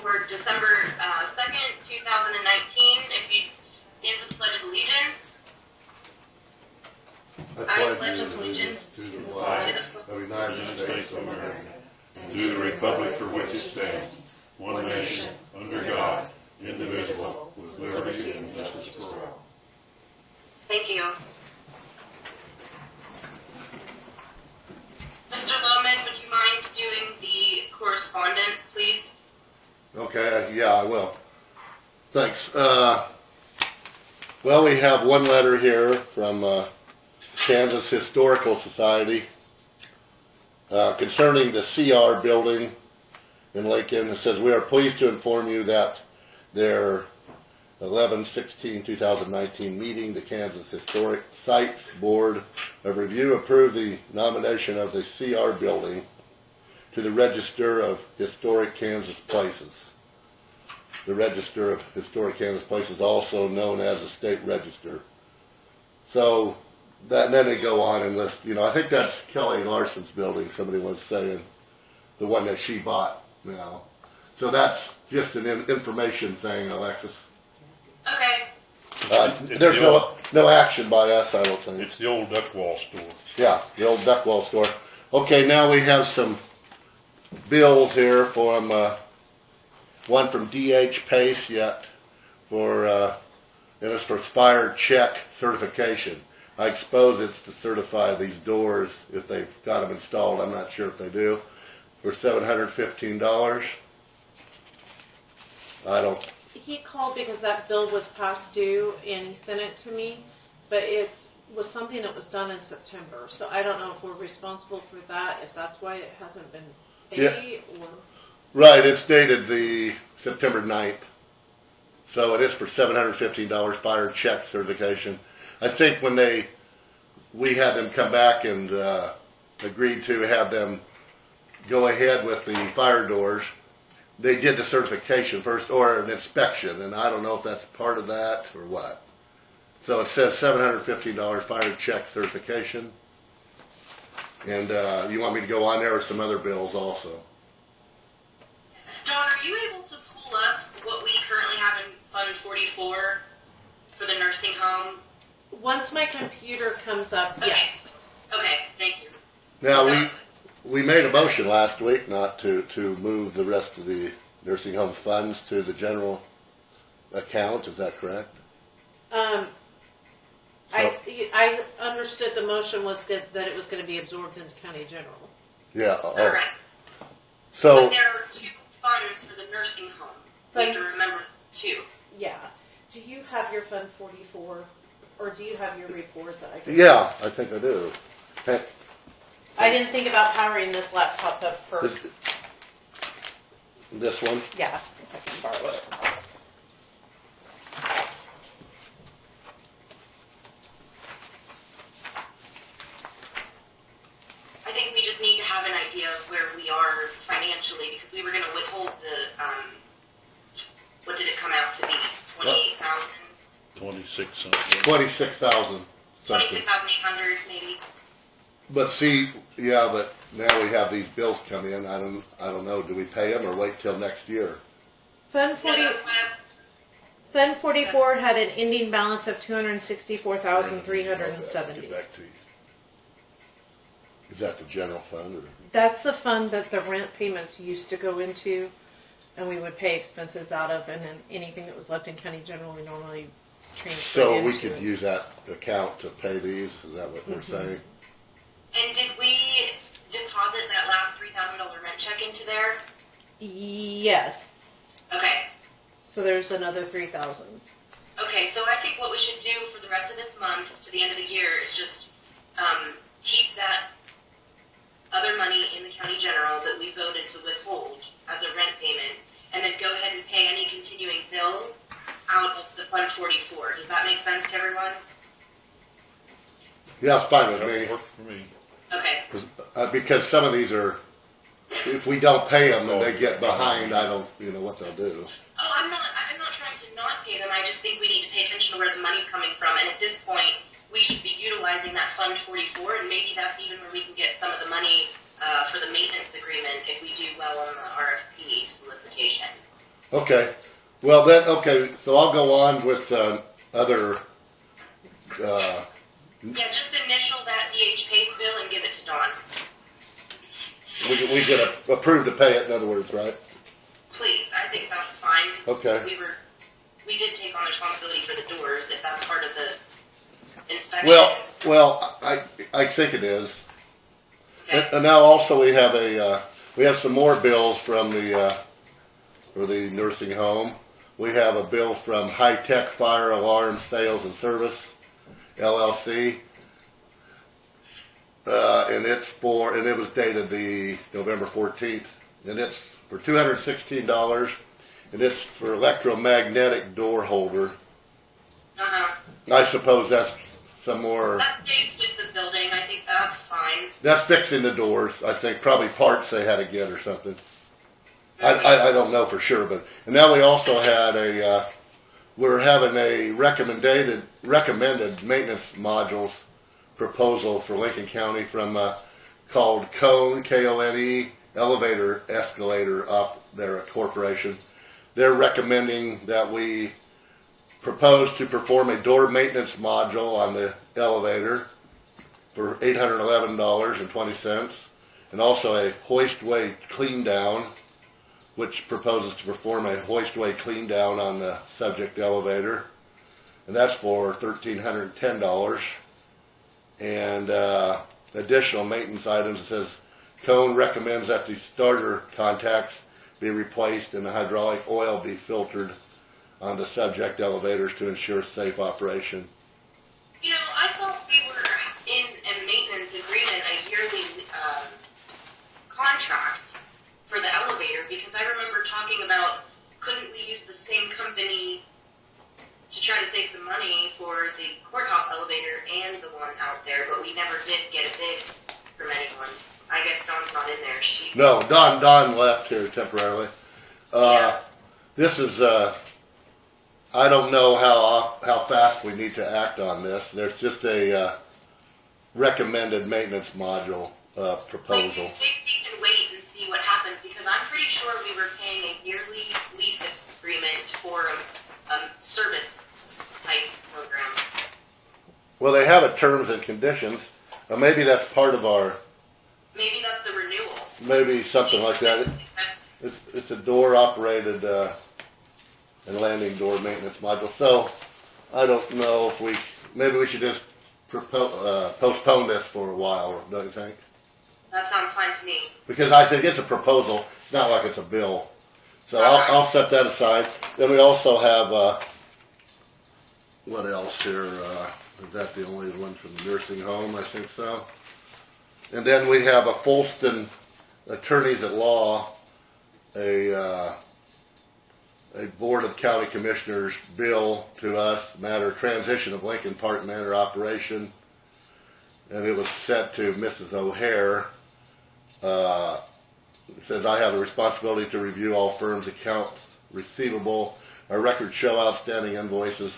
for December 2nd, 2019. If you stand for the Pledge of Allegiance. I pledge allegiance to the flag of the United States of America and to the republic for which it stands, one nation, under God, indivisible, with liberty and justice for all. Thank you. Mr. Lohman, would you mind doing the correspondence, please? Okay, yeah, I will. Thanks. Well, we have one letter here from Kansas Historical Society concerning the CR building in Lincoln. It says, we are pleased to inform you that their 11/16/2019 meeting, the Kansas Historic Sites Board of Review approved the nomination of the CR building to the Register of Historic Kansas Places. The Register of Historic Kansas Places, also known as the State Register. So, that, and then they go on and list, I think that's Kelly Larson's building, somebody was saying, the one that she bought now. So that's just an information thing, Alexis. Okay. There's no action by us, I don't think. It's the old Duckwall store. Yeah, the old Duckwall store. Okay, now we have some bills here from, one from D.H. Pace yet, for, and it's for fire check certification. I suppose it's to certify these doors if they've got them installed. I'm not sure if they do. For $715. I don't. He called because that bill was past due and he sent it to me, but it was something that was done in September. So I don't know if we're responsible for that, if that's why it hasn't been paid or... Right, it's dated the September 9th. So it is for $715 fire check certification. I think when we had them come back and agreed to have them go ahead with the fire doors, they did the certification first, or an inspection, and I don't know if that's part of that or what. So it says $715 fire check certification. And you want me to go on there with some other bills also? Dawn, are you able to pull up what we currently have in Fund 44 for the nursing home? Once my computer comes up, Okay. yes. Okay, thank you. Now, we made a motion last week not to move the rest of the nursing home funds to the general account. Is that correct? I understood the motion was that it was going to be absorbed into county general. Yeah. Correct. So but there are two funds for the nursing home. We have to remember two. Yeah. Do you have your Fund 44, or do you have your report that I can... Yeah, I think I do. Hey, I didn't think about powering this laptop up first. This one? Yeah, if I can borrow it. I think we just need to have an idea of where we are financially because we were going to withhold the, what did it come out to be? 28,000? 26 something. 26,000. 26,800 maybe. But see, yeah, but now we have these bills come in. I don't know. Do we pay them or wait till next year? Fund No, 40. that's why Fund 44 had an ending balance of $264,370. Get back to you. Is that the general fund? Or? That's the fund that the rent payments used to go into, and we would pay expenses out of, and then anything that was left in county general, we normally transfer So into. we could use that account to pay these? Is that what we're saying? And did we deposit that last $3,000 rent check into there? Yes. Okay. So there's another $3,000. Okay, so I think what we should do for the rest of this month to the end of the year is just keep that other money in the county general that we voted to withhold as a rent payment, and then go ahead and pay any continuing bills out of the Fund 44. Does that make sense to everyone? Yeah, it's fine with That me. worked for me. Okay. Because some of these are, if we don't pay them and they get behind, I don't, what they'll do. Oh, I'm not trying to not pay them. I just think we need to pay attention to where the money's coming from, and at this point, we should be utilizing that Fund 44, and maybe that's even where we can get some of the money for the maintenance agreement if we do well on the RFP solicitation. Okay. Well then, okay, so I'll go on with, other, Yeah, just initial that DH Pace bill and give it to Dawn. we get approved to pay it, in other words, right? Please, I think that's fine. 'Cause Okay. we did take on responsibility for the doors, if that's part of the inspection. Well, I think it is. Okay. And now also we have some more bills from for the nursing home. We have a bill from High Tech Fire Alarm Sales and Service, LLC. And it was dated the November 14th, and it's for $216, and it's for electromagnetic door holder. Uh-huh. I suppose that's some more, That stays with the building, I think that's fine. that's fixing the doors, I think, probably parts they had to get or something. I don't know for sure, but, and now we also had we're having a recommended maintenance modules proposal for Lincoln County from, called Cone, K-O-N-E, Elevator Escalator up there at Corporation. They're recommending that we propose to perform a door maintenance module on the elevator for $811.20, and also a hoistway clean down, which proposes to perform a hoistway clean down on the subject elevator, and that's for $1,310. And additional maintenance items, it says Cone recommends that the starter contacts be replaced and the hydraulic oil be filtered on the subject elevators to ensure safe operation. You know, I thought we were in a maintenance agreement, a yearly contract for the elevator, because I remember talking about, couldn't we use the same company to try to save some money for the courthouse elevator and the one out there, but we never did get a bid from anyone. I guess Dawn's not in there. No, Don left here temporarily. Yeah. This is, I don't know how fast we need to act on this. There's just a recommended maintenance module proposal. Like, maybe we can wait and see what happens, because I'm pretty sure we were paying a yearly lease agreement for a service type program. Well, they have a terms and conditions. Maybe that's part of our, Maybe that's the renewal. maybe something like that. It's a door operated and landing door maintenance module. So I don't know if maybe we should just postpone this for a while, don't you think? That sounds fine to me. Because I think it's a proposal, it's not like it's a bill. So I'll set that aside. Then we also have, what else here? Is that the only one from the nursing home? I think so. And then we have a Folston Attorneys at Law, a Board of County Commissioners bill to us, matter transition of Lincoln Park Manor operation. And it was sent to Mrs. O'Hare. It says, I have a responsibility to review all firms' accounts receivable. Our records show outstanding invoices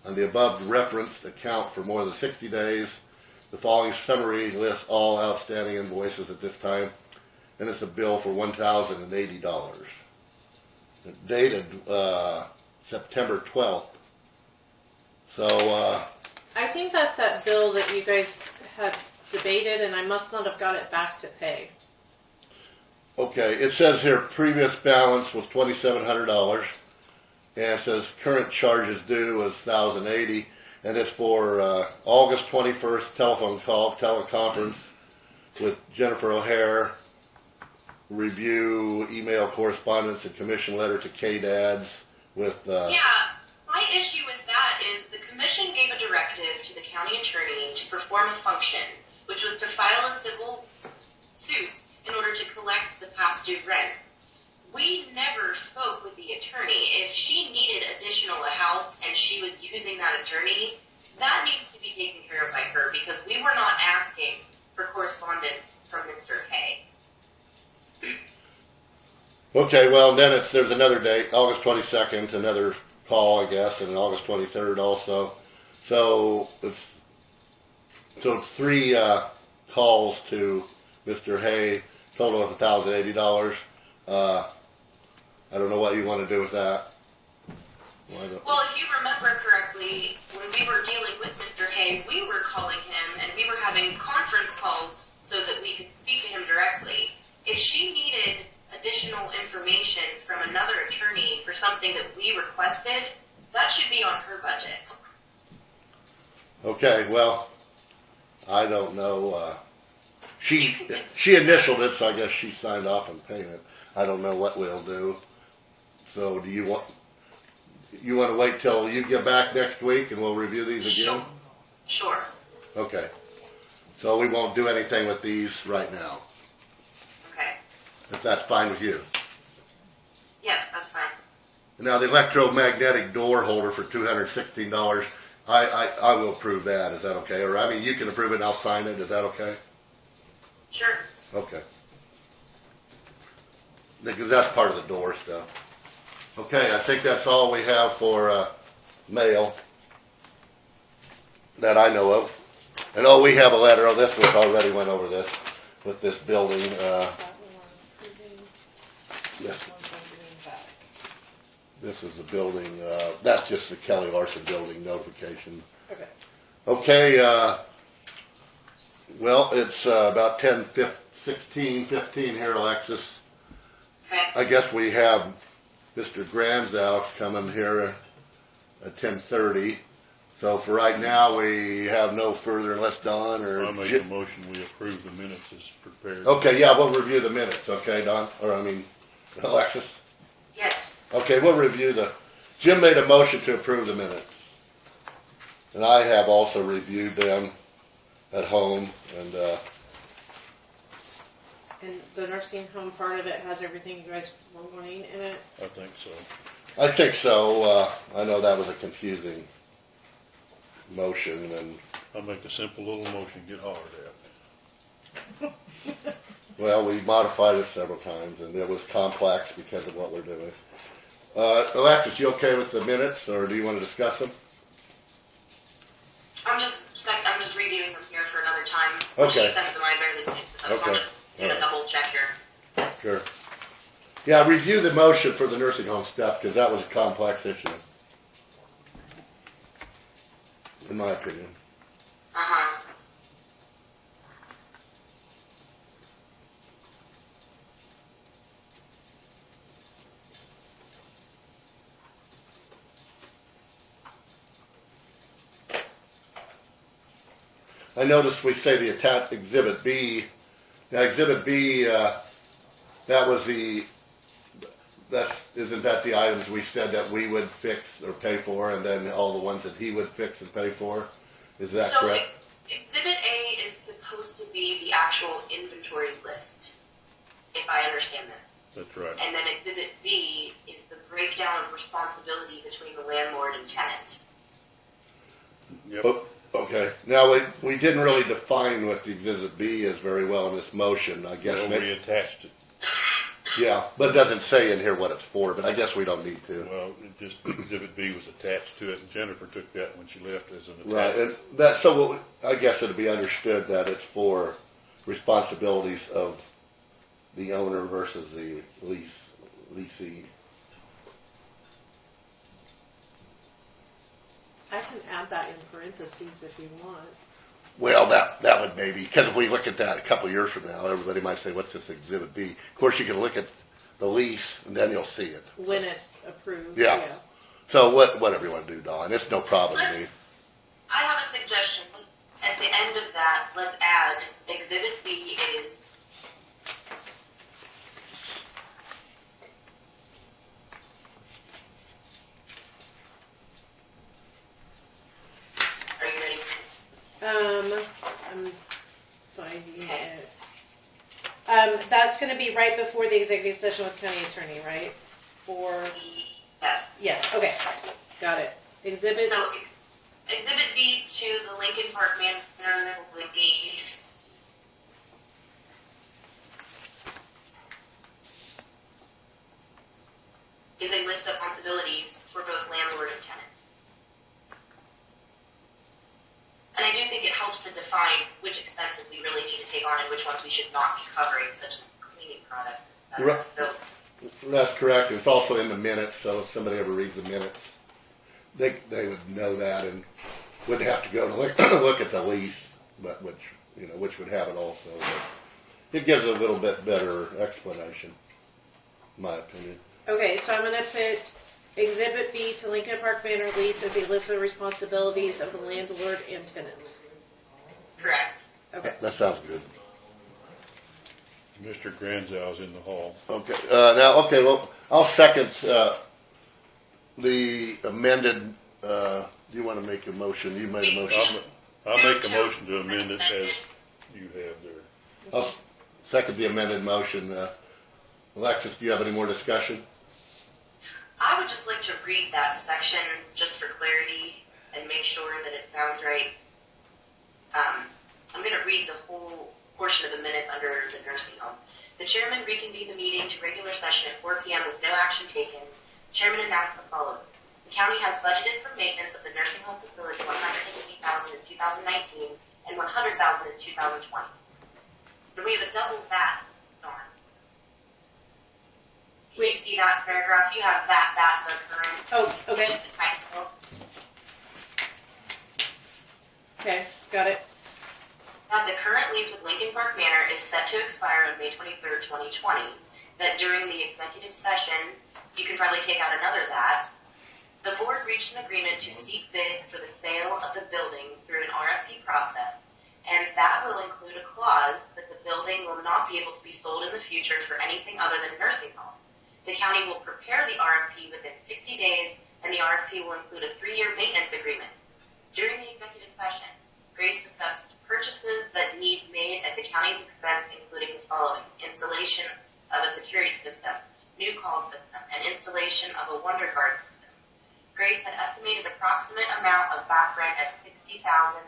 on the above referenced account for more than 60 days. The following summary lists all outstanding invoices at this time, and it's a bill for $1,080. It's dated September 12th. So, I think that's that bill that you guys had debated, and I must not have got it back to pay. okay, it says here previous balance was $2,700, and it says current charges due was $1,080, and it's for August 21st telephone call, teleconference with Jennifer O'Hare, review email correspondence and commission letter to KDADS with... Yeah, my issue with that is the commission gave a directive to the county attorney to perform a function, which was to file a civil suit in order to collect the past due rent. We never spoke with the attorney. If she needed additional help and she was using that attorney, that needs to be taken care of by her, because we were not asking for correspondence from Mr. Hay. Okay, well, then there's another date, August 22nd, another call, I guess, and August 23rd also. So it's 3 calls to Mr. Hay, total of $1,080. I don't know what you want to do with that. Well, if you remember correctly, when we were dealing with Mr. Hay, we were calling him and we were having conference calls so that we could speak to him directly. If she needed additional information from another attorney for something that we requested, that should be on her budget. Okay, well, I don't know. She initialed it, so I guess she signed off on paying it. I don't know what we'll do. So do you want to wait till you get back next week and we'll review these again? Sure. Okay. So we won't do anything with these right now, Okay. if that's fine with you. Yes, that's fine. Now, the electromagnetic door holder for $216, I will approve that. Is that okay? Or, I mean, you can approve it and I'll sign it. Is that okay? Sure. Okay. Because that's part of the door stuff. Okay, I think that's all we have for mail that I know of. And oh, we have a letter. Oh, this was already went over this with this building. Yes. This is the building. That's just the Kelly Larson building notification. Okay. Okay. Well, it's about 10:16:15 here, Alexis. Okay. I guess we have Mr. Granzow coming here at 10:30. So for right now, we have no further unless Don or I make a motion we approve the minutes as prepared. Okay, yeah, we'll review the minutes. Okay, Don, or I mean, Alexis. Yes. Okay, we'll review Jim made a motion to approve the minutes. And I have also reviewed them at home and, And the nursing home part of it has everything you guys were wanting in it? I think so. I think so. I know that was a confusing motion and, I'll make a simple little motion, get hollered at. well, we modified it several times and it was complex because of what we're doing. Alexis, you okay with the minutes or do you want to discuss them? I'm just reviewing them here for another time. When Okay. she sends them, I barely look at them, so Okay. I'm just gonna Alright. double check here. Sure. Yeah, review the motion for the nursing home stuff because that was a complex issue. In my opinion. Uh-huh. I noticed we say the attached Exhibit B. Now, Exhibit B, isn't that the items we said that we would fix or pay for, and then all the ones that he would fix and pay for? Is that So correct? Exhibit A is supposed to be the actual inventory list, if I understand this. That's right. And then Exhibit B is the breakdown of responsibility between the landlord and tenant. Yep. Oh, okay. Now, we didn't really define what the Exhibit B is very well in this motion, I guess. Well, we attached it. Yeah, but it doesn't say in here what it's for, but I guess we don't need to. Well, it just, Exhibit B was attached to it, and Jennifer took that when she left as an Right, attachment. and that, so I guess it'd be understood that it's for responsibilities of the owner versus the leasee. I can add that in parentheses if you want. Well, that would maybe, because if we look at that a couple of years from now, everybody might say, what's this Exhibit B? Of course, you can look at the lease, and then you'll see it. When it's approved, Yeah. yeah. So whatever you want to do, Dawn, it's no problem to me. I have a suggestion. At the end of that, let's add Exhibit B Are you ready? I'm finding it. That's gonna be right before the executive session with county attorney, right? Or, Yes. yes, okay, got it. Exhibit, So, Exhibit B to the Lincoln Park Manor lease is a list of responsibilities for both landlord and tenant. And I do think it helps to define which expenses we really need to take on and which ones we should not be covering, such as cleaning products, etc. Right. So That's correct. It's also in the minutes, so if somebody ever reads the minutes, they would know that and wouldn't have to go to look at the lease, but which would have it also. But it gives a little bit better explanation, in my opinion. Okay, so I'm gonna put Exhibit B to Lincoln Park Manor lease as a list of responsibilities of the landlord and tenant. Correct. Okay. That sounds good. Mr. Granzow's in the hall. Okay, well, I'll second, the amended, do you wanna make a motion? You made a motion. I'll make a motion to amend it as you have there. I'll second the amended motion. Alexis, do you have any more discussion? I would just like to read that section just for clarity and make sure that it sounds right. I'm going to read the whole portion of the minutes under the nursing home. The chairman reconvened the meeting to regular session at 4 p.m. with no action taken. The chairman announced the following. The county has budgeted for maintenance of the nursing home facility $180,000 in 2019 and $100,000 in 2020. But we have doubled that, Dawn. Can you see that paragraph? You have that the current. Oh, okay. It's just a typo. Okay, got it. That the current lease with Lincoln Park Manor is set to expire on May 23rd, 2020. That during the executive session, you can probably take out another that. The board reached an agreement to seek bids for the sale of the building through an RFP process, and that will include a clause that the building will not be able to be sold in the future for anything other than a nursing home. The county will prepare the RFP within 60 days, and the RFP will include a 3-year maintenance agreement. During the executive session, Grace discussed purchases that need made at the county's expense, including the following: installation of a security system, new call system, and installation of a Wonder Guard system. Grace had estimated approximate amount of back rent at $60,000,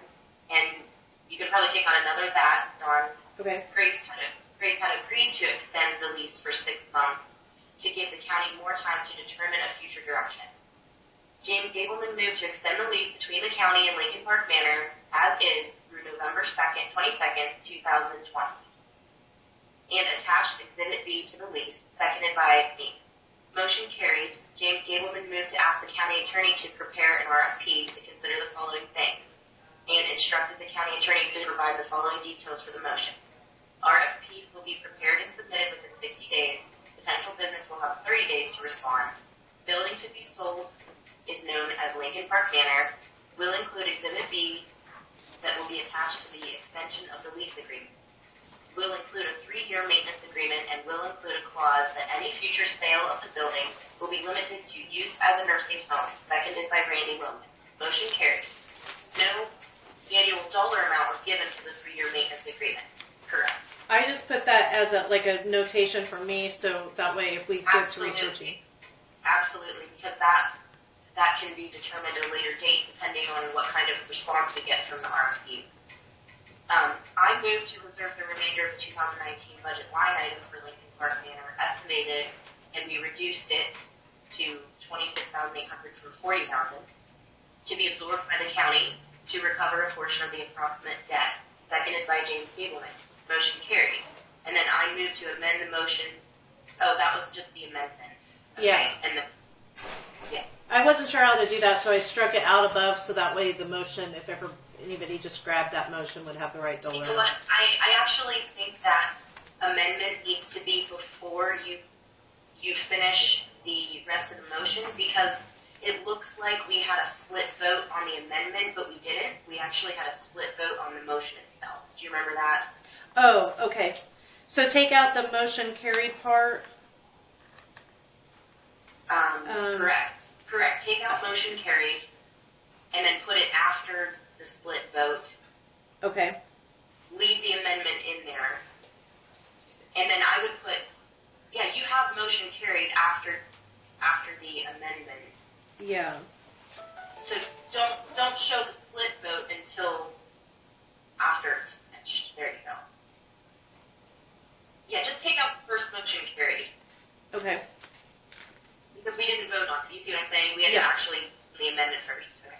and you could probably take on another that, Dawn. Okay. Grace had agreed to extend the lease for 6 months to give the county more time to determine a future direction. James Gableman moved to extend the lease between the county and Lincoln Park Manor as is through November 22nd, 2020. And attached Exhibit B to the lease, seconded by me. Motion carried. James Gableman moved to ask the county attorney to prepare an RFP to consider the following things, and instructed the county attorney to provide the following details for the motion. RFP will be prepared and submitted within 60 days. Potential business will have 30 days to respond. Building to be sold is known as Lincoln Park Manor. Will include Exhibit B that will be attached to the extension of the lease agreement. Will include a 3-year maintenance agreement and will include a clause that any future sale of the building will be limited to use as a nursing home, seconded by Randy Wilman. Motion carried. No annual dollar amount was given for the 3-year maintenance agreement. Correct. I just put that as a notation for me, so that way if we get to researching. Absolutely, because that can be determined at a later date depending on what kind of response we get from the RFPs. I moved to reserve the remainder of the 2019 budget line item for Lincoln Park Manor, estimated, and we reduced it to $26,800 from $40,000 to be absorbed by the county to recover a portion of the approximate debt, seconded by James Gableman. Motion carried. And then I moved to amend the motion. Oh, that was just the amendment. Okay. Yeah. And yeah. I wasn't sure how to do that, so I struck it out above, so that way the motion, if ever anybody just grabbed that motion, would have the right dollar. You know what? I actually think that amendment needs to be before you finish the rest of the motion, because it looks like we had a split vote on the amendment, but we didn't. We actually had a split vote on the motion itself. Do you remember that? Oh, okay. So take out the motion carried part. Correct. Take out motion carried, and then put it after the split vote. Okay. Leave the amendment in there, and then I would put, yeah, you have motion carried after the amendment. Yeah. So don't show the split vote until after it's finished. There you go. Yeah, just take out the first motion carried. Okay. Because we didn't vote on it. You see what I'm saying? We had to actually the amendment first. Okay.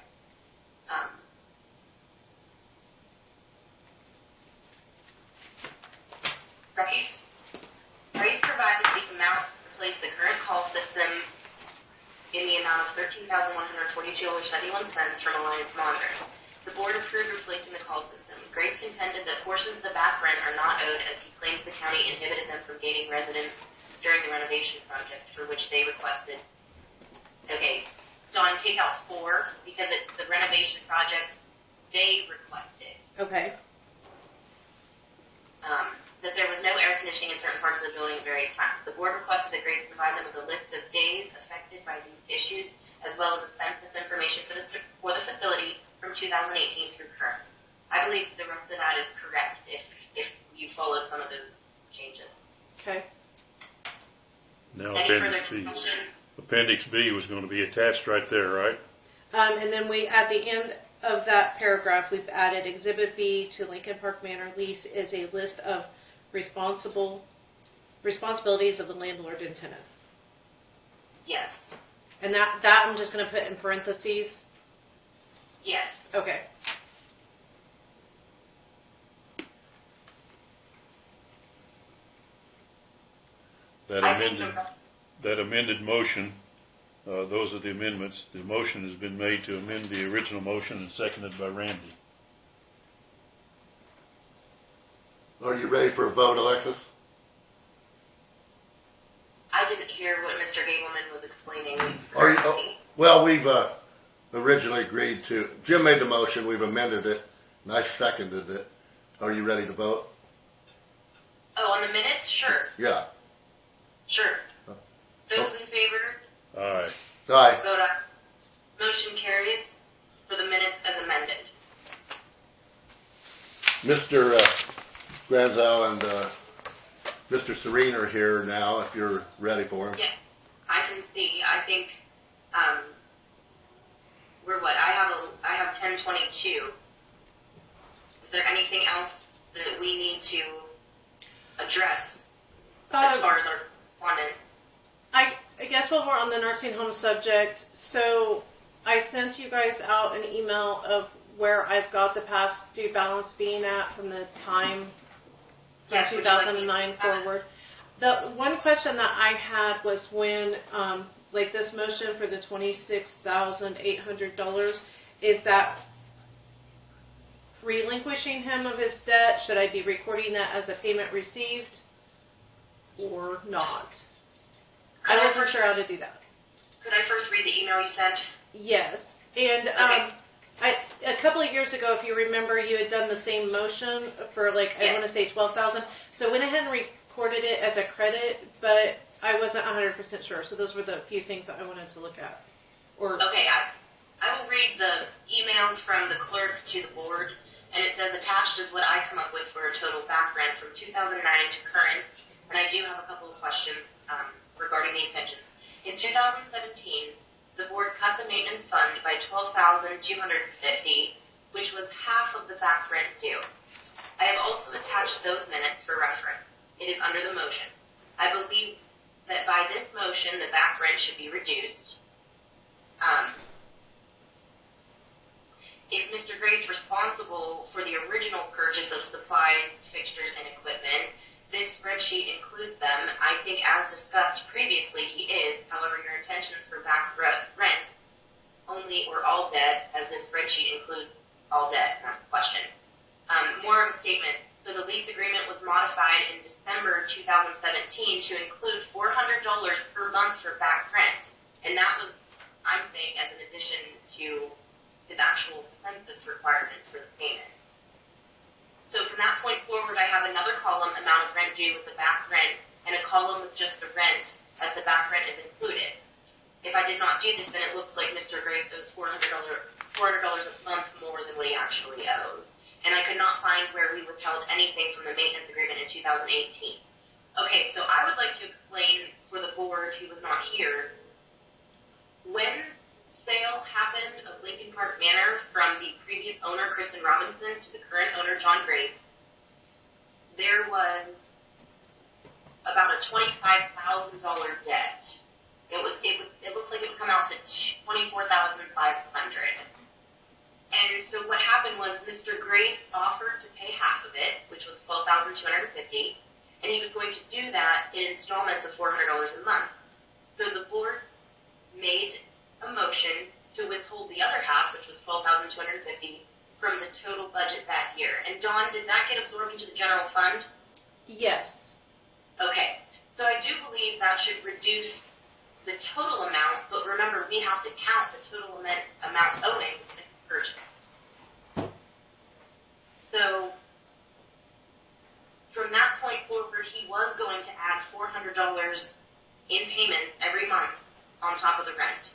Bryce provided the amount to replace the in the amount of $13,142.71 from Alliance Monitoring. The board approved replacing the call system. Grace contended that portions of the back rent are not owed, as he claims the county inhibited them from gaining residents during the renovation project for which they requested. Okay, Dawn, take out 4 because it's the renovation project they requested. Okay. That there was no air conditioning in certain parts of the building at various times. The board requested that Grace provide them with a list of days affected by these issues, as well as a census information for the facility from 2018 through current. I believe the rest of that is correct if you followed some of those changes. Okay. Now, Any further discussion? Appendix B was going to be attached right there, right? And then we, at the end of that paragraph, we've added Exhibit B to Lincoln Park Manor lease is a list of responsibilities of the landlord and tenant. Yes. And that I'm just going to put in parentheses. Yes. Okay. That amended motion, those are the amendments. The motion has been made to amend the original motion and seconded by Randy. Are you ready for a vote, Alexis? I didn't hear what Mr. Gableman was explaining. Well, we've originally agreed to, Jim made the motion, we've amended it, and I seconded it. Are you ready to vote? Oh, on the minutes? Sure. Yeah. Sure. Those in favor? Aye. Aye. Vote aye. Motion carries for the minutes as amended. Mr. Granzow and Mr. Serene are here now, if you're ready for them. Yes, I can see. I think we're what? I have 1022. Is there anything else that we need to address as far as our correspondence? I guess while we're on the nursing home subject, so I sent you guys out an email of where I've got the past due balance being at from the time from Yes, 2009 forward. The one question that I had was when, like this motion for the $26,800, is that relinquishing him of his debt? Should I be recording that as a payment received or not? I wasn't sure how to do that. Could I first read the email you sent? Yes, and Okay. a couple of years ago, if you remember, you had done the same motion for like I Yes. want to say $12,000. So I went ahead and recorded it as a credit, but I wasn't 100% sure. So those were the few things that I wanted to look at. Or Okay, I will read the email from the clerk to the board, and it says attached is what I come up with for a total back rent from 2009 to current, and I do have a couple of questions regarding the intentions. In 2017, the board cut the maintenance fund by $12,250, which was half of the back rent due. I have also attached those minutes for reference. It is under the motion. I believe that by this motion, the back rent should be reduced. Is Mr. Grace responsible for the original purchase of supplies, fixtures, and equipment? This spreadsheet includes them. I think as discussed previously, he is. However, your intentions for back rent only or all debt, as this spreadsheet includes all debt. That's the question. More of a statement. So the lease agreement was modified in December 2017 to include $400 per month for back rent. And that was, I'm saying, as an addition to his actual census requirement for the payment. So from that point forward, I have another column, amount of rent due with the back rent, and a column with just the rent as the back rent is included. If I did not do this, then it looks like Mr. Grace owes $400 a month more than what he actually owes. And I could not find where we withheld anything from the maintenance agreement in 2018. Okay, so I would like to explain for the board who was not here, when the sale happened of Lincoln Park Manor from the previous owner, Kristen Robinson, to the current owner, John Grace, there was about a $25,000 debt. It looks like it would come out to $24,500. And so what happened was Mr. Grace offered to pay half of it, which was $12,250, and he was going to do that in installments of $400 a month. So the board made motion to withhold the other half, which was $12,250, from the total budget that year. And Dawn, did that get absorbed into the general fund? Yes. Okay, so I do believe that should reduce the total amount, but remember, we have to count the total amount owing if purchased. So from that point forward, he was going to add $400 in payments every month on top of the rent.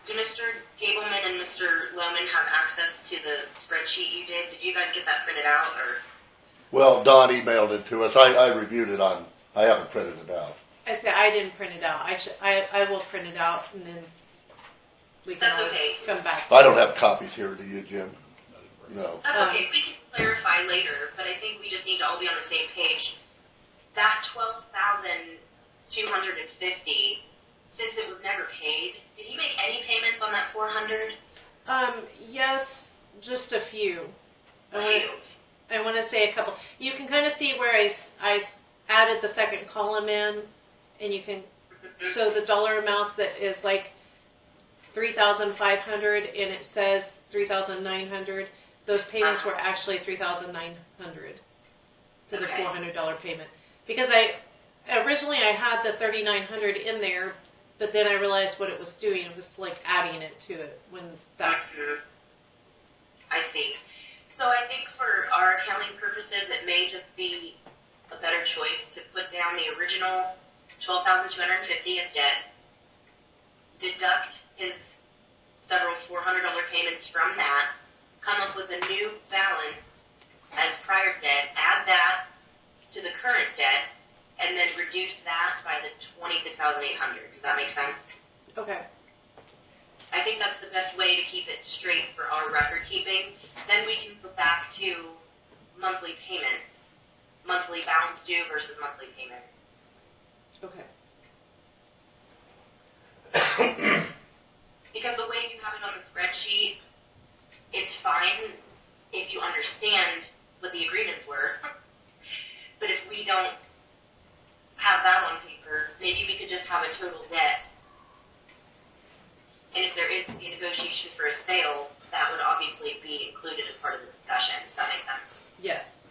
Do Mr. Gableman and Mr. Lohman have access to the spreadsheet you did? Did you guys get that printed out, or? Well, Don emailed it to us. I reviewed it I haven't printed it out. I'd say I didn't print it out. I will print it out and then we can That's always okay. come back. I don't have copies here, do you, Jim? No. That's okay. We can clarify later, but I think we just need to all be on the same page. That $12,250, since it was never paid, did he make any payments on that $400? Yes, just a few. A few. I want to say a couple. You can kind of see where I added the second column in, and you can, so the dollar amounts that is like 3,500 and it says 3,900. Those payments were actually 3,900 for the $400 payment. Because originally I had the 3,900 in there, but then I realized what it was doing. It was like adding it to it when that. I see. So I think for our accounting purposes, it may just be a better choice to put down the original $12,250 as debt, deduct his several $400 payments from that, come up with a new balance as prior debt, add that to the current debt, and then reduce that by the $26,800. Does that make sense? Okay. I think that's the best way to keep it straight for our record keeping. Then we can go back to monthly payments, monthly balance due versus monthly payments. Okay. Because the way you have it on the spreadsheet, it's fine if you understand what the agreements were. But if we don't have that on paper, maybe we could just have a total debt. And if there is to be a negotiation for a sale, that would obviously be included as part of the discussion. Does that make sense? Yes.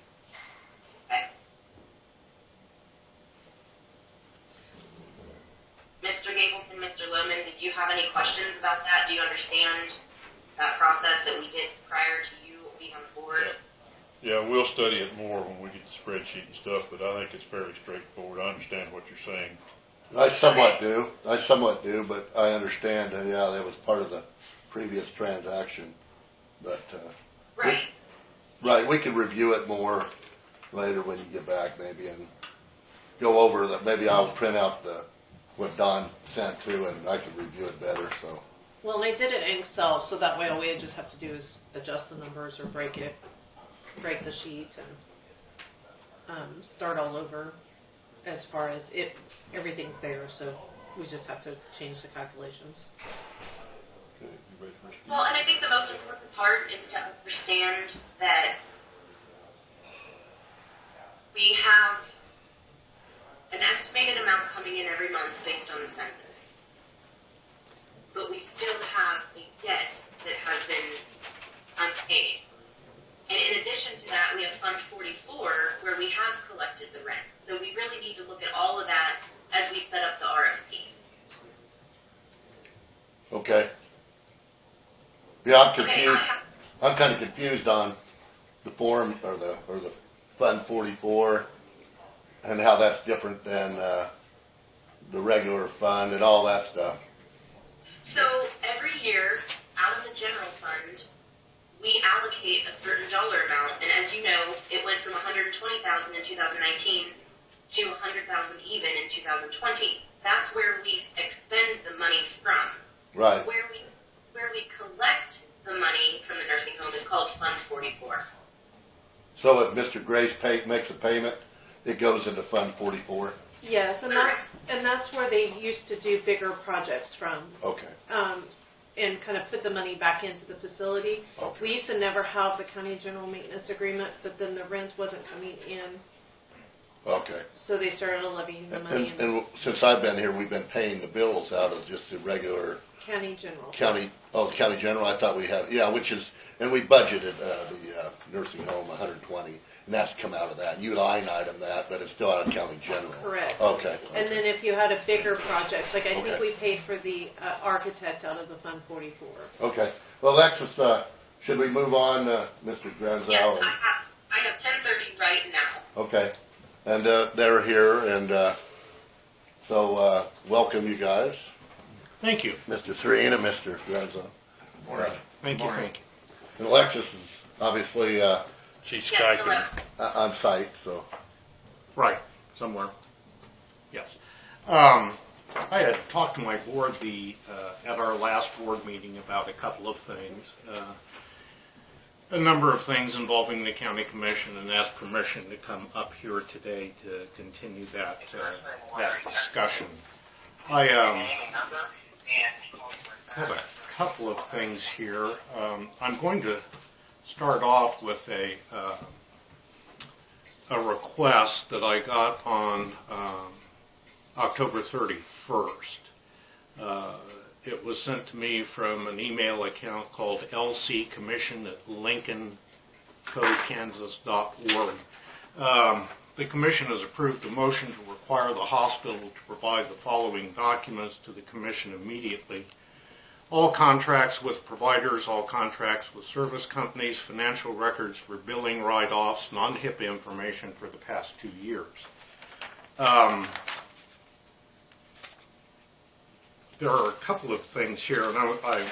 Okay. Mr. Gable and Mr. Lohman, did you have any questions about that? Do you understand that process that we did prior to you being on the board? Yeah, we'll study it more when we get the spreadsheet and stuff, but I think it's fairly straightforward. I understand what you're saying. I somewhat do, but I understand, and yeah, that was part of the previous transaction. But, Right. we could review it more later when you get back maybe and go over that. Maybe I'll print out what Don sent to and I can review it better, so. Well, and I did it in Excel, so that way all we just have to do is adjust the numbers or break the sheet and start all over as far as everything's there, so we just have to change the calculations. Okay, you ready for us? Well, and I think the most important part is to understand that we have an estimated amount coming in every month based on the census. But we still have a debt that has been unpaid. And in addition to that, we have Fund 44 where we have collected the rent. So we really need to look at all of that as we set up the RFP. Okay. Yeah, I'm Okay, confused. I'm kind of confused on the form or the Fund 44 and how that's different than the regular fund and all that stuff. So every year, out of the general fund, we allocate a certain dollar amount, and as you know, it went from $120,000 in 2019 to $100,000 even in 2020. That's where we expend the money from. Right. Where we collect the money from the nursing home is called Fund 44. So if Mr. Grace makes a payment, it goes into Fund 44? Yes, and that's where they used to do bigger projects from. Okay. And kind of put the money back into the facility. Okay. We used to never have the county general maintenance agreement, but then the rent wasn't coming in Okay. So they started levying the money in And since I've been here, we've been paying the bills out of just the regular county general. county general. I thought we had, which is, and we budgeted, the nursing home 120, and that's come out of that. You line item that, but it's still out of county general. Correct. Okay. And then if you had a bigger project, like I think Okay. we paid for the architect out of the Fund 44. Okay. Well, Alexis, should we move on, Mr. Granzow? Yes, I have 10:30 right now. Okay. And they're here, and so welcome you guys, Thank you. Mr. Serene and Mr. Granzow. Thank you. And Alexis is obviously She's Yes, Skyping. hello. on site, so. Right, somewhere. Yes. I had talked to my board at our last board meeting about a couple of things. A number of things involving the county commission, and asked permission to come up here today to continue that discussion. I have a couple of things here. I'm going to start off with a request that I got on October 31st. It was sent to me from an email account called lccommission@lincolncokansas.org. The commission has approved a motion to require the hospital to provide the following documents to the commission immediately: all contracts with providers, all contracts with service companies, financial records for billing write-offs, non-HIPAA information for the past 2 years. There are a couple of things here, and I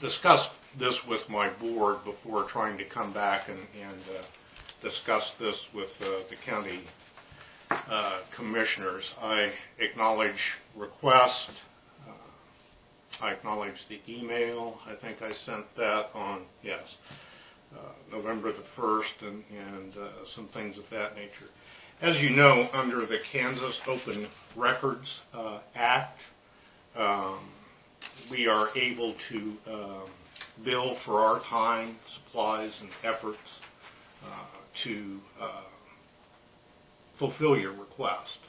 discussed this with my board before trying to come back and discuss this with the county commissioners. I acknowledge request. I acknowledge the email. I think I sent that on, November the 1st and some things of that nature. As you know, under the Kansas Open Records Act, we are able to bill for our time, supplies, and efforts to fulfill your request.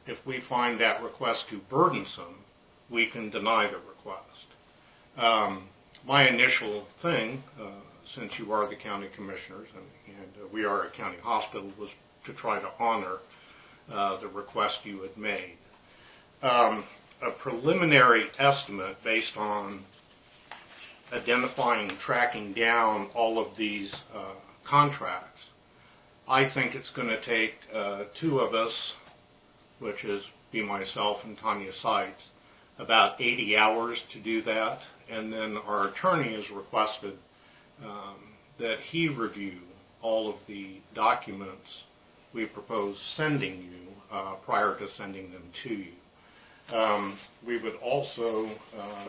If we find that request too burdensome, we can deny the request. My initial thing, since you are the county commissioners and we are a county hospital, was to try to honor the request you had made. A preliminary estimate based on identifying and tracking down all of these contracts, I think it's going to take two of us, which is be myself and Tanya Seitz, about 80 hours to do that, and then our attorney has requested that he review all of the documents we propose sending you prior to sending them to you. We would also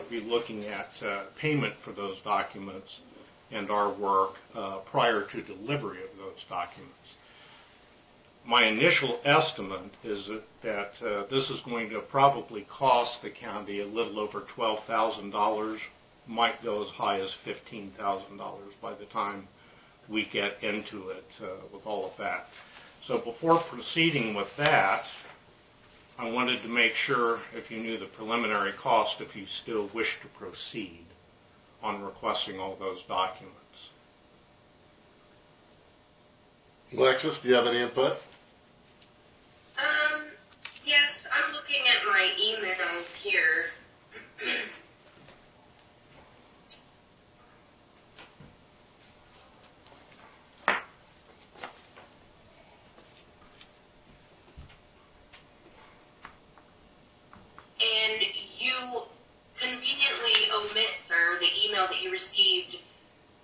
be looking at payment for those documents and our work prior to delivery of those documents. My initial estimate is that this is going to probably cost the county a little over $12,000, might go as high as $15,000 by the time we get into it with all of that. So before proceeding with that, I wanted to make sure if you knew the preliminary cost, if you still wish to proceed on requesting all those documents. Alexis, do you have any input? Yes, I'm looking at my emails here. And you conveniently omit, sir, the email that you received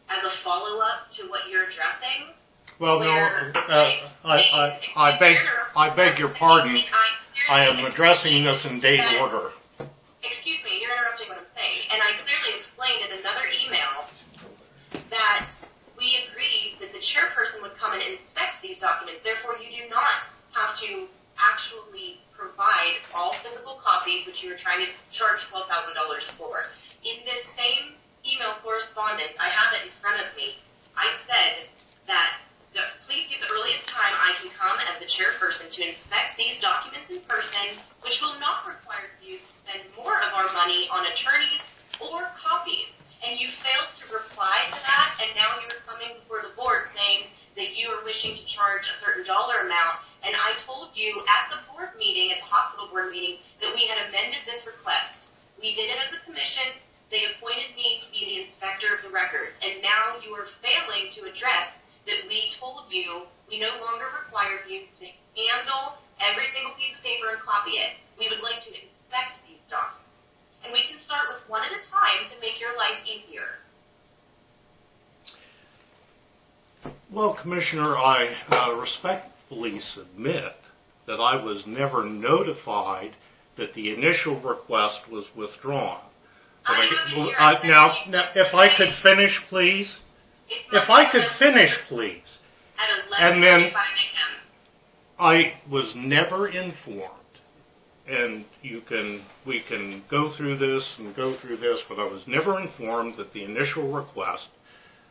as a follow-up to what you're addressing. Well, where I beg your pardon. I am addressing this in date order. Excuse me, you're interrupting what I'm saying. And I clearly explained in another email that we agreed that the chairperson would come and inspect these documents. Therefore, you do not have to actually provide all physical copies, which you were trying to charge $12,000 for. In this same email correspondence, I have it in front of me, I said that please give the earliest time I can come as the chairperson inspect these documents in person, which will not require you to spend more of our money on attorneys or copies. And you failed to reply to that, and now you're coming before the board saying that you are wishing to charge a certain dollar amount. And I told you at the board meeting, at the hospital board meeting, that we had amended this request. We did it as a commission. They appointed me to be the inspector of the records. And now you are failing to address that we told you we no longer require you to handle every single piece of paper and copy it. We would like to inspect these documents. And we can start with one at a time to make your life easier. Well, Commissioner, I respectfully submit that I was never notified that the initial request was withdrawn. Now, if I could finish, please. If I could finish, please. At 11:45 a.m. I was never informed, and we can go through this and go through this, but I was never informed that the initial request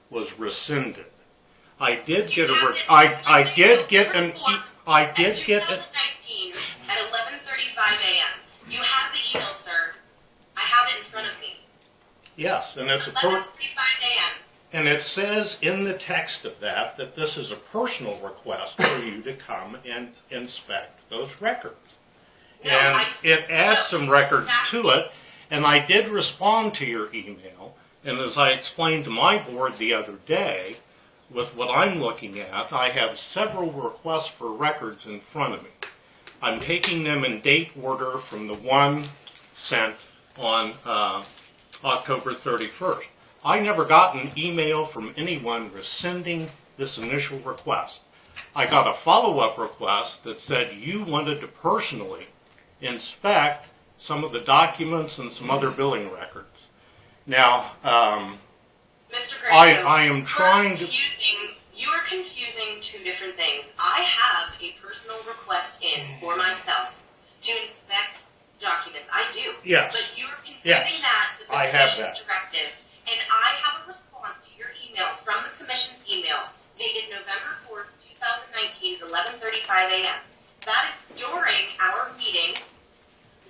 was rescinded. I did get an. At 2019 at 11:35 a.m. You have the email, sir. I have it in front of me. Yes, and it's 11:35 a.m. And it says in the text of that this is a personal request for you to come and inspect those records. And it adds some records to it, and I did respond to your email, and as I explained to my board the other day, with what I'm looking at, I have several requests for records in front of me. I'm taking them in date order from the one sent on October 31st. I never got an email from anyone rescinding this initial request. I got a follow-up request that said you wanted to personally inspect some of the documents and some other billing records. Now, Mr. Granzow, I am trying to... You are confusing two different things. I have a personal request in for myself to inspect documents. I do. Yes. But you are confusing Yes. that with the I have Commission's that. directive. And I have a response to your email from the Commission's email dated November 4th, 2019 at 11:35 a.m. That is during our meeting,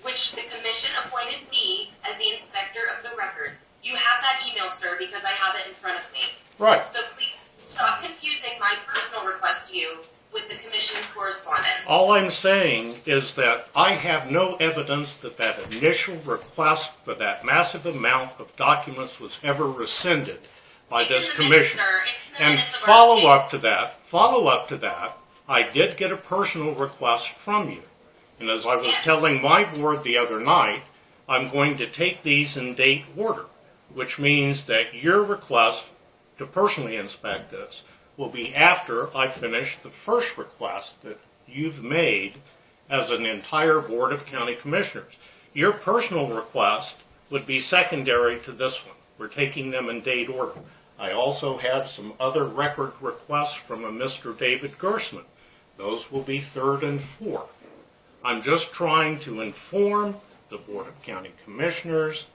which the Commission appointed me as the inspector of the records. You have that email, sir, because I have it in front of me. Right. So please stop confusing my personal request to you with the Commission's correspondence. All I'm saying is that I have no evidence that that initial request for that massive amount of documents was ever rescinded by It's this in the minutes, commission. sir. It's in the And minutes of our follow meeting. up to that, I did get a personal request from you. And as I was Yes. telling my board the other night, I'm going to take these in date order, which means that your request to personally inspect this will be after I finish the first request that you've made as an entire board of county commissioners. Your personal request would be secondary to this one. We're taking them in date order. I also have some other record requests from a Mr. David Gersman. Those will be third and fourth. I'm just trying to inform the Board of County Commissioners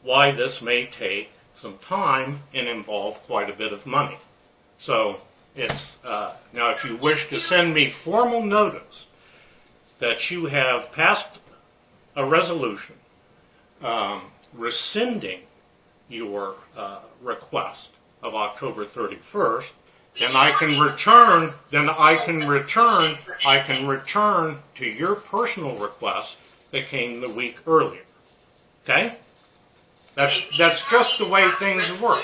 why this may take some time and involve quite a bit of money. So it's now if you wish to send me formal notice that you have passed a resolution rescinding your request of October 31st, then I can return. Then I can return to your personal request that came the week earlier. Okay? That's just the way things work.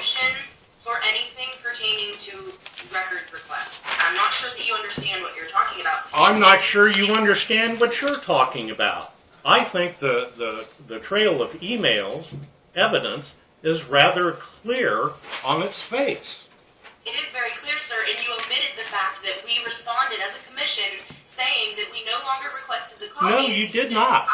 For anything pertaining to records requests. I'm not sure that you understand what you're talking about. I'm not sure you understand what you're talking about. I think the trail of emails, evidence, is rather clear on its face. It is very clear, sir, and you omitted the fact that we responded as a commission saying that we no longer requested the copy. No, you did not.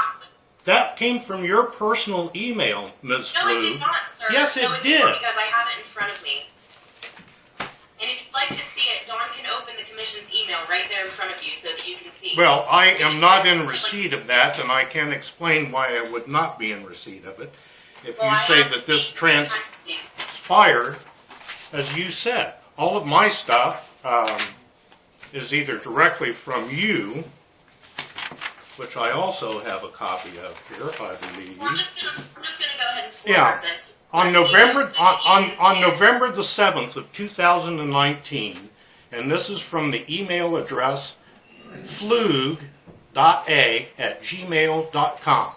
That came from your personal email, Ms. No, Flew. it did not, sir. Yes, it no, it did. Not, because I have it in front of me. And if you'd like to see it, Dawn can open the commission's email right there in front of you so that you can see. Well, I am not in receipt of that, and I can explain why I would not be in receipt of it. If you say that this transpired, as you said, all of my stuff is either directly from you which I also have a copy of here, I believe. We're just gonna go ahead and forward Yeah. this. On November the 7th of 2019, and this is from the email address flug.a@gmail.com.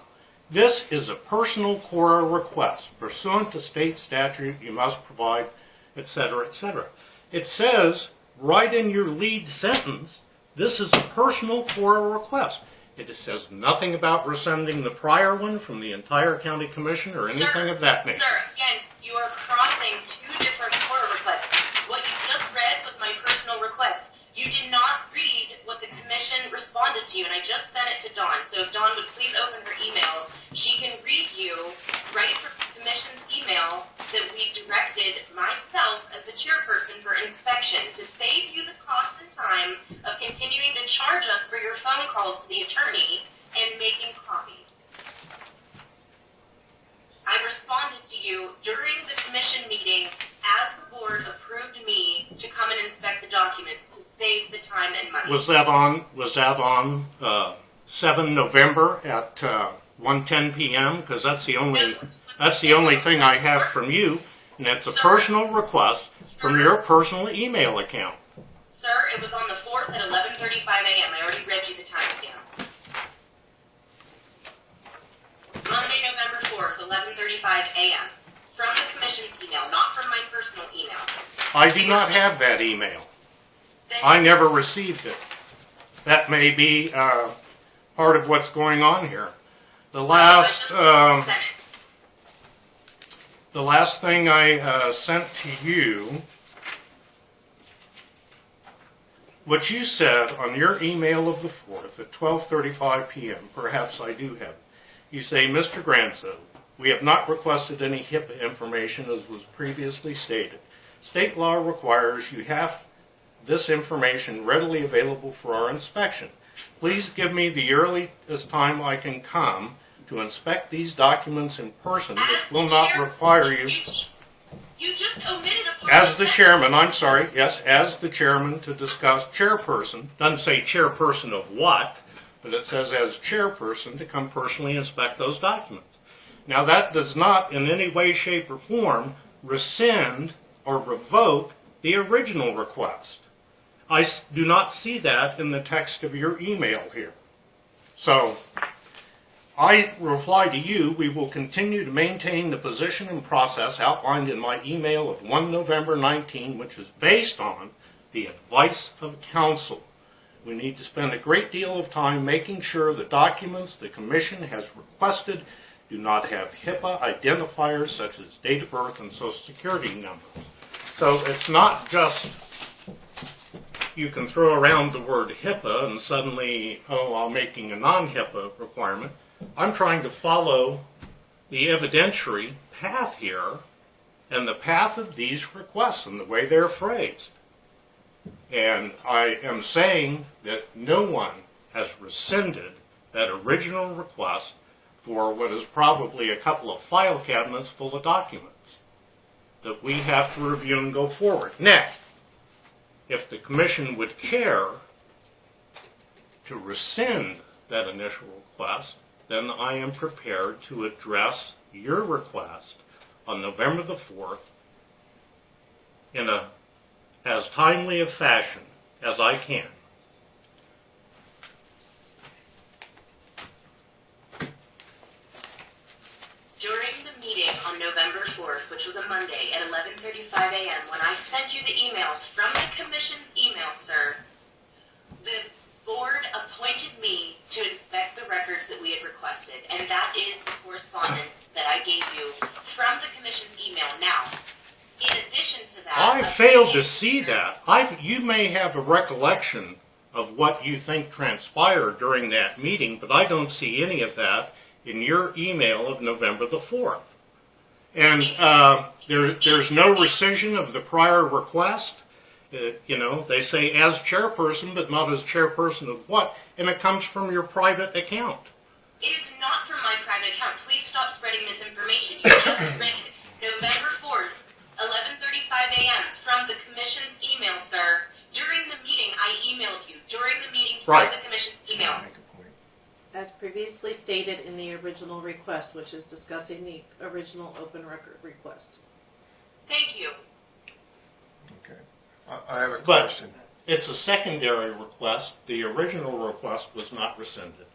This is a personal Quora request. Pursuant to state statute, you must provide, etc., etc. It says right in your lead sentence, this is a personal Quora request. It says nothing about rescinding the prior one from the entire county commission or anything of that nature. Sir, again, you are crossing two different Quora requests. What you just read was my personal request. You did not read what the commission responded to you, and I just sent it to Dawn. So if Dawn would please open her email, she can read you right from the commission's email that we directed myself as the chairperson for inspection to save you the cost and time of continuing to charge us for your phone calls to the attorney and making copies. I responded to you during the commission meeting as the board approved me to come and inspect the documents to save the time and money. Was that on 7 November at 1:10 p.m.? Because that's the only thing I have from you, and it's a personal request from your personal email account. Sir, it was on the 4th at 11:35 a.m. I already read you the timestamp. Monday, November 4th, 11:35 a.m. From the commission's email, not from my personal email. I do not have that email. I never received it. That may be part of what's going on here. The last thing I sent to you, what you said on your email of the 4th at 12:35 p.m., perhaps I do have it. You say, Mr. Granzow, we have not requested any HIPAA information as was previously stated. State law requires you have this information readily available for our inspection. Please give me the earliest time I can come to inspect these documents in person, which will not require you. You just omitted a part. As the chairman, I'm sorry, yes, as the chairman to discuss chairperson, doesn't say chairperson of what, but it says as chairperson to come personally inspect those documents. Now that does not in any way, shape, or form rescind or revoke the original request. I do not see that in the text of your email here. So I reply to you, we will continue to maintain the position and process outlined in my email of 1 November 19, which is based on the advice of counsel. We need to spend a great deal of time making sure the documents the Commission has requested do not have HIPAA identifiers such as date of birth and social security numbers. So it's not just you can throw around the word HIPAA and suddenly, oh, I'm making a non-HIPAA requirement. I'm trying to follow the evidentiary path here and the path of these requests and the way they're phrased. And I am saying that no one has rescinded that original request for what is probably a couple of file cabinets full of documents that we have to review and go forward. Next, if the Commission would care to rescind that initial request, then I am prepared to address your request on November the 4th in as timely a fashion as I can. During the meeting on November 4th, which was a Monday at 11:35 a.m., when I sent you the email from the Commission's email, sir, the board appointed me to inspect the records that we had requested, and that is the correspondence that I gave you from the Commission's email. Now, in addition to that, I failed to see that. You may have a recollection of what you think transpired during that meeting, but I don't see any of that in your email of November the 4th. And there's no rescission of the prior request. They say as chairperson, but not as chairperson of what, and it comes from your private account. It is not from my private account. Please stop spreading misinformation. You just read November 4th, 11:35 a.m. from the Commission's email, sir. During the meeting, I emailed you. During the meeting from the Commission's email. previously stated in the original request, which is discussing the original open record request. Thank you. Okay. I have a But- question. It's a secondary request. The original request was not rescinded.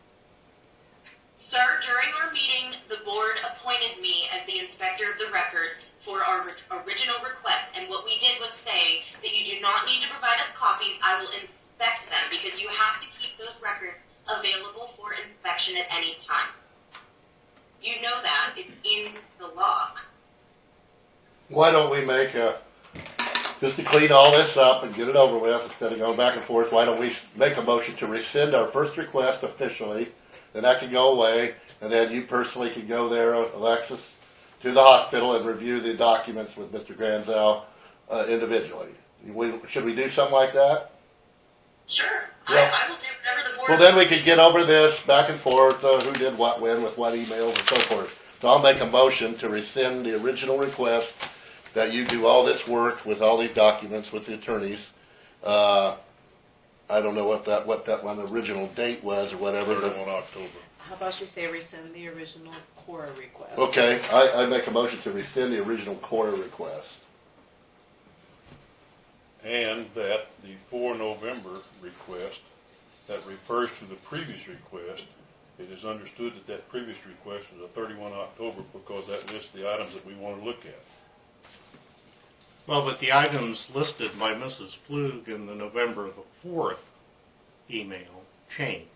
Sir, during our meeting, the board appointed me as the inspector of the records for our original request, and what we did was say that you do not need to provide us copies. I will inspect them because you have to keep those records available for inspection at any time. You know that. It's in the law. Why don't we make just to clean all this up and get it over with, instead of going back and forth, why don't we make a motion to rescind our first request officially, then that can go away, and then you personally can go there, Alexis, to the hospital and review the documents with Mr. Granzow individually. Should we do something like that? Sure. Yeah. I will do whatever the board. Well, then we could get over this back and forth, who did what when with what emails and so forth. So I'll make a motion to rescind the original request, that you do all this work with all these documents with the attorneys. I don't know what that one original date was or whatever. But, 31 October. How about you say rescind the original Cora request? okay, I make a motion to rescind the original Cora request. And that the 4 November request that refers to the previous request, it is understood that that previous request was a 31 October because that lists the items that we want to look at. Well, but the items listed by Mrs. Flug in the November the 4th email changed.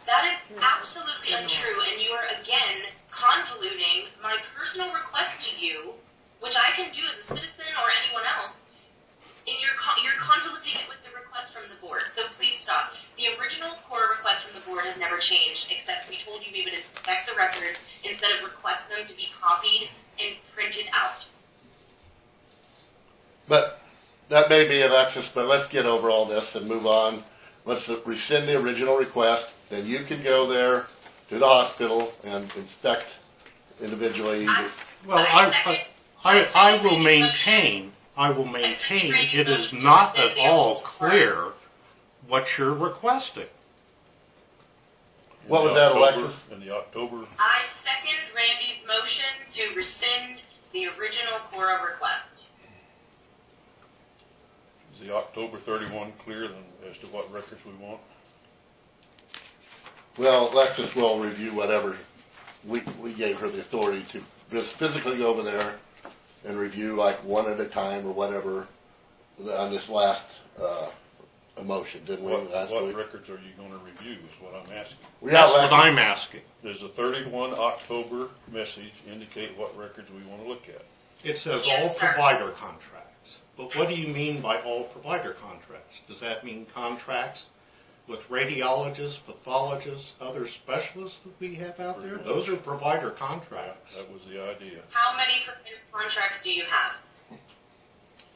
That is absolutely untrue, and you are again convoluting my personal request to you, which I can do as a citizen or anyone else, and you're convoluting it with the request from the board. So please stop. The original Cora request from the board has never changed, except we told you we would inspect the records instead of request them to be copied and printed out. But that may be Alexis, but let's get over all this and move on. Let's rescind the original request, then you can go there to the hospital and inspect individually. Well, I will maintain it is not at all clear what you're requesting. What was that, October- Alexis? In the October, I second Randy's motion to rescind the original Cora request. is the October 31 clear then as to what records we want? Well, Alexis will review whatever we gave her the authority to just physically go over there and review like one at a time or whatever on this last motion, didn't we? What last week? records are you going to review is what I'm asking. That's what I'm asking. Does the 31 October message indicate what records we want to look at? It says Yes, all sir. provider contracts. But what do you mean by all provider contracts? Does that mean contracts with radiologists, pathologists, other specialists that we have out there? Those are provider contracts. That was the idea. How many contracts do you have?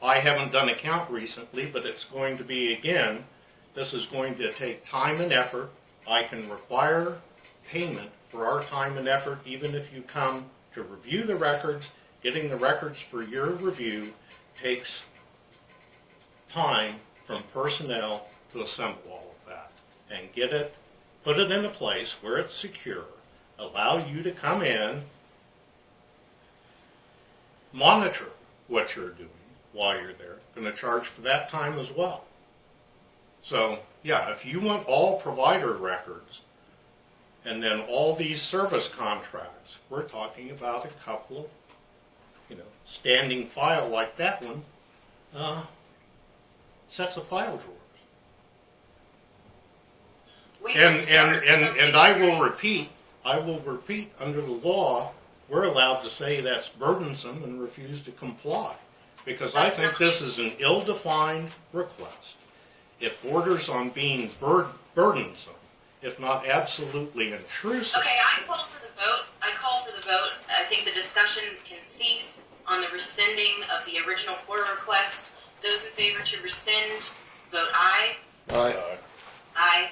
I haven't done a count recently, but it's going to be, again, this is going to take time and effort. I can require payment for our time and effort, even if you come to review the records. Getting the records for your review takes time from personnel to assemble all of that and get it, put it in a place where it's secure, allow you to come in, monitor what you're doing while you're there. Going to charge for that time as well. So, yeah, if you want all provider records and then all these service contracts, we're talking about a couple of, standing file like that one, sets of file drawers. And I will repeat, under the law, we're allowed to say that's burdensome and refuse to comply. Because I think this is an ill-defined request. It borders on being burdensome, if not absolutely intrusive. Okay, I call for the vote. I think the discussion can cease on the rescinding of the original Cora request. Those in favor to rescind, vote aye. Aye. Aye.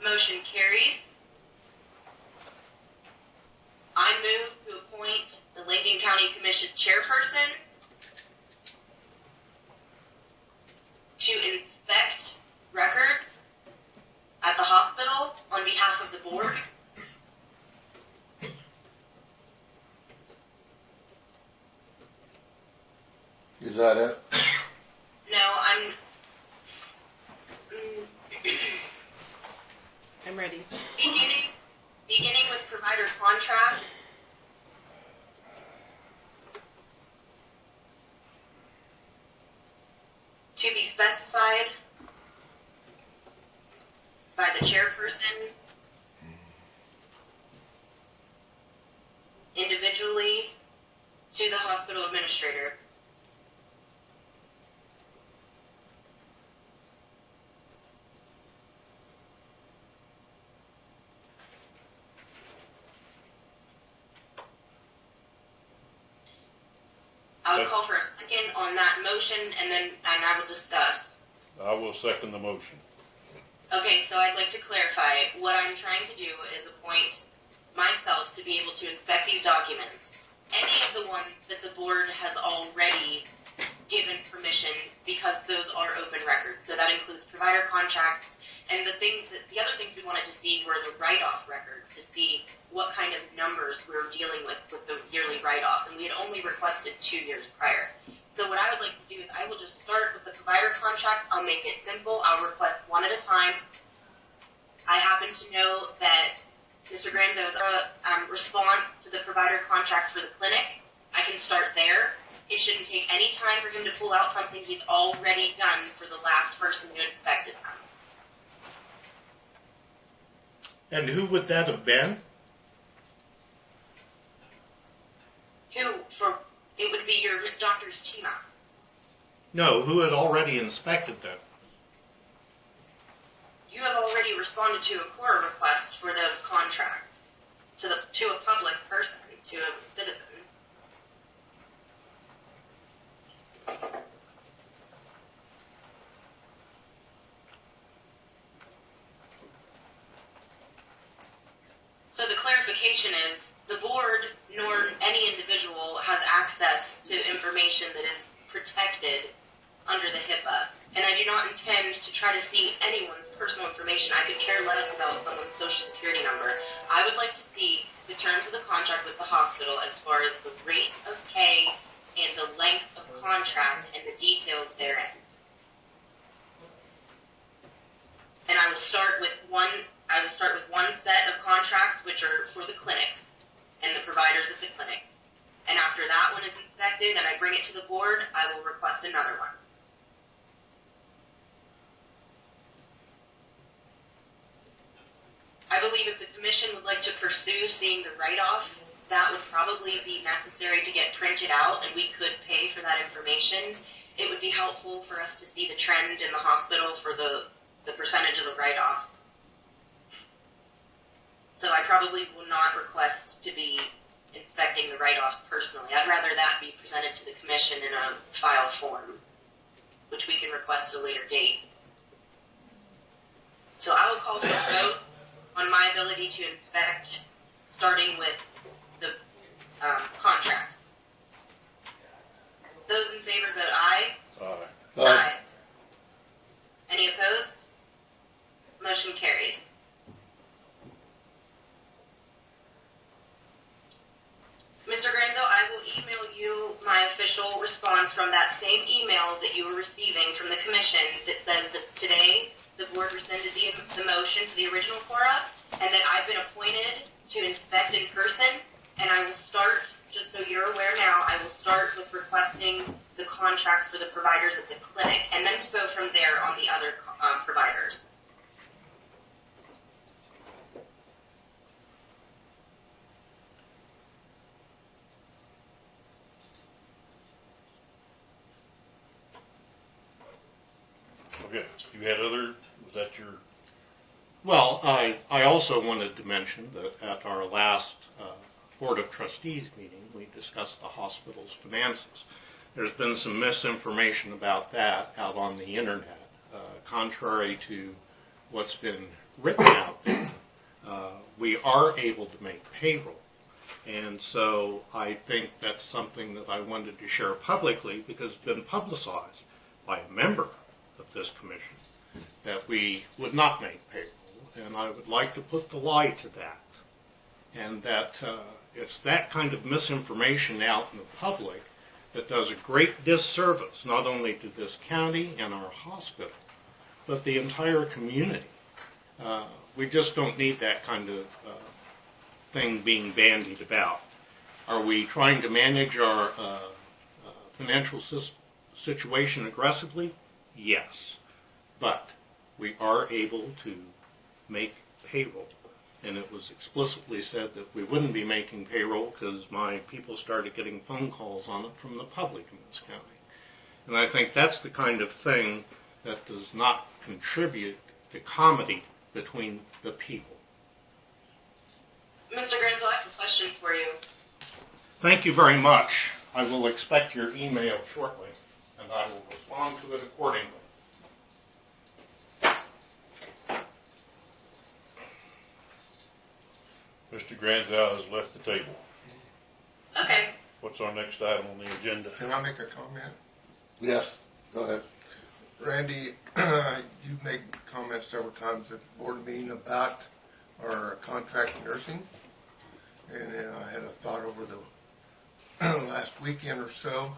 Motion carries. I move to appoint the Lincoln County Commission chairperson to inspect records at the hospital on behalf specified by the chairperson individually to the hospital administrator. I would call for a second on that motion, and I will discuss. I will second the motion. Okay, so I'd like to clarify. What I'm trying to do is appoint myself to be able to inspect these documents. Any of the ones that the board has already given permission, because those are open records. So that includes provider contracts, and the other things we wanted to see were the write-off records, to see what kind of numbers we were dealing with the yearly write-offs, and we had only requested 2 years prior. So what I would like to do is I will just start with the provider contracts. I'll make it simple. I'll request one at a time. I happen to know that Mr. Granzow's response to the provider contracts for the clinic, I can start there. It shouldn't take any time for him to pull out something he's already done for the last person who inspected them. And who would that have been? It would be your doctor's CHIMA. No, who had already inspected them? You have already responded to a core request for those contracts to a public person, to a citizen. So the clarification is, the board nor any individual has access to information that is protected under the HIPAA. And I do not intend to try to see anyone's personal information. I could care less about someone's social security number. I would like to see the terms of the contract with the hospital as far as the rate of pay and the length of contract and the details therein. And I will start with one set of contracts, which are for the clinics and the providers of the clinics. And after that one is inspected and I bring it to the board, I will request another one. I believe if the commission would like to pursue seeing the write-offs, that would probably be necessary to get printed out, and we could pay for that information. It would be helpful for us to see the trend in the hospital for the percentage of the write-offs. So I probably will not request to be inspecting the write-offs personally. I'd rather that be presented to the commission in a file form, which we can request at a later date. So I will call for a vote on my ability to inspect, starting with the contracts. Those in favor vote aye. Aye. Aye. Any opposed? Motion carries. Mr. Granzow, I will email you my official response from that same email that you were receiving from the commission that says that today the board rescinded the motion to the original quora, and that I've been appointed to inspect in person, and I will start, just so you're aware now, I will start with requesting the contracts for the providers at the clinic, and then we'll go from there on the other providers. Okay, you had was that your? Well, I also wanted to mention that at our last Board of Trustees meeting, we discussed the hospital's finances. There's been some misinformation about that out on the internet. Contrary to what's been written out there, we are able to make payroll. And so I think that's something that I wanted to share publicly, because it's been publicized by a member of this commission that we would not make payroll. And I would like to put the lie to that. And that it's that kind of misinformation out in the public that does a great disservice, not only to this county and our hospital, but the entire community. We just don't need that kind of thing being bandied about. Are we trying to manage our financial situation aggressively? Yes. But we are able to make payroll. And it was explicitly said that we wouldn't be making payroll because my people started getting phone calls on it from the public in this county. And I think that's the kind of thing that does not contribute to comedy between the people. Mr. Granzow, I have a question for you. Thank you very much. I will expect your email shortly, and I will respond to it accordingly. Mr. Granzow has left the table. Okay. What's our next item on the agenda? Can I make a comment? Yes, go ahead. Randy, you've made comments several times at the board meeting about our contract nursing. And I had a thought over the last weekend or so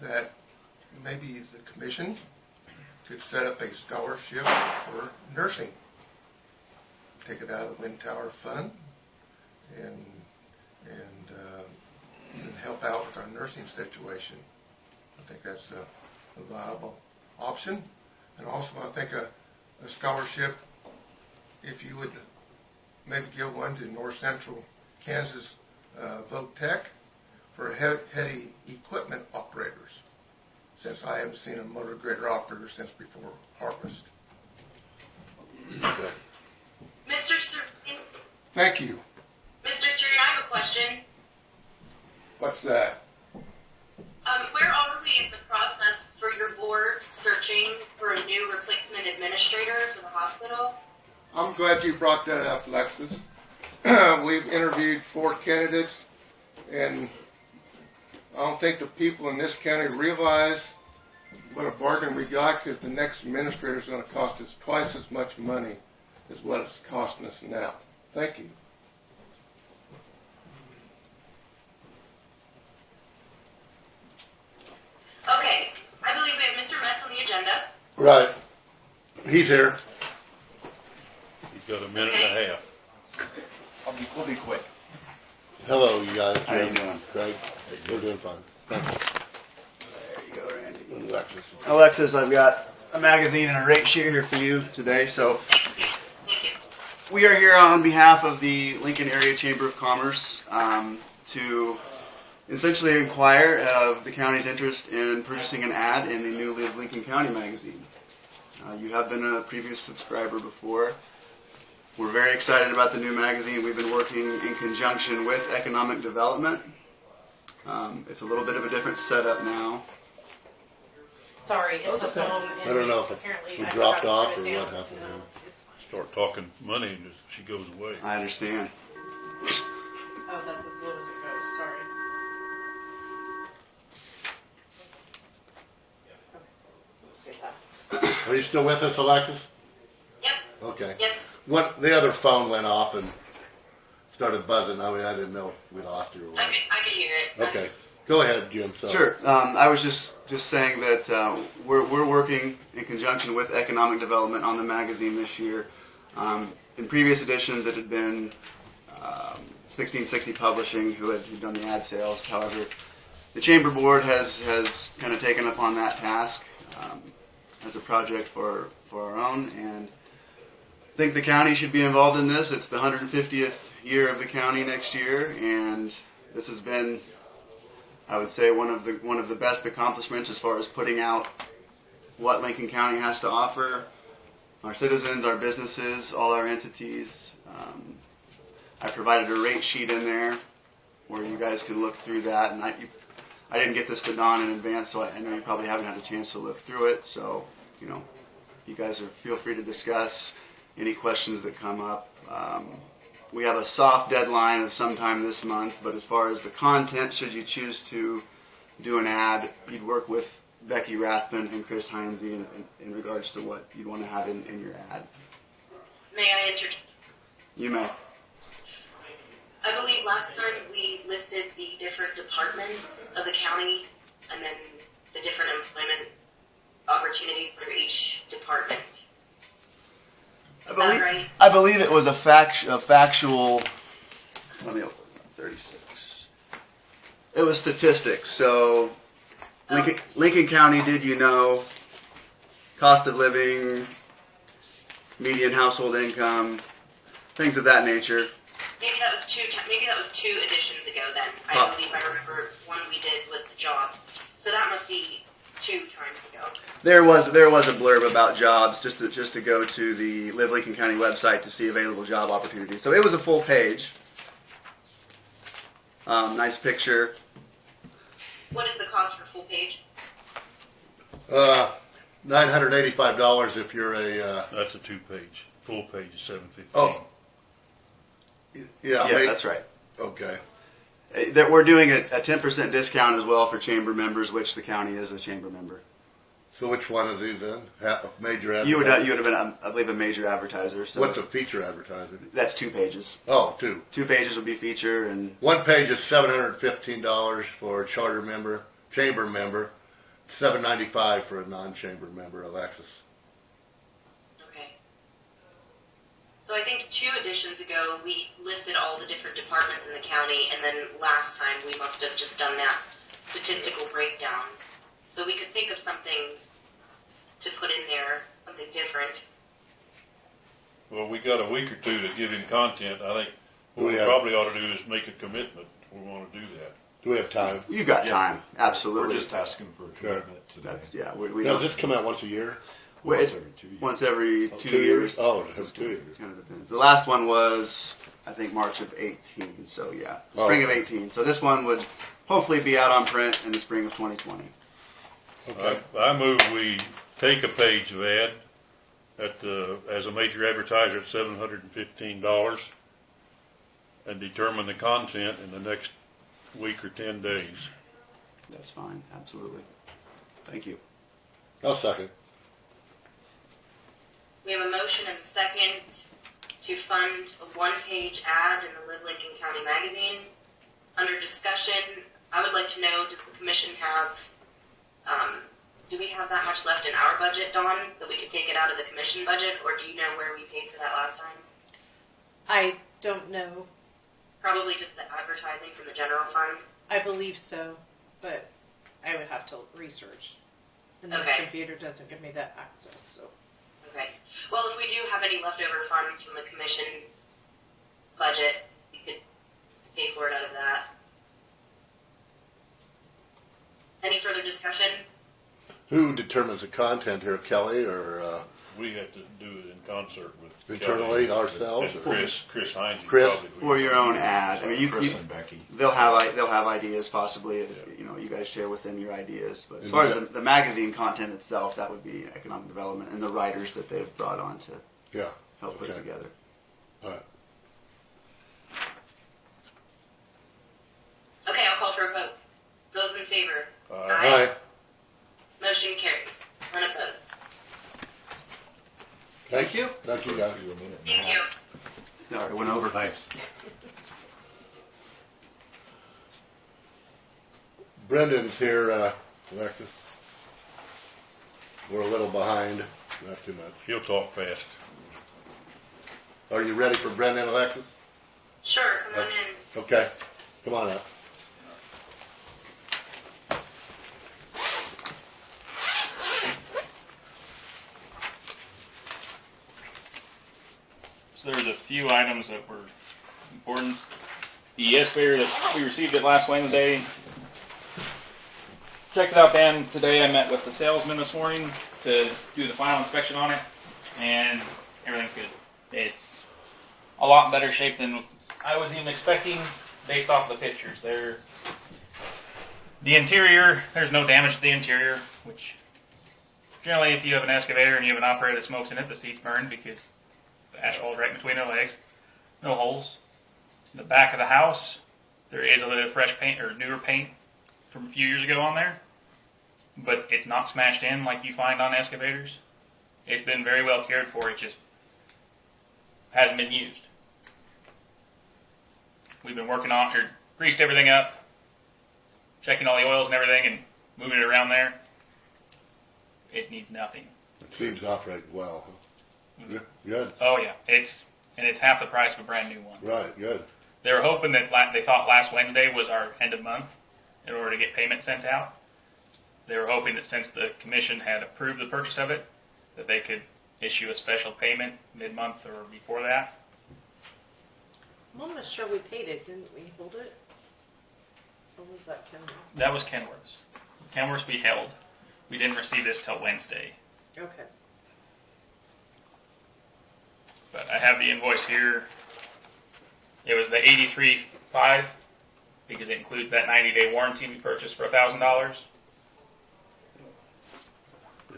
that maybe the commission could set up a scholarship for nursing. Take it out of the Wind Tower Fund and help out with our nursing situation. I think that's a viable option. And also I think a scholarship, if you would maybe give one to North Central Kansas Voc Tech for heavy equipment operators, since I haven't seen a motor grader operator since before harvest. Okay. Mr. Serene, Thank you. Mr. Serene, I have a question. What's that? Where are we in the process for your board searching for a new replacement administrator for the hospital? I'm glad you brought that up, Alexis. We've interviewed 4 candidates, and I don't think the people in this county realize what a bargain we got, because the next administrator is going to cost us twice as much money as what it's costing us now. Thank you. Okay, I believe we have Mr. Metz on the agenda. Right. He's here. He's got a minute and a half. We'll be quick. Hello, you guys. How you doing? Craig? We're doing fine. Thank There you go, Randy. you. Alexis. Alexis, I've got a magazine and a rate sheet here for you today. So Thank you. we are here on behalf of the Lincoln Area Chamber of Commerce to essentially inquire of the county's interest in purchasing an ad in the new Live Lincoln County magazine. You have been a previous subscriber before. We're very excited about the new magazine. We've been working in conjunction with Economic Development. It's a little bit of a different setup now. Sorry, it's a phone. I don't know if apparently we I dropped forgot to off put or it what down. happened. No, it's fine. Start talking money and she goes away. I understand. Oh, that's as low as it goes. Sorry. Okay, we'll save that. Are you still with us, Alexis? Yep. Okay. Yes. The other phone went off and started buzzing. I mean, I didn't know if we lost you or what. I could hear it. Okay. Go ahead, Jim. Sorry. Sure. I was just saying that we're working in conjunction with Economic Development on the magazine this year. In previous editions, it had been 1660 Publishing who had done the ad sales. However, the Chamber Board has kind of taken upon that task as a project for our own, and I think the county should be involved in this. It's the 150th year of the county next year, and this has been, I would say, one of the best accomplishments as far as putting out what Lincoln County has to offer our citizens, our businesses, all our entities. I provided a rate sheet in there where you guys can look through that, and I didn't get this to Don in advance, so I know you probably haven't had a chance to look through it. So, you guys feel free to discuss any questions that come up. We have a soft deadline of sometime this month, but as far as the content, should you choose to do an ad, you'd work with Becky Rathman and Chris Heinze in regards to what you'd want to have in your ad. May I interject? You may. I believe last time we listed the different departments of the county and then the different employment opportunities for each department. Is that right? I believe it was a factual. Let me open 36. It was statistics. So, Lincoln County, did you know, cost of living, median household income, things of that nature. Maybe that was two editions ago then. Huh. I believe I remember one we did with the jobs. So that must be 2 times ago. There was a blurb about jobs just to go to the Live Lincoln County website to see available job opportunities. So it was a full page. Nice picture. What is the cost for full page? $985 if you're a, That's a 2-page. Full page is $7.15. oh. Yeah, That's right. okay. That we're doing a 10% discount as well for chamber members, which the county is a chamber member. So which one is these then? Major advertiser? You would have been, I believe, a major advertiser. So What's a feature advertiser? that's 2 pages. Oh, 2. 2 pages will be feature, and One page is $715 for a charter member, chamber member, $795 for a non-chamber member, Alexis. Okay. So I think 2 editions ago, we listed all the different departments in the county, and then last time we must have just done that statistical breakdown. So we could think of something to put in there, something different. Well, we got a week or 2 to give him content. I think what we Yeah. probably ought to do is make a commitment if we want to do that. Do we have time? you've got Yeah. time. Absolutely. We're just asking for a commitment today. That's, yeah, we Now, don't. does this come out once a year? Well, Once it- every 2 years. once every 2 2 years. Oh, it has 2 years. Kind of depends. The last one was, I think, March of 18. So yeah, spring of okay. 18. So this one would hopefully be out on print in the spring of 2020. Okay. I move we take a page of ad as a major advertiser at $715 and determine the content in the next week or 10 days. That's fine. Absolutely. Thank you. I'll second. We have a motion and a second to fund a 1-page ad in the Live Lincoln County magazine. Under discussion, I would like to know, does the commission have, do we have that much left in our budget, Dawn, that we could take it out of the commission budget, or do you know where we paid for that last time? I don't know. Probably just the advertising from the general fund. I believe so, but I would have to research. And this Okay. computer doesn't give me that access, so. Okay. Well, if we do have any leftover funds from the commission budget, we could pay for it out of that. Any further discussion? Who determines the content here, Kelly or We have to do it in concert with internally Kelly ourselves? and Chris Hines. Chris? For your own ad, I mean, Chris and Becky. they'll have ideas possibly. If, you guys share with them your ideas. But as far as the magazine content itself, that would be economic development and the writers that they've brought on to Yeah. help put it Okay. together. All right. Okay, I'll call for a vote. Those in favor? Aye. Motion carries. Unopposed. Thank you. Thank you, guys. Do a minute and a Thank half. you. All right, went over. Thanks. Brendan's here, Alexis. We're a little behind, not too much. He'll talk fast. Are you ready for Brendan, Alexis? Sure, come on in. Okay, come on up. So there's a few items that were important. The excavator that we received it last Wednesday. Checked it out then. Today I met with the salesman this morning to do the final inspection on it, and everything's good. It's a lot better shape than I was even expecting based off the pictures. The interior, there's no damage to the interior, which generally if you have an excavator and you have an operator that smokes in it, the seats burn because the asphalt right between their legs. No holes. In the back of the house, there is a little fresh paint or newer paint from a few years ago on there, but it's not smashed in like you find on excavators. It's been very well cared for. It just hasn't been used. We've been working on it, greased everything up, checking all the oils and everything, and moving it around there. It needs nothing. It seems to operate well. Huh? Good. Oh yeah, it's half the price of a brand new one. Right, good. They were hoping that they thought last Wednesday was our end of month in order to get payment sent out. They were hoping that since the commission had approved the purchase of it, that they could issue a special payment mid-month or before that. I'm almost sure we paid it, didn't we hold it? Or was that Kendall? That was Kenworth's. Kenworth's we held. We didn't receive this till Wednesday. Okay. But I have the invoice here. It was the $83.5 because it includes that 90-day warranty we purchased for $1,000. Yeah.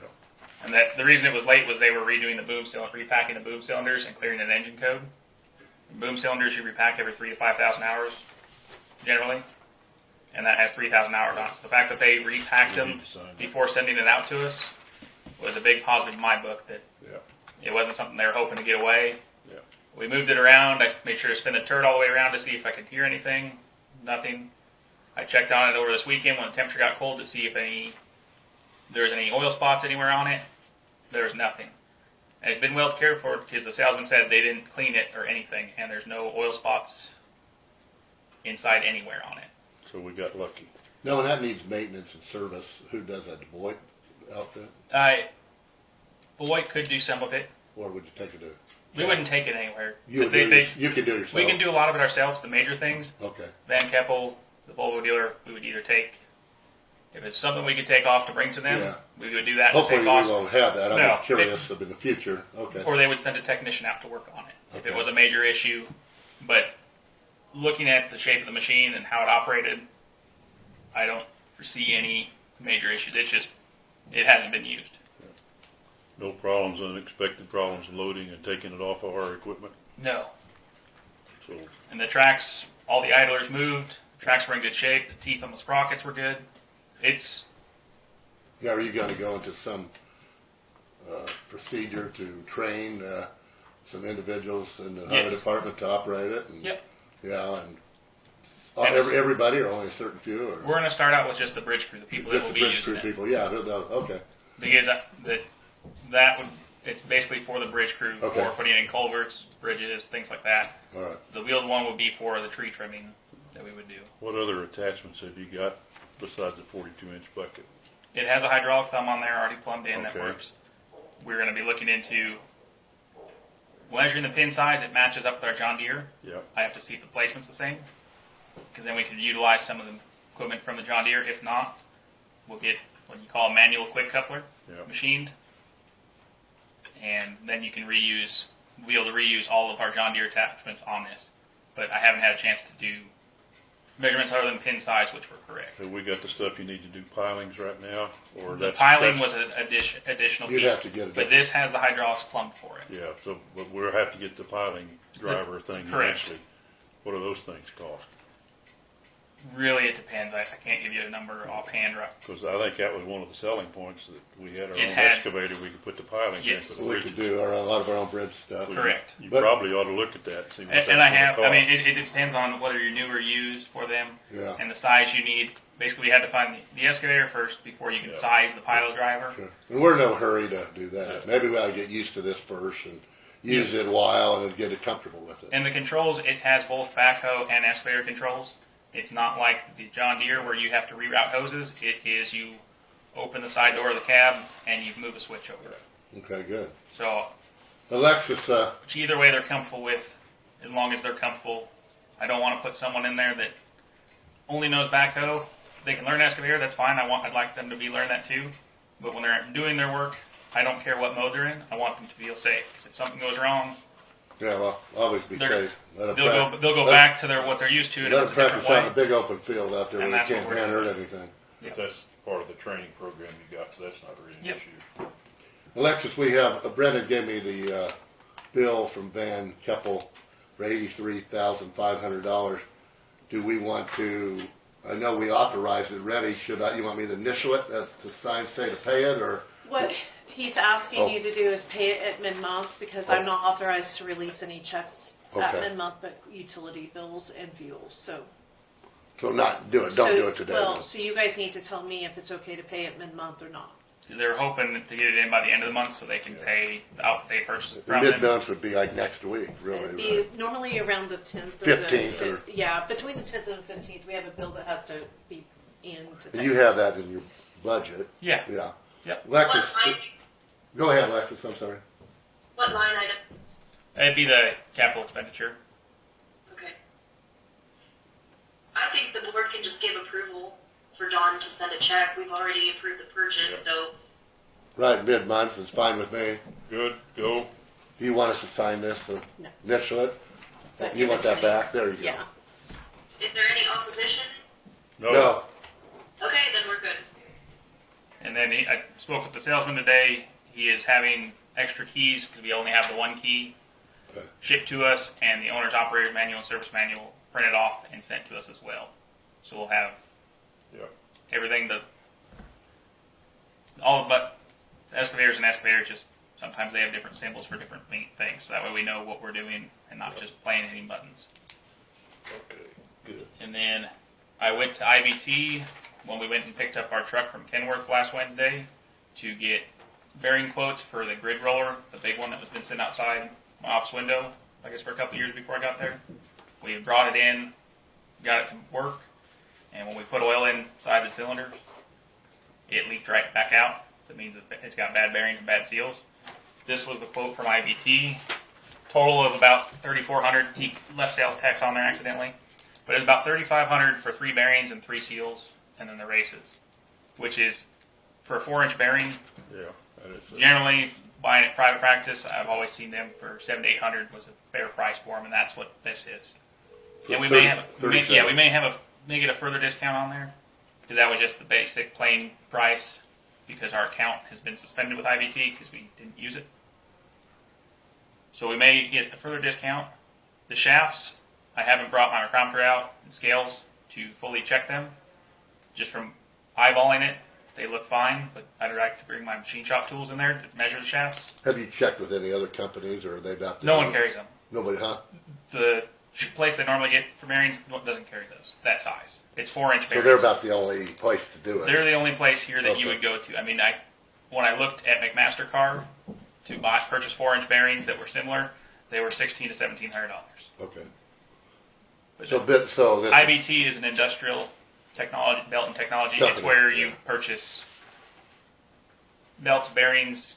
And that the reason it was late was they were redoing the boom cylinder, repacking the boom cylinders and clearing an engine code. And boom cylinders you repack every 3,000 to 5,000 hours generally, and that has 3,000 hours on it. So the fact that they repacked them before sending it out to us was a big positive in my book. That Yeah. it wasn't something they were hoping to get away. Yeah. We moved it around. I made sure to spin the turret all the way around to see if I could hear anything. Nothing. I checked on it over this weekend when the temperature got cold to see if there was any oil spots anywhere on it. There was nothing. And it's been well cared for because the salesman said they didn't clean it or anything, and there's no oil spots inside anywhere on it. So we got lucky. Now, when that needs maintenance and service, who does that? The Boyd outfit? Beloit could do some of it. Or would you take it to? We wouldn't take it anywhere. You can do it yourself? We can do a lot of it ourselves, the major things. Okay. Van Keppel, the Volvo dealer, we would either take. If it's something we could take off to bring to them, Yeah. we would do that. Hopefully at we the same cost. won't have that. I'm No, just curious in the future. Okay. Or they would send a technician out to work on it if it Okay. was a major issue. But looking at the shape of the machine and how it operated, I don't foresee any major issues. It's just, it hasn't been used. No problems, unexpected problems loading and taking it off of our equipment. No. So And the tracks, all the idlers moved. The tracks were in good shape. The teeth on the sprockets were good. It's, Yeah, are you going to go into some procedure to train some individuals in the highway Yes. department to operate it? And, Yep. Yeah, and And everybody or only a certain few? Or we're going to start out with just the bridge crew, the people that just will the be bridge using crew it. people? Yeah, okay. Because that would, it's basically for the bridge crew, Okay. for putting in culverts, bridges, things like that. All right. The wheeled one would be for the tree trimming that we would do. what other attachments have you got besides the 42-inch bucket? It has a hydraulic thumb on there already plumbed in that Okay. works. We're going to be looking into measuring the pin size. It matches up with our John Deere. Yeah. I have to see if the placement's the same, because then we can utilize some of the equipment from the John Deere. If not, we'll get what you call a manual quick coupler Yeah. machined, and then you can reuse, be able to reuse all of our John Deere attachments on this. But I haven't had a chance to do measurements other than pin size, which were correct. Have we got the stuff you need to do pilings right now? Or The that's piling was an additional You'd piece, have to get it. but this has the hydraulics plumbed for it. Yeah, so, but we'll have to get the piling driver thing Correct. eventually. What do those things cost? Really, it depends. I can't give you a number offhand. Right. Because I think that was one of the selling points, that we had our It own had- excavator, we could put the piling in Yes. for the We could bridges. do a lot of our own bridge stuff. Correct. You But- probably ought to look at that and see what that's And I gonna have, cost. I mean, it depends on whether you're new or used for them Yeah. and the size you need. Basically, we had to find the excavator first before you can Yeah. size the pile driver. Sure. And we're in no hurry to do that. Maybe we ought to get used to this first and use it a while and then get comfortable with it. And the controls, it has both backhoe and excavator controls. It's not like the John Deere where you have to reroute hoses. It is you open the side door of the cab and you move a switch over it. Okay, good. So Alexis, which either way they're comfortable with, as long as they're comfortable. I don't want to put someone in there that only knows backhoe. They can learn excavator, that's fine. I'd like them to learn that too. But when they're doing their work, I don't care what mode they're in. I want them to feel safe. Because if something goes wrong, yeah, well, always be They're- safe. Let them they'll go back to what they're used to, and Let if them it's a different practice out in a way. big open field out there where And they that's what can't we're hurt doing. anything. But that's part of the training program you got, so that's not really an Yep. issue. Alexis, we have, Brendan gave me the bill from Van Keppel for $83,500. Do we want to, I know we authorized it ready, you want me to initial it, to sign, say to pay it, or? What he's asking Oh. you to do is pay it at mid-month because I'm not authorized to release any checks at Okay. mid-month, but utility bills and fuel, so. So not do it, don't do it today. Well, then. so you guys need to tell me if it's okay to pay it mid-month or not. They're hoping to get it in by the end of the month so they can pay the outfit they purchased The from them. mid-month would be like next week, really, It'd right? be normally around the 10th or 15th the, or- yeah, between the 10th and the 15th, we have a bill that has to be in to Texas. And you have that in your budget, Yeah. yeah. Yep. Alexis, Go ahead, Alexis, I'm sorry. What line item? It'd be the capital expenditure. Okay. I think the board can just give approval for Dawn to send a check. We've already approved the purchase, so Right, mid-month is fine with me. Good, go. You want us to sign this to No. initial it? But You give want it to that me. back? There you go. Yeah. is there any opposition? No. Okay, then we're good. And then I spoke with the salesman today. He is having extra keys because we only have the one key Okay. shipped to us, and the owner's operator's manual and service manual printed off and sent to us as well. So we'll have Yep. everything all but excavators and excavators, just sometimes they have different symbols for different things. So that way we know what we're doing and not just playing hitting buttons. Okay, good. And then I went to IBT when we went and picked up our truck from Kenworth last Wednesday to get bearing quotes for the grid roller, the big one that was been sitting outside my office window, I guess for a couple of years before I got there. We brought it in, got it to work, and when we put oil inside the cylinders, it leaked right back out. That means that it's got bad bearings and bad seals. This was the quote from IBT. Total of about $3,400. He left sales tax on there accidentally. But it was about $3,500 for 3 bearings and 3 seals, and then the races, which is, for a 4-inch bearing, Yeah, that is. generally buying at private practice, I've always seen them for $700 to $800 was a fair price for them, and that's what this is. So And we 30 may have, we may get a further discount on there, because that was just the basic plain price, because our account has been suspended with IBT because we didn't use it. So we may get a further discount. The shafts, I haven't brought my micrometer out and scales to fully check them. Just from eyeballing it, they look fine, but I'd like to bring my machine shop tools in there to measure the shafts. Have you checked with any other companies, or are they about to? No one carries them. Nobody, huh? The place they normally get for bearings doesn't carry those, that size. It's 4-inch So bearings. they're about the only place to do it. They're the only place here that you Okay. would go to. I mean, when I looked at McMaster-Carr to purchase 4-inch bearings that were similar, they were $1,600 to $1,700. Okay. But So this IBT is an industrial technology, belt and technology. It's Company, where you yeah. purchase belts, bearings,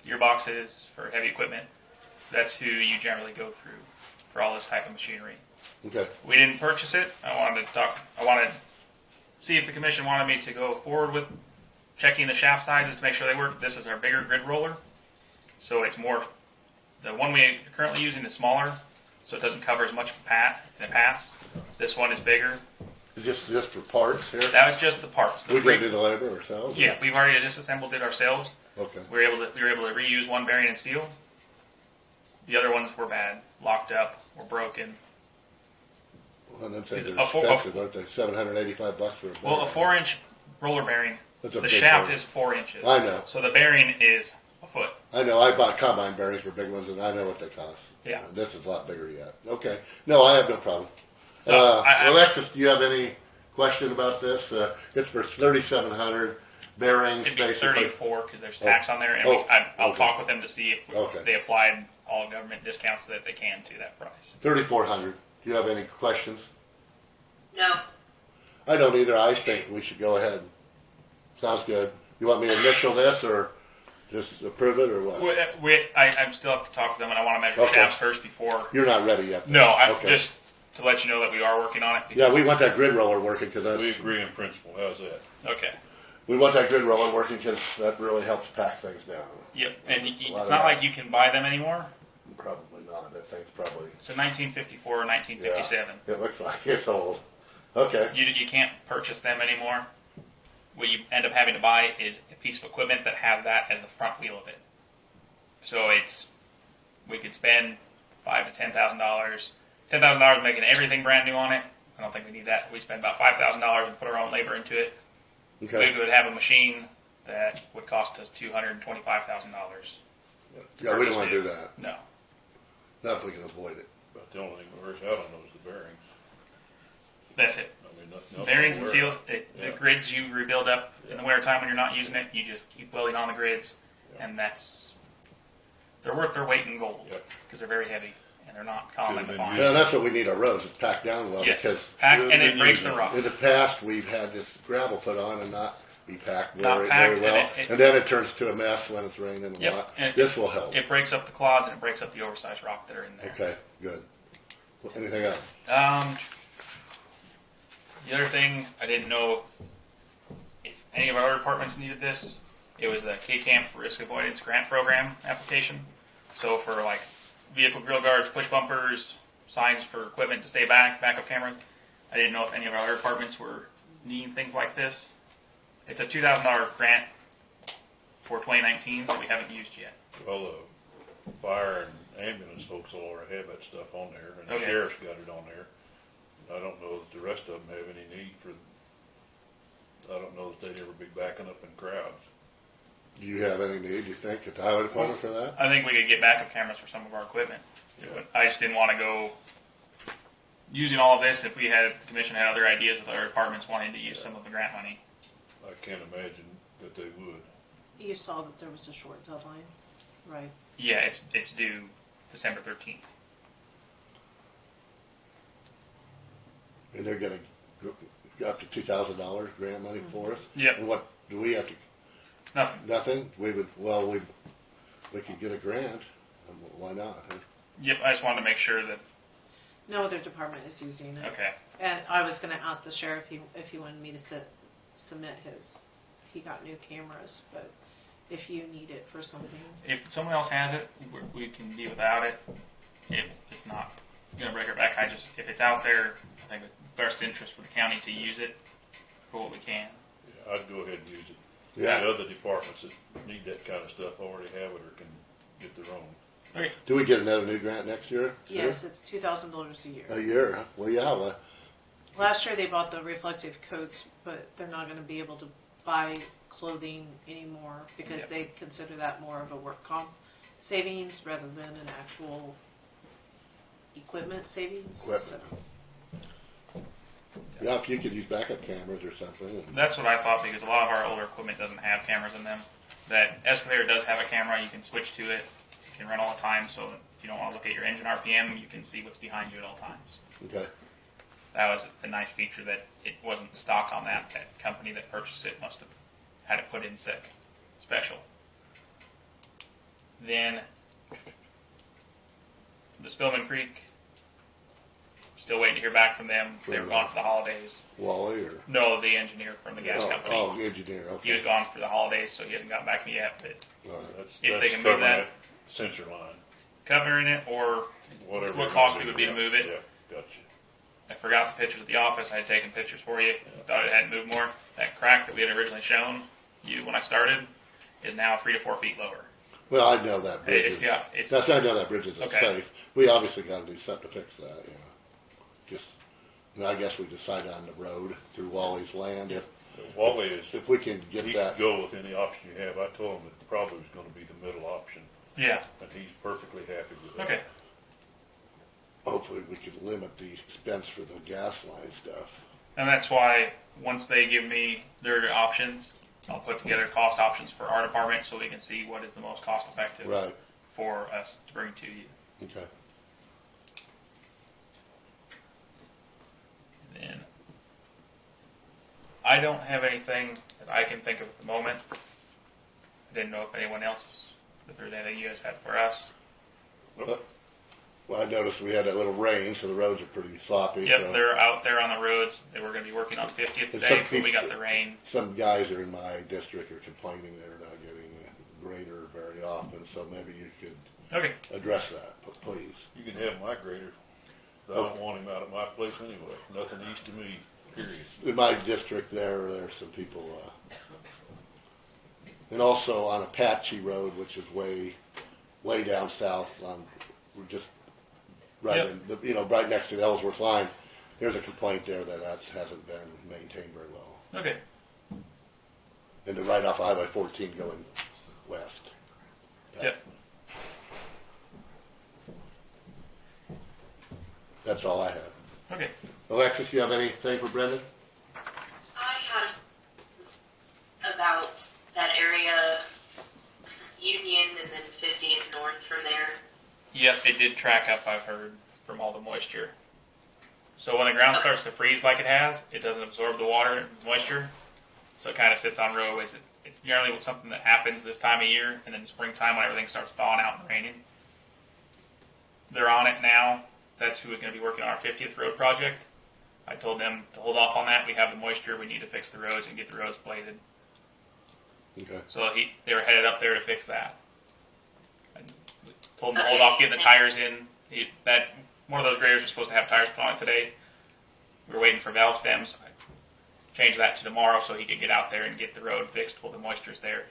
gearboxes for heavy equipment. That's who you generally go through for all this type of machinery. okay. We didn't purchase it. I wanted to see if the commission wanted me to go forward with checking the shaft sizes to make sure they work. This is our bigger grid roller. So it's more, the one we are currently using is smaller, so it doesn't cover as much in a pass. This one is bigger. Is this just for parts here? That was just the parts. The We three- can do the labor ourselves? or- Yeah, we've already disassembled it ourselves. Okay. We were able to reuse one bearing and seal. The other ones were bad, locked up, were broken. Well, and then say they're A four- expensive, aren't they? $785 for a bearing. Well, a 4-inch roller bearing, That's a the big shaft bearing. is 4 inches. I know. So the bearing is a foot. I know. I bought combine bearings for big ones, and I know what they cost. Yeah. This is a lot bigger yet. Okay. No, I have no problem. So, I- Alexis, do you have any question about this? It's for 3,700 bearings, It'd be basically. 34 because there's tax on there, and Oh, I'll okay. talk with them to see if Okay. they applied all government discounts that they can to that price. 3,400. Do you have any questions? No. I don't either. I think we should go ahead. Sounds good. You want me to initial this, or just approve it, or what? I still have to talk to them, and I want to measure Okay. shafts first before. You're not ready yet. No, Okay. just to let you know that we are working on it. Yeah, we want that grid roller working because We agree in principle, how's that? Okay. we want that grid roller working because that really helps pack things down. Yep. And A lot it's of not that. like you can buy them anymore. Probably not. That thing's probably. It's a 1954 or 1957. It looks like it's old. Okay. You can't purchase them anymore. What you end up having to buy is a piece of equipment that has that as the front wheel of it. So we could spend $5,000 to $10,000. $10,000 making everything brand new on it. I don't think we need that. We spend about $5,000 and put our own labor into it. Okay. We would have a machine that would cost us $225,000. Yeah, we don't want to do that. No. Not if we can avoid it. But the only thing that wears out on those is the bearings. That's it. I mean, nothing else. Bearings and will seals, wear. the Yeah. grids you rebuild up in the Yeah. wintertime when you're not using it, you just keep welding on the grids, Yeah. and they're worth their weight in gold, Yep. because they're very heavy, and they're not common to been find. used. Yeah, that's what we need our roads to pack down well Yes, because Pack, Should've and it been breaks the using rock. in the past we've had this gravel put on and not be packed Not very, packed, very well. and it- And then it turns to a mess when it's raining a Yep, lot. and This will help. It breaks up the clods and it breaks up the oversized rock that are in there. Okay, good. Anything else? The other thing, I didn't know if any of our other departments needed this. It was the K-Camp Risk Avoidance Grant Program application. So for like vehicle grill guards, push bumpers, signs for equipment to stay back, backup cameras. I didn't know if any of our other departments were needing things like this. It's a $2,000 grant for 2019 that we haven't used yet. Well, the fire and ambulance folks will already have that stuff on there, and the Okay. sheriff's got it on there. I don't know that the rest of them have any need for, I don't know that they'd ever be backing up in crowds. Do you have any need, you think, at the highway department for that? I think we could get backup cameras for some of our equipment. Yeah. I just didn't want to go using all of this if we had, the commission had other ideas with other departments wanting to use some of the grant money. I can't imagine that they would. You saw that there was a short deadline, right? Yeah, it's due December 13th. And they're gonna go up to $2,000 grant money for us? Yep. And what, do we have to, Nothing. nothing? We could get a grant. Why not, huh? Yep, I just wanted to make sure that, No other department is using it. okay. And I was gonna ask the sheriff if he wanted me to submit his, he got new cameras, but if you need it for something. If someone else has it, we can be without it. It's not going to break our back. If it's out there, I think it's best interest for the county to use it for what we can. Yeah, I'd go ahead and use it. Yeah. The other departments that need that kind of stuff already have it or can get their own. Okay. Do we get another new grant next year? Yes, it's $2,000 a year. A year, huh? Well, yeah, well, Last year they bought the reflective coats, but they're not gonna be able to buy clothing anymore because Yep. they consider that more of a work comp savings rather than an actual equipment savings. Equipment. So, yeah, if you could use backup cameras or something. That's what I thought because a lot of our older equipment doesn't have cameras in them. That excavator does have a camera. You can switch to it. You can run all the time. So if you don't want to look at your engine RPM, you can see what's behind you at all times. Okay. That was a nice feature that it wasn't stock on that. That company that purchased it must have had it put in special. Then the Spillman Creek, still waiting to hear back from them. They were gone for the holidays. Wally or? No, the engineer from the gas company. Oh, engineer, He was okay. gone for the holidays, so he hasn't got back to me yet. But All right. That's, If that's they can move covering that. Sensor line. covering it or Whatever. what they're cost gonna it would do. be to move it. Yeah, gotcha. I forgot the pictures at the office. I had taken pictures for you. Thought it hadn't moved more. That crack that we had originally shown you when I started is now 3 to 4 feet lower. Well, I know that bridge It's is, got it's I know that bridge isn't Okay. safe. We obviously gotta do something to fix that, yeah. Just, and I guess we decide on the road through Wally's land. So Wally is, If we can get he that, can go with any option you have. I told him it probably was gonna be the middle option, yeah. and he's perfectly happy with that. Okay. hopefully we can limit the expense for the gas line stuff. And that's why once they give me their options, I'll put together cost options for our department so we can see what is the most cost effective Right, for us to bring to you. okay. Then I don't have anything that I can think of at the moment. I didn't know if anyone else, if there's anything you guys had for us. Well, I noticed we had that little rain, so the roads are pretty sloppy. Yep, so they're out there on the roads. They were going to be working on 50th And today, some but we people- got the rain. Some guys are in my district are complaining they're not getting a grader very often, so maybe you could Okay. address that, please. You can have my grader. I don't want him out at my place anyway. Nothing east of me, period. In my district there's some people, and also on Apache Road, which is way down south we're just right Yep. right next to the Ellsworth line. There's a complaint there that hasn't been maintained very well. Okay. And then right off of Highway 14 going west. Yep. That's all I have. Okay. Alexis, you have anything for Brendan? I had about that area, Union and then 50th north from there. Yep, it did track up, I've heard, from all the moisture. So when the ground starts to freeze like it has, it doesn't absorb the water and moisture. So it kind of sits on roadways. It's generally something that happens this time of year, and then springtime when everything starts thawing out and raining. They're on it now. That's who is going to be working on our 50th road project. I told them to hold off on that. We have the moisture. We need to fix the roads and get the roads bladed. Okay. So they were headed up there to fix that. I told them to hold off getting the tires in. One of those graders was supposed to have tires put on it today. We were waiting for valve stems. I changed that to tomorrow so he could get out there and get the road fixed while the moisture's there.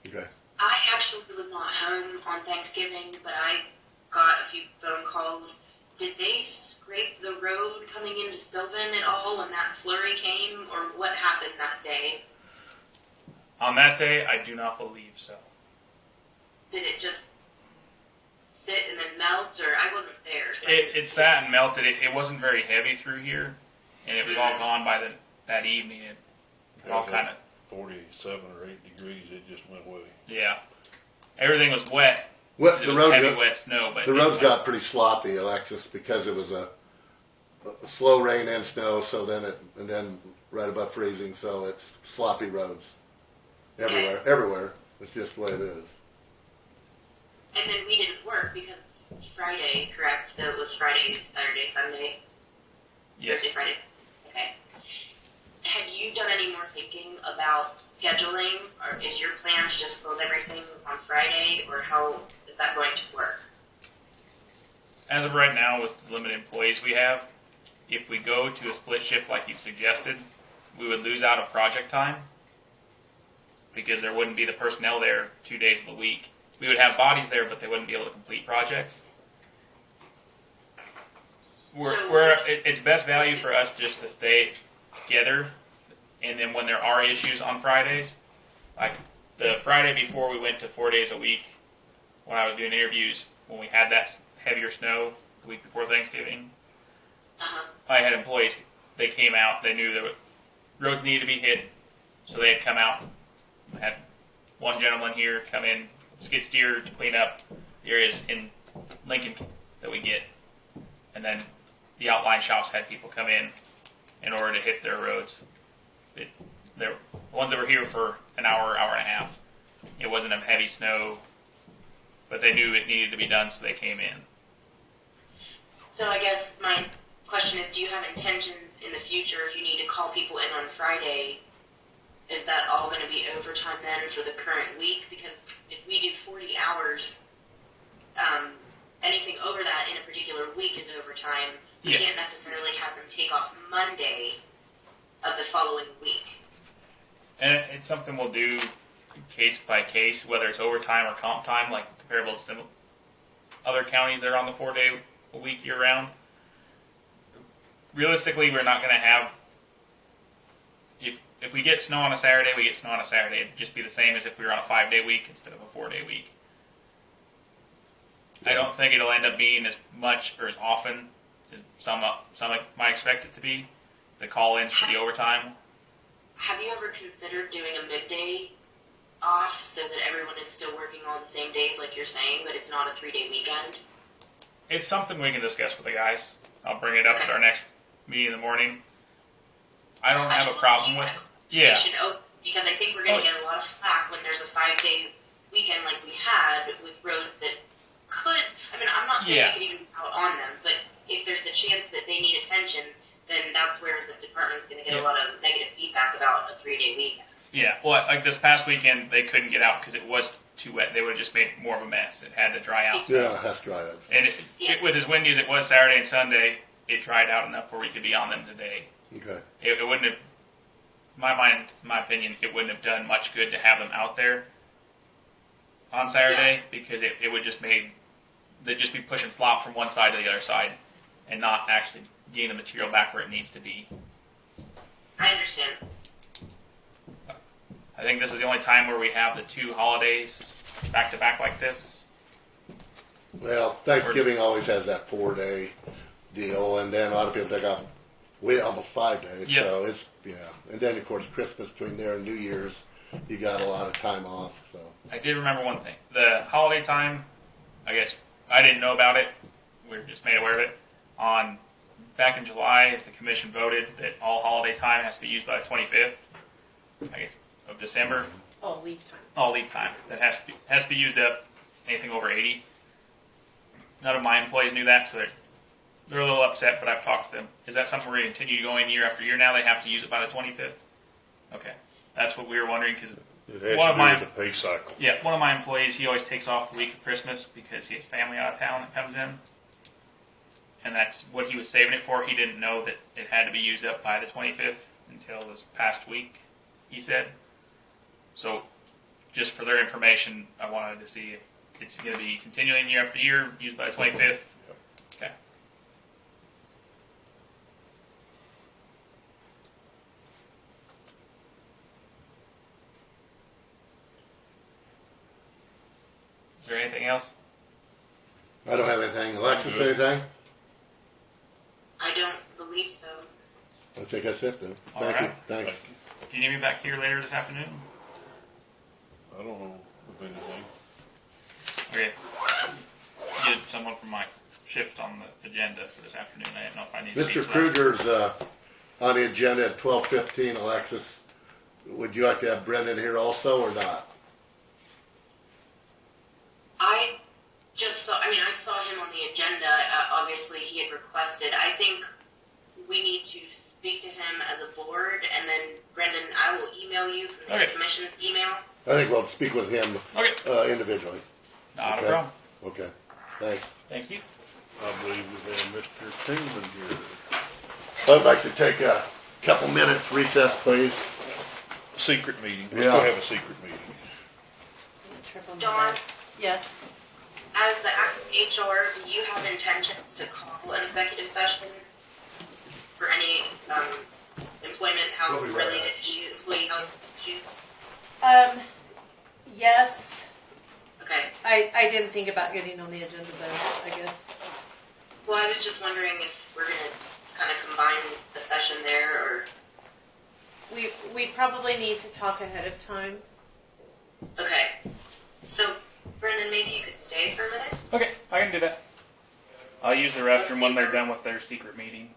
Okay. I actually was not home on Thanksgiving, but I got a few phone calls. Did they scrape the road coming into Sylvan at all when that flurry came, or what happened that day? On that day, I do not believe so. Did it just sit and then melt, or I wasn't there? So It sat and melted. It wasn't very heavy through here, and it was all gone by that evening. It all kind of 47 or 8 degrees, it just went away. yeah. Everything was wet. Well, It the was road heavy got, wet snow, but the roads got pretty sloppy, Alexis, because it was a slow rain and snow. So then and then right above freezing. So it's sloppy roads everywhere. Everywhere. It's just the way it is. And then we didn't work because Friday, correct? So it was Friday, Saturday, Sunday. yes. Thursday, Friday. Okay. Have you done any more thinking about scheduling, or is your plan to just close everything on Friday, or how is that going to work? As of right now, with the limited employees we have, if we go to a split shift like you suggested, we would lose out of project time because there wouldn't be the personnel there 2 days of the week. We would have bodies there, but they wouldn't be able to complete projects. It's best value for us just to stay together, and then when there are issues on Fridays, like the Friday before we went to 4 days a week, when I was doing interviews, when we had that heavier snow the week before Thanksgiving, I had employees, they came out, they knew that roads needed to be hit, so they had come out. I had one gentleman here come in, skid steer to clean up the areas in Lincoln that we get, and then the outline shops had people come in order to hit their roads. The ones that were here for an hour, hour and a half, it wasn't a heavy snow, but they knew it needed to be done, so they came in. So I guess my question is, do you have intentions in the future, if you need to call people in on Friday, is that all going to be overtime then for the current week? Because if we do 40 hours, anything over that in a particular week is overtime. We can't necessarily have them take off Monday of the following week. And it's something we'll do case by case, whether it's overtime or comp time, like comparable to some other counties that are on the 4 day a week year round. Realistically, we're not going to have, if we get snow on a Saturday, we get snow on a Saturday. It'd just be the same as if we were on a 5 day week instead of a 4 day week. I don't think it'll end up being as much or as often as some might expect it to be, the call-ins for the overtime. Have you ever considered doing a midday off so that everyone is still working all the same days like you're saying, but it's not a 3 day weekend? It's something we can discuss with the guys. I'll bring it up at our next meeting in the morning. I don't have a problem with it. Because I think we're going to get a lot of flack when there's a 5 day weekend like we had with roads that could, I mean, I'm not saying we could even be out on them, but if there's the chance that they need attention, then that's where the department's going to get a lot of negative feedback about a 3 day weekend. Yeah, well, like this past weekend, they couldn't get out because it was too wet. They would have just made more of a mess. It had to dry out. Yeah, it has to dry out. And with as windy as it was Saturday and Sunday, it dried out enough where we could be on them today. Okay. It wouldn't have, in my opinion, it wouldn't have done much good to have them out there on Saturday because it would just they'd just be pushing slop from one side to the other side and not actually getting the material back where it needs to be. I understand. I think this is the only time where we have the 2 holidays back to back like this. Well, Thanksgiving always has that 4 day deal, and then a lot of people take off almost 5 days. Yep. So it's, and then of course Christmas between there and New Year's, you got a lot of time off. So I did remember one thing. The holiday time, I guess I didn't know about it. We were just made aware of it. On back in July, the commission voted that all holiday time has to be used by the 25th, I guess, of December. Oh, leave time. All leave time that has to be used up. Anything over 80. None of my employees knew that, so they're a little upset. But I've talked to them. Is that something we're going to continue going year after year? Now they have to use it by the 25th. Okay, that's what we were wondering because It has one to of do my with the pay cycle. yeah, one of my employees, he always takes off the week of Christmas because he has family out of town that comes in. And that's what he was saving it for. He didn't know that it had to be used up by the 25th until this past week, he said. So, just for their information, I wanted to see if it's going to be continuing year after year, used by the 25th. Okay. Is there anything else? I don't have anything. Alexis, anything? I don't believe so. I think that's it then. All Thank you. right. Thanks. Can you need me back here later this afternoon? I don't know of anything. Okay. Get someone from my shift on the agenda for this afternoon. I didn't know if I needed to Mr. Krueger's on the agenda at 12:15. Alexis, would you like to have Brendan here also or not? I saw him on the agenda. Obviously, he had requested. I think we need to speak to him as a board, and then Brendan, I will email you from the Okay. commission's email. I think we'll speak with him Okay. individually. Not Okay. a problem. Okay. Thanks. Thank you. I believe we have Mr. Tangeman here. I'd like to take a couple minutes recess, please. Secret meeting. Let's Yeah. go have a secret meeting. Dawn, Yes. as the active HR, do you have intentions to call an executive session for any employment health related issues, employee health issues? Yes. Okay. I didn't think about getting on the agenda, but I guess. Well, I was just wondering if we're going to kind of combine the session there, or We probably need to talk ahead of time. okay. So, Brendan, maybe you could stay for a minute. Okay, I can do that. I'll use the restroom when they're done with their secret meeting.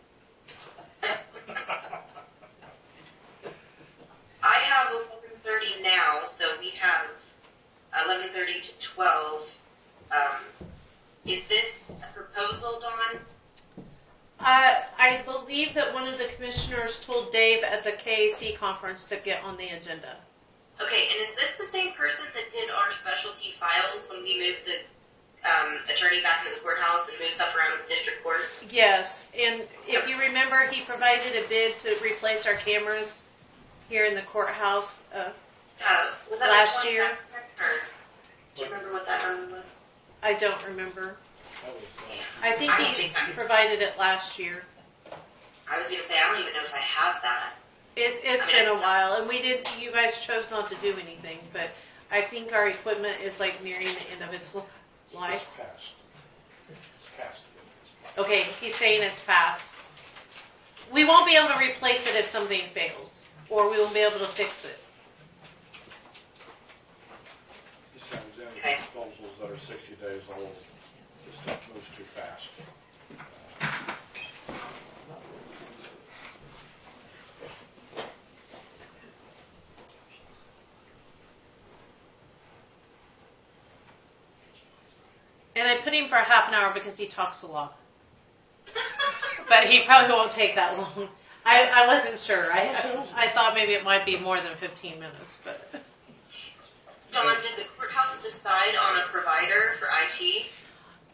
I have 11:30 now, so we have 11:30 to 12. Is this a proposal, Dawn? I believe that one of the commissioners told Dave at the KAC conference to get on the agenda. Okay, and is this the same person that did our specialty files when we moved the attorney back into the courthouse and moved stuff around with district court? Yes, and if you remember, he provided a bid to replace our cameras here in the courthouse. Was that Last like year? Or do you remember what that number was? I don't remember. I think I don't he think so. provided it last year. I was going to say, I don't even know if I have that. It's been a while, and you guys chose not to do anything, but I think our equipment is like nearing the end of its life. Okay, he's saying it's past. We won't be able to replace it if something fails, or we won't be able to fix it. This comes in with Okay. proposals that are 60 days old. This stuff moves too fast. And I put him for half an hour because he talks a lot. But he probably won't take that long. I wasn't sure. I thought maybe it might be more than 15 minutes, but. Dawn, did the courthouse decide on a provider for IT?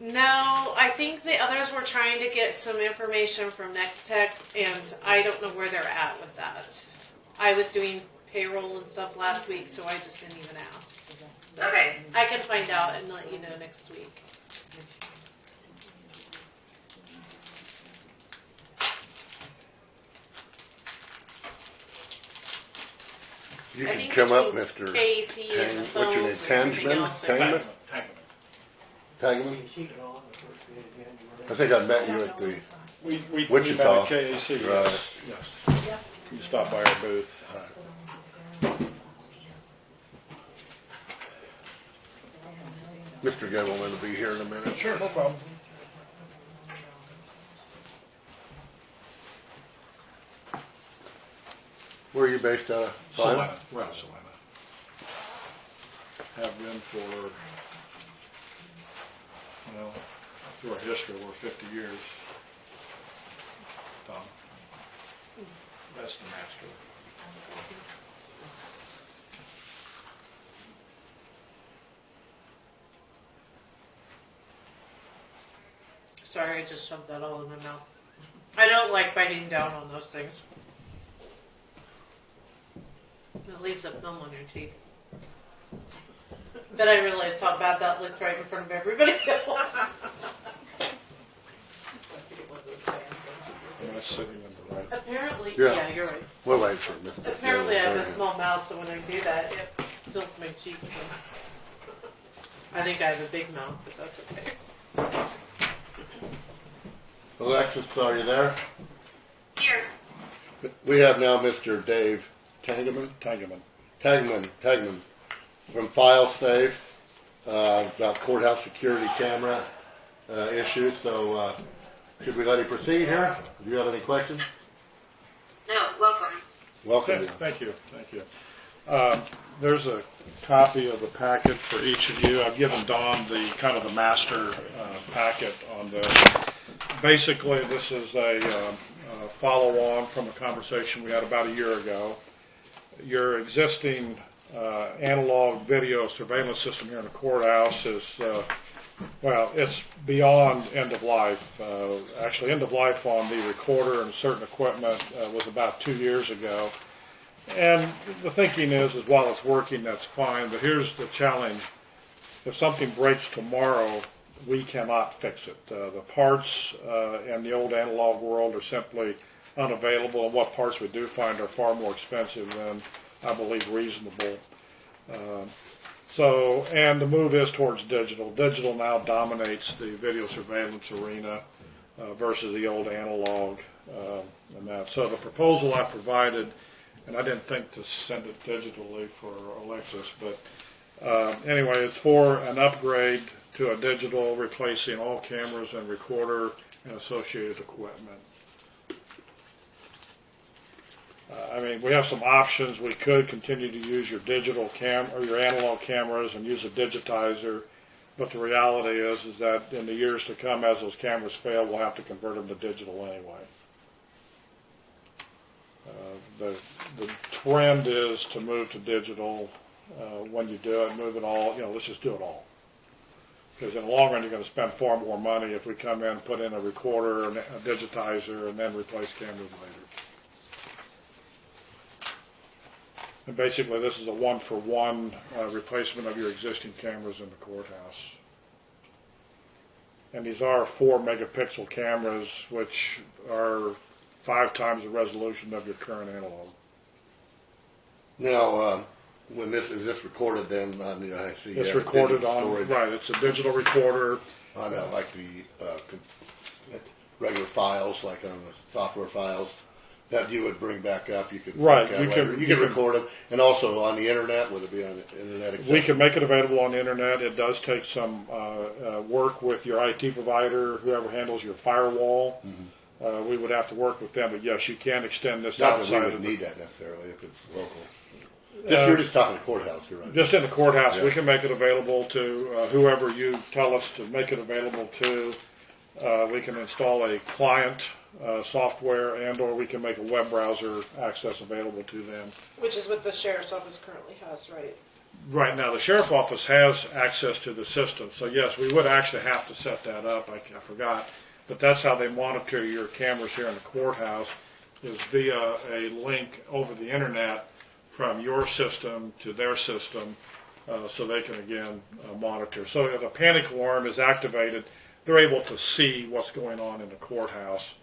No, I think the others were trying to get some information from Next Tech, and I don't know where they're at with that. I was doing payroll and stuff last week, so I just didn't even ask. Okay. I can find out and let you know next week. You I can think come up, between Mr. KAC and the What's your name? phones and everything Tangeman? else. Tangeman? Tangeman? I think I met you at the, We Wichita. met at KAC, Right. yes. You stopped by our booth. Mr. Gettleman will be here in a minute. Sure, no problem. Where are you based out of? Salina, we're out of Salina. Have been for, well, through our history, we're 50 years. Tom, that's the master. Sorry, I just shoved that all in my mouth. I don't like biting down on those things. It leaves a film on your teeth. But I realized how bad that looked right in front of everybody else. And that's sitting in the right. Apparently, Yeah. yeah, you're right. We'll wait for Mr. Apparently I have a Turner. small mouth, so when I do that, it fills my cheeks. So. I think I have a big mouth, but that's okay. Alexis, are you there? Here. We have now Mr. Dave Tangeman from FileSafe, about courthouse security camera issues. So should we let him proceed here? Do you have any questions? No, welcome. Welcome. Okay, thank you. There's a copy of the packet for each of you. I've given Don the kind of the master packet on this. Basically, this is a follow-on from a conversation we had about a year ago. Your existing analog video surveillance system here in the courthouse is, well, it's beyond end of life. Actually, end of life on the recorder and certain equipment was about 2 years ago. And the thinking is while it's working, that's fine. But here's the challenge. If something breaks tomorrow, we cannot fix it. The parts in the old analog world are simply unavailable, and what parts we do find are far more expensive than, I believe, reasonable. And the move is towards digital. Digital now dominates the video surveillance arena versus the old analog and that. So the proposal I provided, and I didn't think to send it digitally for Alexis, but anyway, it's for an upgrade to a digital, replacing all cameras and recorder and associated equipment. I mean, we have some options. We could continue to use your digital or your analog cameras and use a digitizer, but the reality is that in the years to come, as those cameras fail, we'll have to convert them to digital anyway. The trend is to move to digital. When you do it, move it all. Let's just do it all. Because in the long run, you're going to spend far more money if we come in, put in a recorder, and a digitizer, and then replace cameras later. And basically, this is a one-for-one replacement of your existing cameras in the courthouse. And these are 4-megapixel cameras, which are 5 times the resolution of your current analog. Now, when is this recorded then? I see. It's recorded on, storage. right, it's a digital recorder. On like the regular files, like on the software files that you would bring back up. You could Right, you can record it, and also on the internet. Would it be on the internet? We can make it available on the internet. It does take some work with your IT provider, whoever handles your firewall. Mm-hmm. We would have to work with them, but yes, you can extend this Not outside that we of would need that necessarily if it's local. You're just talking to courthouse, you're right. Just in the courthouse, Yeah. we can make it available to whoever you tell us to make it available to. We can install a client software, and/or we can make a web browser access available to them. Which is what the sheriff's office currently has, right? Right now, the sheriff's office has access to the system, so yes, we would actually have to set that up. I forgot, but that's how they monitor your cameras here in the courthouse, is via a link over the internet from your system to their system, so they can again monitor. So if a panic alarm is activated, they're able to see what's going on in the courthouse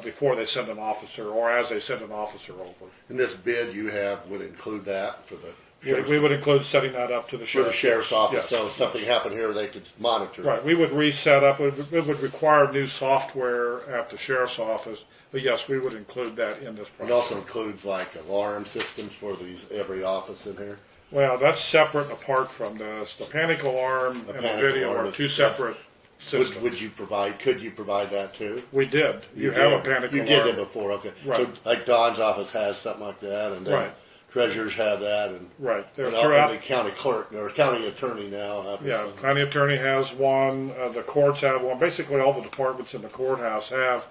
before they send an officer, or as they send an officer over. And this bid you have would include that for the We would include setting that up to the for the sheriff's office. Yes. So if something happened here, they could monitor. Right, we would reset up. It would require new software at the sheriff's office, but yes, we would include that in this It project. also includes like alarm systems for every office in here. Well, that's separate and apart from this. The panic alarm and the panic video alarm are is- two separate system. Could you provide that too? We did. You have a panic You alarm. did that before, okay. Right. So like Don's office has something like that, and then Right. treasurers have that, and Right. They're and throughout. the county clerk or county attorney now have Yeah, something. county attorney has one. The courts have one. Basically, all the departments in the courthouse have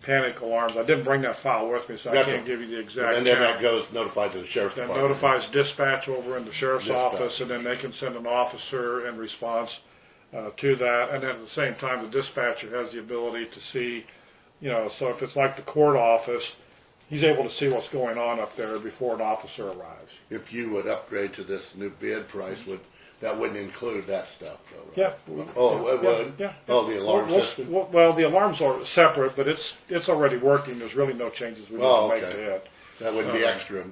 panic alarms. I didn't bring that file with me, so I Gotcha. can't give you the exact And then that count. goes notified to the sheriff's That department. notifies dispatch over in the sheriff's Dispatch. office, and then they can send an officer in response to that. And then at the same time, the dispatcher has the ability to see, so if it's like the court office, he's able to see what's going on up there before an officer arrives. If you would upgrade to this new bid price, that wouldn't include that stuff, though, right? Yeah. Oh, it would? Yeah. Oh, the alarm Well, system? Well, the alarms are separate, but it's already working. There's really no changes we need Oh, to make okay. to it. That wouldn't be extra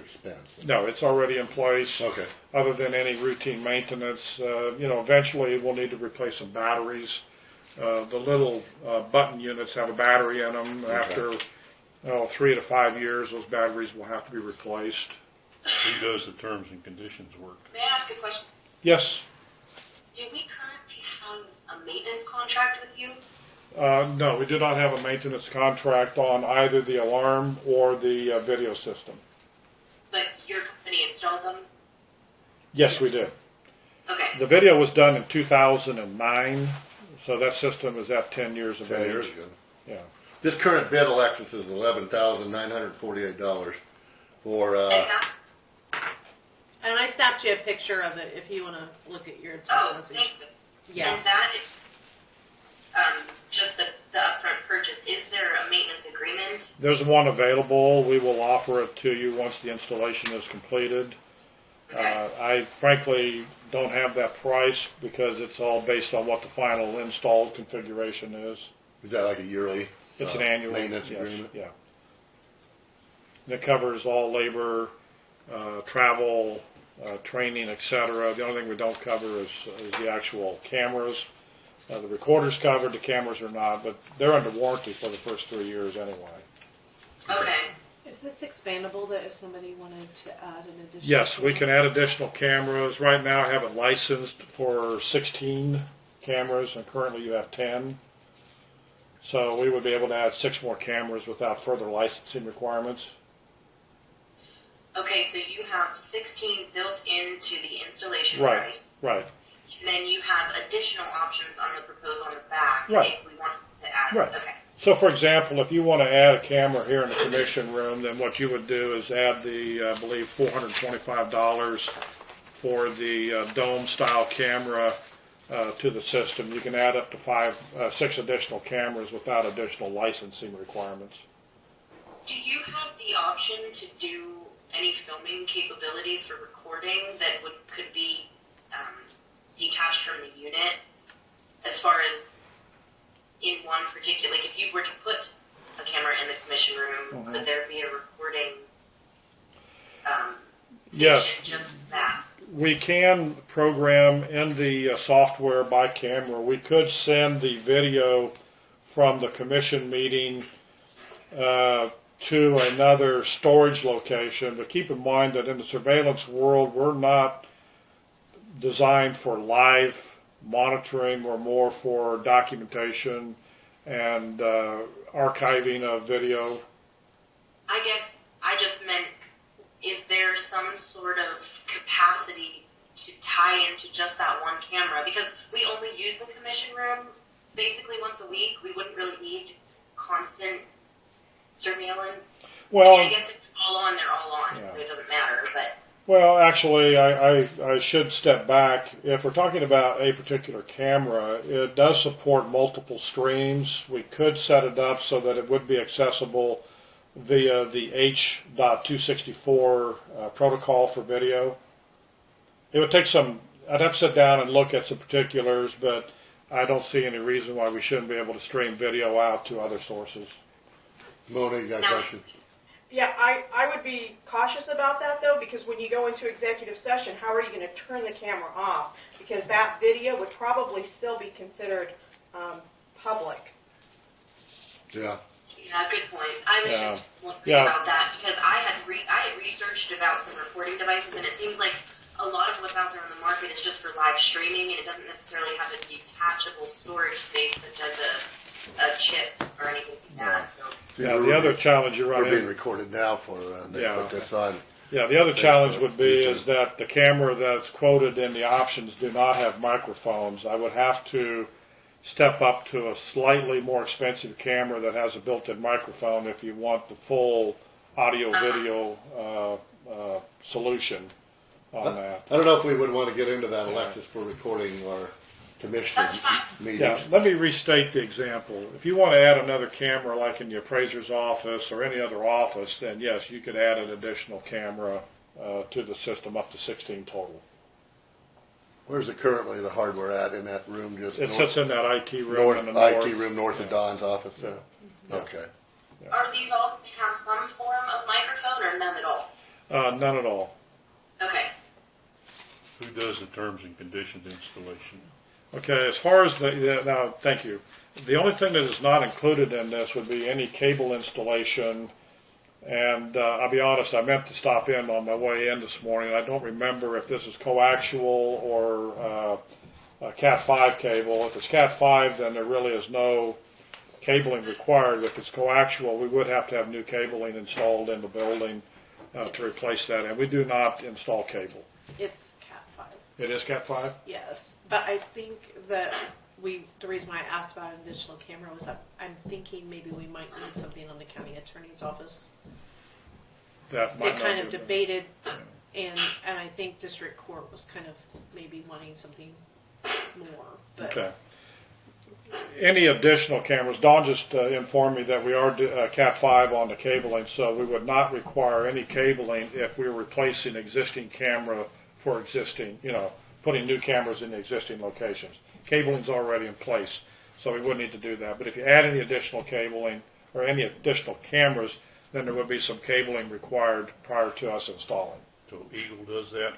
expense. No, it's already in place. Okay. Other than any routine maintenance, eventually we'll need to replace some batteries. The little button units have a battery in them. Okay. After 3 to 5 years, those batteries will have to be replaced. Who does the terms and conditions work? May I ask a question? Yes. Do we currently have a maintenance contract with you? No, we do not have a maintenance contract on either the alarm or the video system. But your company installed them? Yes, we did. Okay. The video was done in 2009, so that system is at 10 years of 10 age. years ago. Yeah. This current bid, Alexis, is $11,948 for, And that's, And I snapped you a picture of it if you want to look at your text oh, message. thank you. Yeah. And that is just the upfront purchase. Is there a maintenance agreement? There's one available. We will offer it to you once the installation is completed. Okay. I frankly don't have that price because it's all based on what the final installed configuration is. is that like a yearly? It's an annual maintenance yes, agreement? Yeah. And it covers all labor, travel, training, etc. The only thing we don't cover is the actual cameras. The recorder's covered, the cameras are not, but they're under warranty for the first 3 years anyway. Okay. Is this expandable that if somebody wanted to add an additional? Yes, we camera? can add additional cameras. Right now I have it licensed for 16 cameras and currently you have 10. So we would be able to add 6 more cameras without further licensing requirements. Okay, so you have 16 built into the installation Right. price. Right. And then you have additional options on the proposal on the back Right. if we want to add. Right. Okay. So for example, if you want to add a camera here in the commission room, then what you would do is add the, I believe, $425 for the dome style camera to the system. You can add up to 6 additional cameras without additional licensing requirements. Do you have the option to do any filming capabilities for recording that could be detached from the unit? As far as in one particular, like if you were to put a camera in the commission room, could there be a recording station? Yes. Just that. We can program in the software by camera. We could send the video from the commission meeting to another storage location, but keep in mind that in the surveillance world, we're not designed for live monitoring. We're more for documentation and archiving of video. I guess I just meant, is there some sort of capacity to tie into just that one camera? Because we only use the commission room basically once a week. We wouldn't really need constant surveillance. Well, I mean, I guess if it's all on, they're all on, Yeah. so it doesn't matter. But well, actually, I should step back. If we're talking about a particular camera, it does support multiple streams. We could set it up so that it would be accessible via the H.264 protocol for video. It would take I'd have to sit down and look at some particulars, but I don't see any reason why we shouldn't be able to stream video out to other sources. Mona, you got a question? Yeah, I would be cautious about that though, because when you go into executive session, how are you going to turn the camera off? Because that video would probably still be considered public. Yeah. yeah, good point. I was just wondering Yeah. about that because I had researched about some recording devices, and it seems like a lot of what's out there on the market is just for live streaming, and it doesn't necessarily have a detachable storage space such as a chip or anything like that. So Yeah, the other challenge you run We're being into. recorded now for, they Yeah. put this on. Yeah, the other challenge would be YouTube. is that the camera that's quoted in the options do not have microphones. I would have to step up to a slightly more expensive camera that has a built-in microphone if you want the full audio-video solution on that. I don't know if we would want to get into that, Alexis, for recording our commissioner That's fine. meetings. Yeah, let me restate the example. If you want to add another camera like in the appraiser's office or any other office, then yes, you could add an additional camera to the system up to 16 total. Where's it currently, the hardware at in that room? Just It sits in that IT room north, in the north. IT room north of Don's office? Yeah. Okay. are these all have some form of microphone or none at all? None at all. Okay. Who does the terms and conditions installation? Okay, as far as now, thank you. The only thing that is not included in this would be any cable installation. And I'll be honest, I meant to stop in on my way in this morning. I don't remember if this is coaxial or Cat 5 cable. If it's Cat 5, then there really is no cabling required. If it's coaxial, we would have to have new cabling installed in the building to replace that. And we do not install cable. It's Cat 5. It is Cat 5? Yes, but I think that the reason why I asked about an additional camera was that I'm thinking maybe we might need something on the county attorney's office. That They might kind not of be- debated, and I think district court was kind of maybe wanting something more, but. Okay. Any additional cameras? Dawn just informed me that we are Cat 5 on the cabling, so we would not require any cabling if we were replacing existing camera for existing, putting new cameras in the existing locations. Cabling's already in place, so we wouldn't need to do that. But if you add any additional cabling or any additional cameras, then there would be some cabling required prior to us installing. So Eagle does that?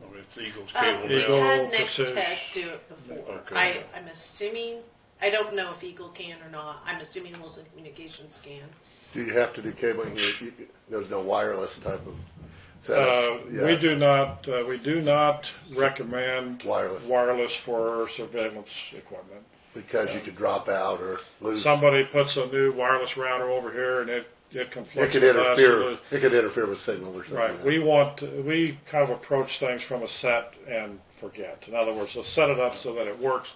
Or it's Eagle's We cable Eagle, now? had Next Precision. Tech do it before. Okay. I'm assuming, I don't know if Eagle can or not. I'm assuming Wilson Communications can. Do you have to do cabling? There's no wireless type of setup? Yeah. We do not recommend Wireless. for surveillance equipment. Because you could drop out or lose. Somebody puts a new wireless router over here and it It conflicts could with us. interfere with signal or something. Right. We kind of approach things from a set and forget. In other words, let's set it up so that it works.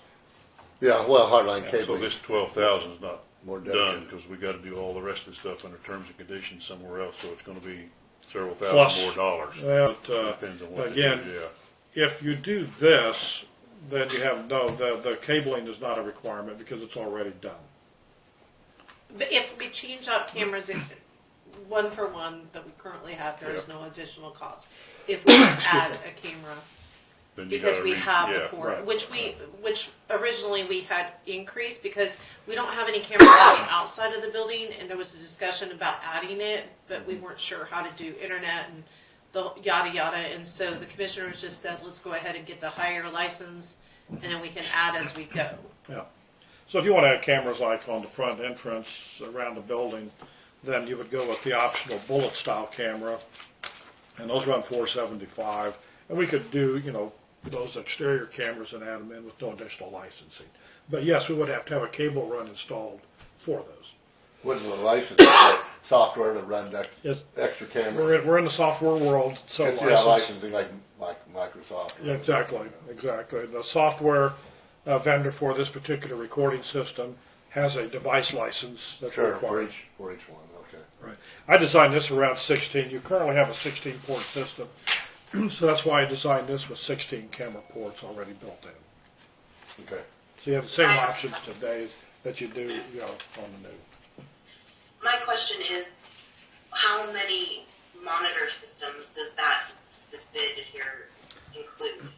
Yeah, well, hardline So cabling. this 12,000 is not More done, dedicated. because we gotta do all the rest of the stuff under terms and conditions somewhere else, so it's gonna be several Plus, thousand more dollars. Well, Depends on what they again, do, yeah. if you do this, then you have the cabling is not a requirement because it's already done. But if we change out cameras, one for one that we currently have, there is no additional cost. If we add a camera, Then you because gotta we have the yeah. port, right. which originally we had increased because we don't have any cameras on the outside of the building, and there was a discussion about adding it, but we weren't sure how to do internet and the yada yada, and so the commissioners just said, let's go ahead and get the higher license, and then we can add as we go. Yeah. So if you want to add cameras like on the front entrance around the building, then you would go with the optional bullet style camera, and those run $475. And we could do, those exterior cameras and add them in with no additional licensing. But yes, we would have to have a cable run installed for those. What's the license? Software to run It's, extra camera. we're in the software world, so It's, licensing like Microsoft. Yeah, exactly. The software vendor for this particular recording system has a device license that's Sure, required. for each one, okay. Right. I designed this around 16. You currently have a 16-port system, so that's why I designed this with 16 camera ports already built in. Okay. So you have the same options today that you do, on the new. My question is, how many monitor systems does this bid here include?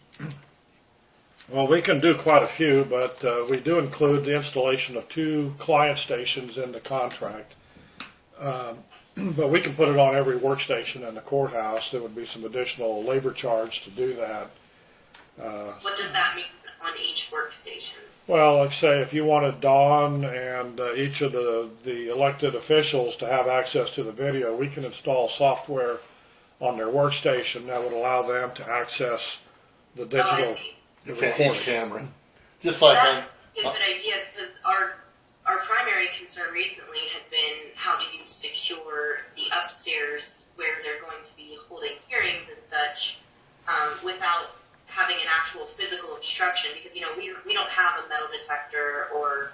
Well, we can do quite a few, but we do include the installation of 2 client stations in the contract. But we can put it on every workstation in the courthouse. There would be some additional labor charge to do that. What does that mean on each workstation? Well, let's say if you wanted Dawn and each of the elected officials to have access to the video, we can install software on their workstation that would allow them to access the Oh, digital I see. You the can't recording. each camera. Just like That is a good idea, because our primary concern recently had been how do you secure the upstairs where they're going to be holding hearings and such, without having an actual physical obstruction, because, you know, we don't have a metal detector, or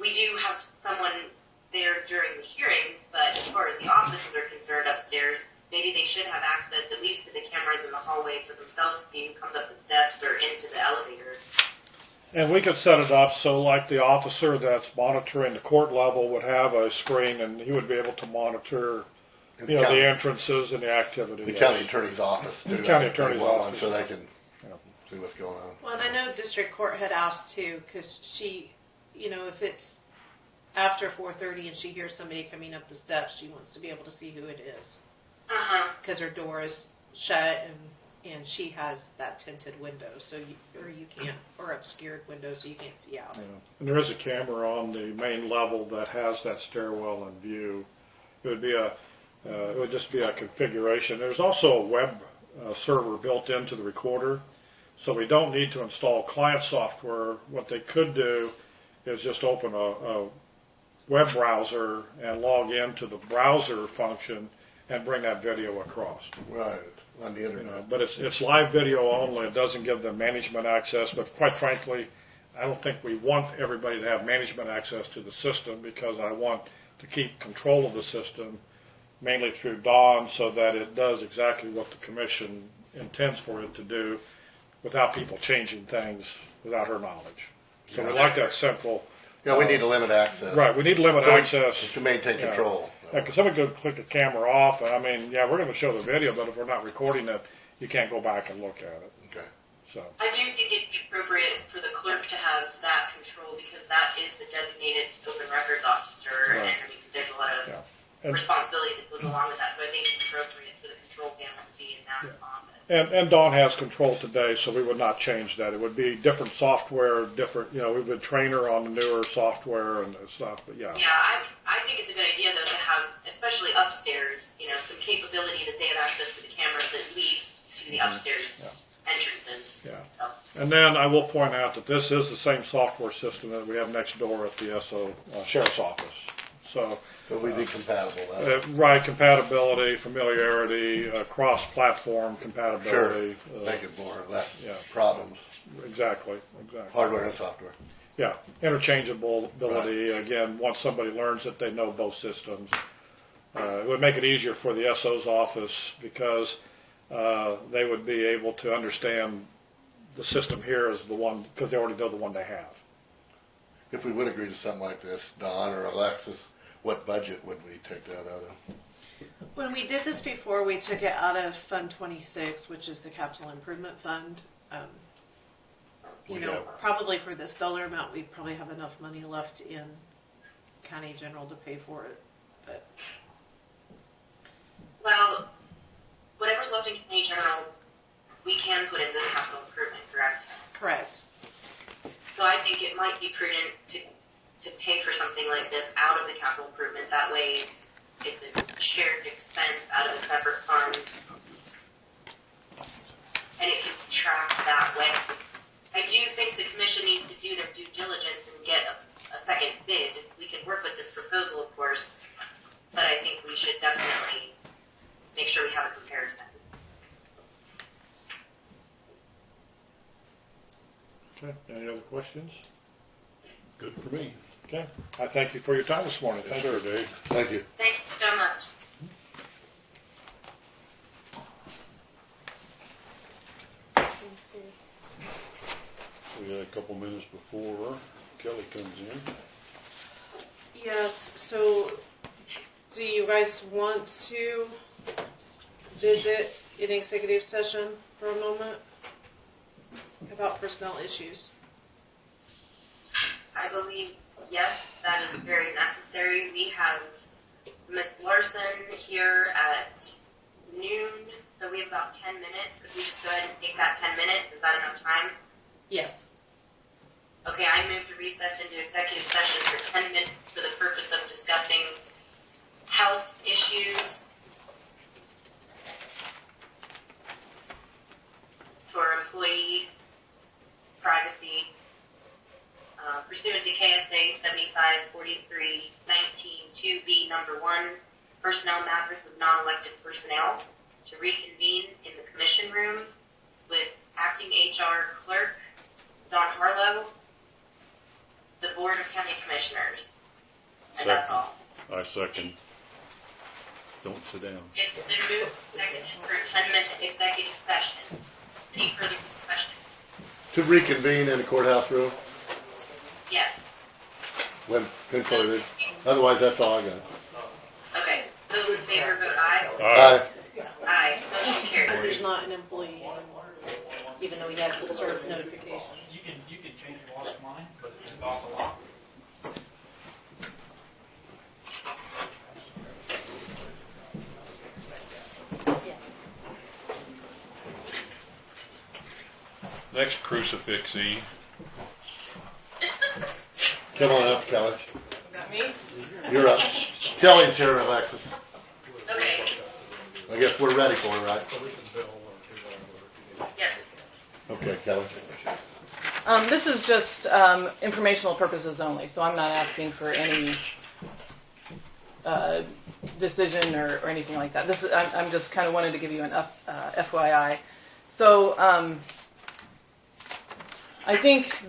we do have someone there during the hearings, but as far as the offices are concerned upstairs, maybe they should have access at least to the cameras in the hallway for themselves to see who comes up the steps or into the elevator. And we could set it up so like the officer that's monitoring the court level would have a screen and he would be able to monitor, you know, the entrances and the activities. the county attorney's office too. The county I think they attorney's want one office. So they can Yeah. see what's going on. Well, and I know district court had asked too, because she, you know, if it's after 4:30 and she hears somebody coming up the steps, she wants to be able to see who it is. Because her door is shut and she has that tinted window, so you can't, or obscured window, so you can't see out. Yeah. And there is a camera on the main level that has that stairwell in view. It would just be a configuration. There's also a web server built into the recorder, so we don't need to install client software. What they could do is just open a web browser and log into the browser function and bring that video across. Right, on the You internet. know, but it's live video only. It doesn't give them management access. But quite frankly, I don't think we want everybody to have management access to the system, because I want to keep control of the system, mainly through Dawn, so that it does exactly what the commission intends for it to do, without people changing things without her knowledge. So we like that central. Yeah, we need to limit access. Right, we need to limit So we- access. to maintain Yeah. control. Because somebody could click a camera off, and I mean, yeah, we're going to show the video, but if we're not recording it, you can't go back and look at it. Okay. So, I do think it'd be appropriate for the clerk to have that control, because that is the designated open records officer, Right. and I mean, there's a lot of Yeah. And- responsibility that goes along with that, so I think it's appropriate for the control panel to be in that office. and Dawn has control today, so we would not change that. It would be different software, different, you know, we would train her on the newer software and stuff, but yeah. Yeah, I think it's a good idea, though, to have, especially upstairs, you know, some capability that they have access to the cameras that lead to the upstairs entrances. Yeah. So, And then I will point out that this is the same software system that we have next door at the SO Sheriff's Office. So, So we'd be compatible. right, compatibility, familiarity, cross-platform compatibility. Make it more or less yeah. problems. Exactly. Hardware and software. Yeah, interchangeability. Again, once somebody learns it, they know both systems. It would make it easier for the SO's office, because they would be able to understand the system here is the one, because they already know the one they have. If we would agree to something like this, Don or Alexis, what budget would we take that out of? When we did this before, we took it out of Fund 26, which is the Capital Improvement Fund. You We know, have- probably for this dollar amount, we probably have enough money left in county general to pay for it. But well, whatever's left in county general, we can put into the capital improvement, correct? correct. So I think it might be prudent to pay for something like this out of the capital improvement. That way it's a shared expense out of a separate fund. And it can be tracked that way. I do think the commission needs to do their due diligence and get a second bid. We can work with this proposal, of course, but I think we should definitely make sure we have a comparison. Okay, any other questions? Good for me. Okay, I thank you for your time this morning. Yes, sir, Dave. Thank you. Thank you so much. Thanks, Steve. We got a couple minutes before Kelly comes in. Yes, so do you guys want to visit in executive session for a moment about personnel issues? I believe, yes, that is very necessary. We have Miss Larson here at noon, so we have about 10 minutes. Could we just go ahead and take that 10 minutes? Is that enough time? Yes. Okay, I move to recess into executive session for 10 minutes for the purpose of discussing health issues 2023-19-2B number 1, personnel matters of non-elected personnel, to reconvene in the commission room with acting HR clerk Don Harlow, the Board of County Commissioners. And that's all. I second. Don't sit down. It's been moved, seconded for a 10-minute executive session. Any further discussion? To reconvene in the courthouse room Yes. when concluded. Otherwise, that's all I got. Okay. Those in favor vote aye. Aye. Aye. Motion Because carries. he's not an employee anymore, even though he has the served notification. You can change your wallet's mind, but it's gonna cost a lot. Next crucifixie. Come on up, Kelly. Got me? You're up. Kelly's here, Alexis. Okay. I guess we're ready for her, right? Yes. Okay, Kelly. This is just informational purposes only, so I'm not asking for any decision or anything like that. This is, I'm just kind of wanted to give you an FYI. So I think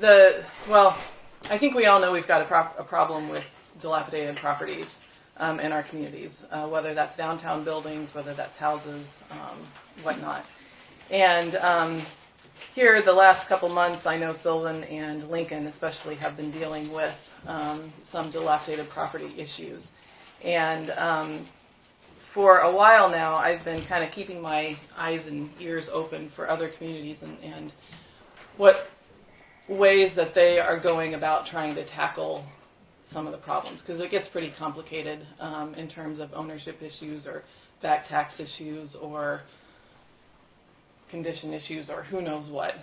I think we all know we've got a problem with dilapidated properties in our communities, whether that's downtown buildings, whether that's houses, whatnot. And here, the last couple months, I know Sylvan and Lincoln especially have been dealing with some dilapidated property issues. And for a while now, I've been kind of keeping my eyes and ears open for other communities and what ways that they are going about trying to tackle some of the problems, because it gets pretty complicated in terms of ownership issues or back tax issues or condition issues or who knows what.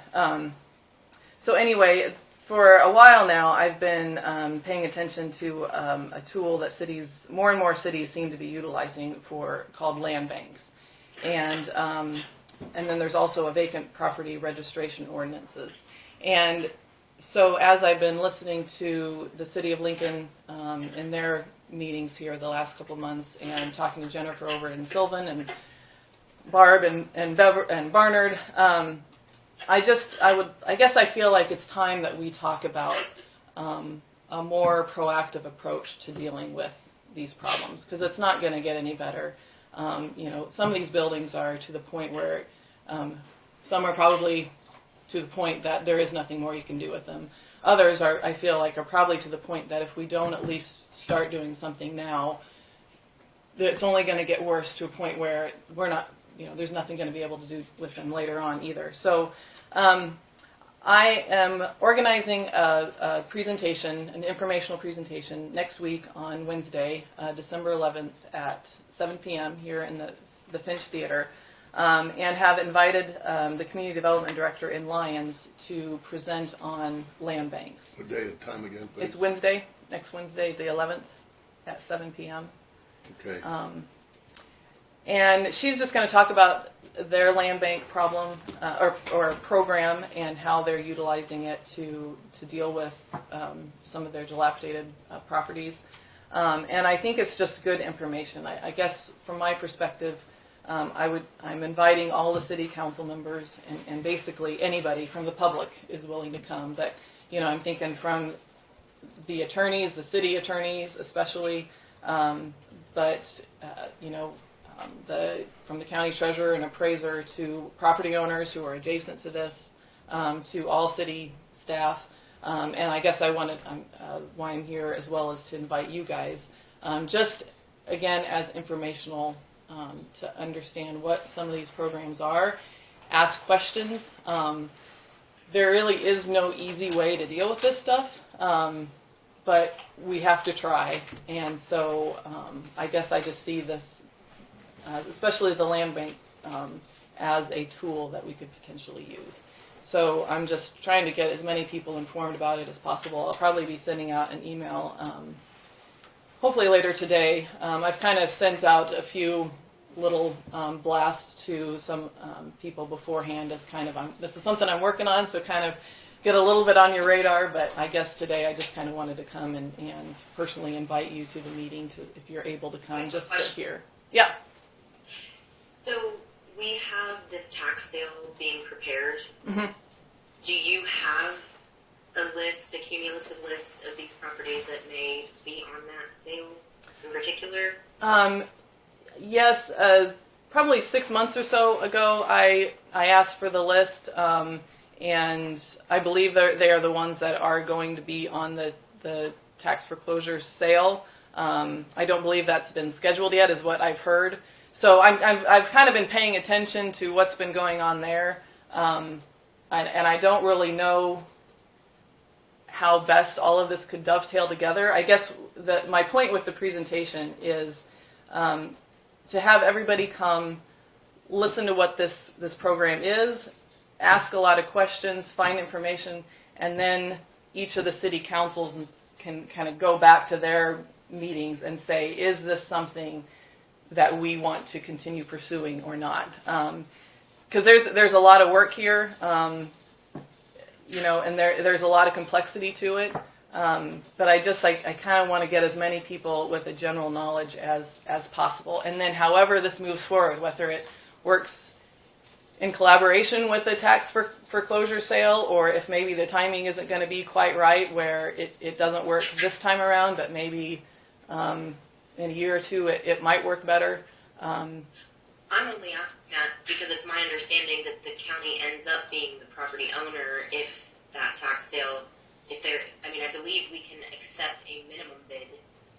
So anyway, for a while now, I've been paying attention to a tool that more and more cities seem to be utilizing called land banks. And then there's also a vacant property registration ordinances. And so as I've been listening to the City of Lincoln in their meetings here the last couple months and talking to Jennifer over in Sylvan and Barb and Barnard, I guess I feel like it's time that we talk about a more proactive approach to dealing with these problems, because it's not going to get any better. Some of these buildings are to the point where some are probably to the point that there is nothing more you can do with them. Others I feel like, are probably to the point that if we don't at least start doing something now, it's only going to get worse to a point where we're not, there's nothing going to be able to do with them later on either. So I am organizing a presentation, an informational presentation, next week on Wednesday, December 11th at 7 p.m. here in the Finch Theater. And have invited the Community Development Director in Lyons to present on land banks. What day and time again, please? It's Wednesday, next Wednesday, the 11th, at 7 p.m. Okay. And she's just going to talk about their land bank problem or program and how they're utilizing it to deal with some of their dilapidated properties. And I think it's just good information. I guess from my perspective, I'm inviting all the city council members and basically anybody from the public is willing to come. But, I'm thinking from the attorneys, the city attorneys especially, from the county treasurer and appraiser to property owners who are adjacent to this, to all city staff. And I guess why I'm here as well as to invite you guys, just again as informational, to understand what some of these programs are, ask questions. There really is no easy way to deal with this stuff, but we have to try. And so I guess I just see this, especially the land bank, as a tool that we could potentially use. So I'm just trying to get as many people informed about it as possible. I'll probably be sending out an email hopefully later today. I've kind of sent out a few little blasts to some people beforehand as kind of, this is something I'm working on, so kind of get a little bit on your radar, but I guess today I just kind of wanted to come and personally invite you to the meeting if you're able to come, just to hear. Yeah. So we have this tax sale being prepared. Mm-hmm. Do you have a cumulative list of these properties that may be on that sale in particular? Yes, probably 6 months or so ago, I asked for the list, and I believe they are the ones that are going to be on the tax foreclosure sale. I don't believe that's been scheduled yet, is what I've heard. So I've kind of been paying attention to what's been going on there, and I don't really know how best all of this could dovetail together. I guess my point with the presentation is to have everybody come, listen to what this program is, ask a lot of questions, find information, and then each of the city councils can kind of go back to their meetings and say, is this something that we want to continue pursuing or not? Because there's a lot of work here, and there's a lot of complexity to it. But I kind of want to get as many people with a general knowledge as possible. And then however this moves forward, whether it works in collaboration with the tax foreclosure sale, or if maybe the timing isn't going to be quite right where it doesn't work this time around, but maybe in a year or two it might work better. I'm only asking that because it's my understanding that the county ends up being the property owner if that tax sale, I believe we can accept a minimum bid,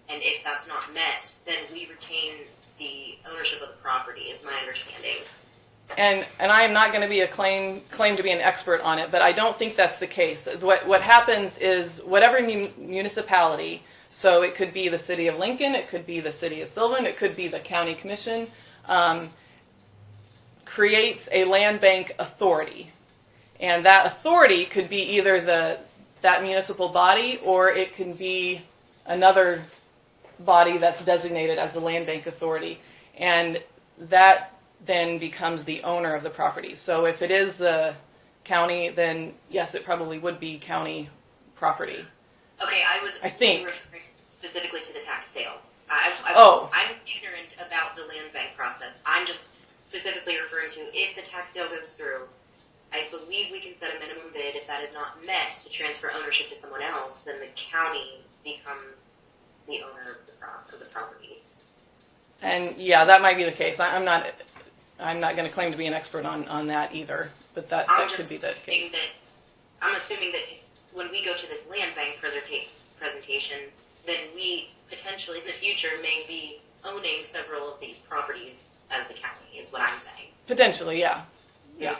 and if that's not met, then we retain the ownership of the property, is my understanding. And I am not going to be claim to be an expert on it, but I don't think that's the case. What happens is whatever municipality, so it could be the city of Lincoln, it could be the city of Sylvan, it could be the county commission, creates a land bank authority. And that authority could be either that municipal body, or it can be another body that's designated as the land bank authority. And that then becomes the owner of the property. So if it is the county, then yes, it probably would be county property. Okay, I think referring specifically to the tax sale. I'm ignorant about the land bank process. I'm just specifically referring to if the tax sale goes through, I believe we can set a minimum bid. If that is not met to transfer ownership to someone else, then the county becomes the owner of the property. And yeah, that might be the case. I'm not going to claim to be an expert on that either, but that could be the case. I'm assuming that when we go to this land bank presentation, then we potentially in the future may be owning several of these properties as the county, is what I'm saying. Potentially, yeah. Yeah.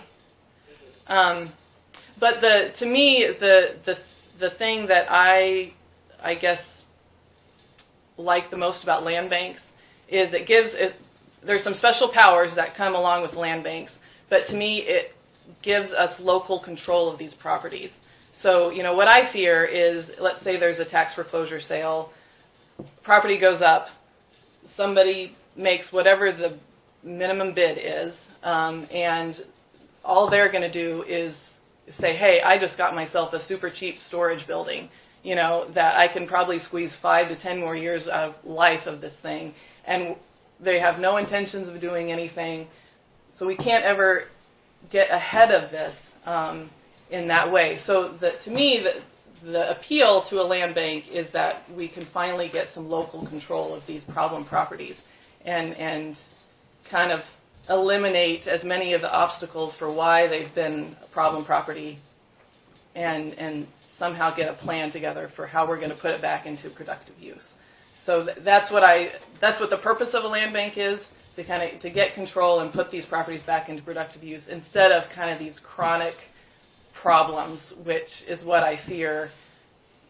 But to me, the thing that I guess like the most about land banks is there's some special powers that come along with land banks, but to me it gives us local control of these properties. So, what I fear is, let's say there's a tax foreclosure sale, property goes up, somebody makes whatever the minimum bid is, and all they're going to do is say, hey, I just got myself a super cheap storage building, that I can probably squeeze 5 to 10 more years of life of this thing. And they have no intentions of doing anything. So we can't ever get ahead of this in that way. So to me, the appeal to a land bank is that we can finally get some local control of these problem properties and kind of eliminate as many of the obstacles for why they've been a problem property and somehow get a plan together for how we're going to put it back into productive use. So that's what the purpose of a land bank is, to get control and put these properties back into productive use instead of kind of these chronic problems, which is what I fear.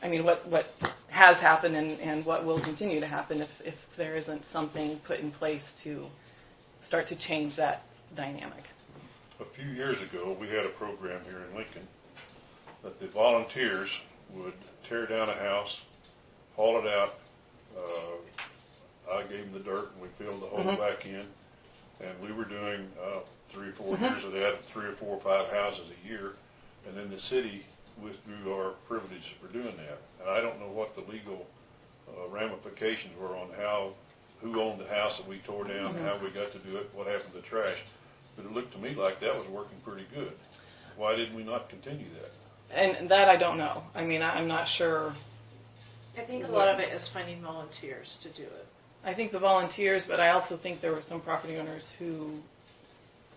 I mean, what has happened and what will continue to happen if there isn't something put in place to start to change that dynamic. A few years ago, we had a program here in Lincoln that the volunteers would tear down a house, haul it out. I gave them the dirt and we filled the hole back in, and we were doing 3 or 4 years of that, 3 or 4 or 5 houses a year, and then the city withdrew our privilege for doing that. And I don't know what the legal ramifications were on who owned the house that we tore down, how we got to do it, what happened to the trash. But it looked to me like that was working pretty good. Why didn't we not continue that? And that I don't know. I mean, I'm not sure. I think a lot of it is finding volunteers to do it. I think the volunteers, but I also think there were some property owners who,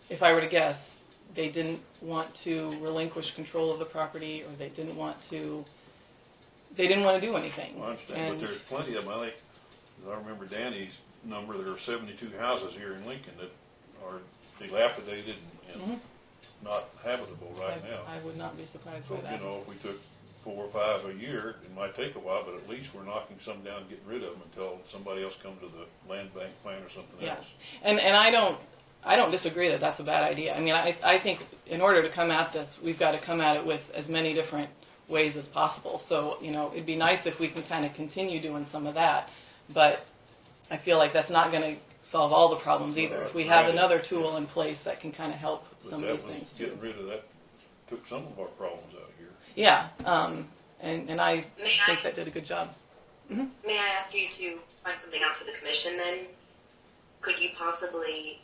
if I were to guess, they didn't want to relinquish control of the property, or they didn't want to do anything. Well, I understand, but there's plenty of them. I think, I remember Danny's number, there are 72 houses here in Lincoln that are dilapidated and not habitable right now. I would not be surprised So, by that. you know, if we took 4 or 5 a year, it might take a while, but at least we're knocking some down and getting rid of them until somebody else comes to the land bank plan or something Yeah. else. And I don't disagree that that's a bad idea. I mean, I think in order to come at this, we've got to come at it with as many different ways as possible. So, you know, it'd be nice if we can kind of continue doing some of that, but I feel like that's not going to solve all the problems either. If we have another tool in place that can kind of help some of these things too. Getting rid of that took some of our problems out here. Yeah, and I think that did a good job. May I ask you to find something out for the commission then? Could you possibly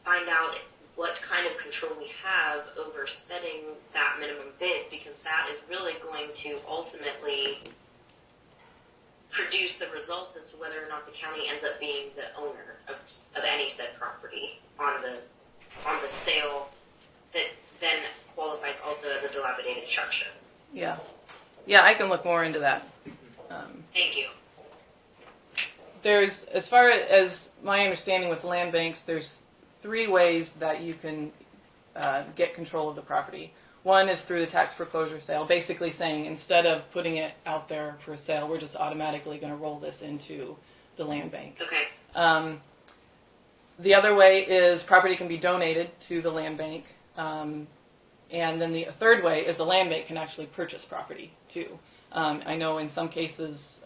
find out what kind of control we have over setting that minimum bid? Because that is really going to ultimately produce the results as to whether or not the county ends up being the owner of any said property on the sale that then qualifies also as a dilapidated structure. Yeah, I can look more into that. Thank you. There's, as far as my understanding with land banks, there's 3 ways that you can get control of the property. One is through the tax foreclosure sale, basically saying instead of putting it out there for sale, we're just automatically going to roll this into the land bank. Okay. The other way is property can be donated to the land bank. And then the third way is the land bank can actually purchase property too. I know in some cases,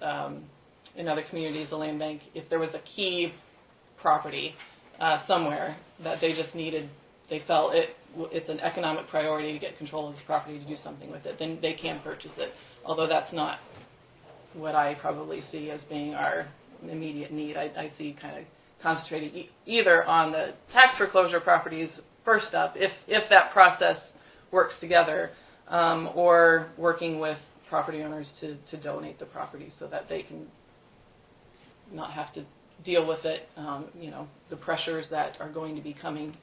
in other communities, the land bank, if there was a key property somewhere that they just needed, they felt it's an economic priority to get control of this property to do something with it, then they can purchase it. Although that's not what I probably see as being our immediate need. I see kind of concentrated either on the tax foreclosure properties first up, if that process works together, or working with property owners to donate the property so that they can not have to deal with it, the pressures that are going to be coming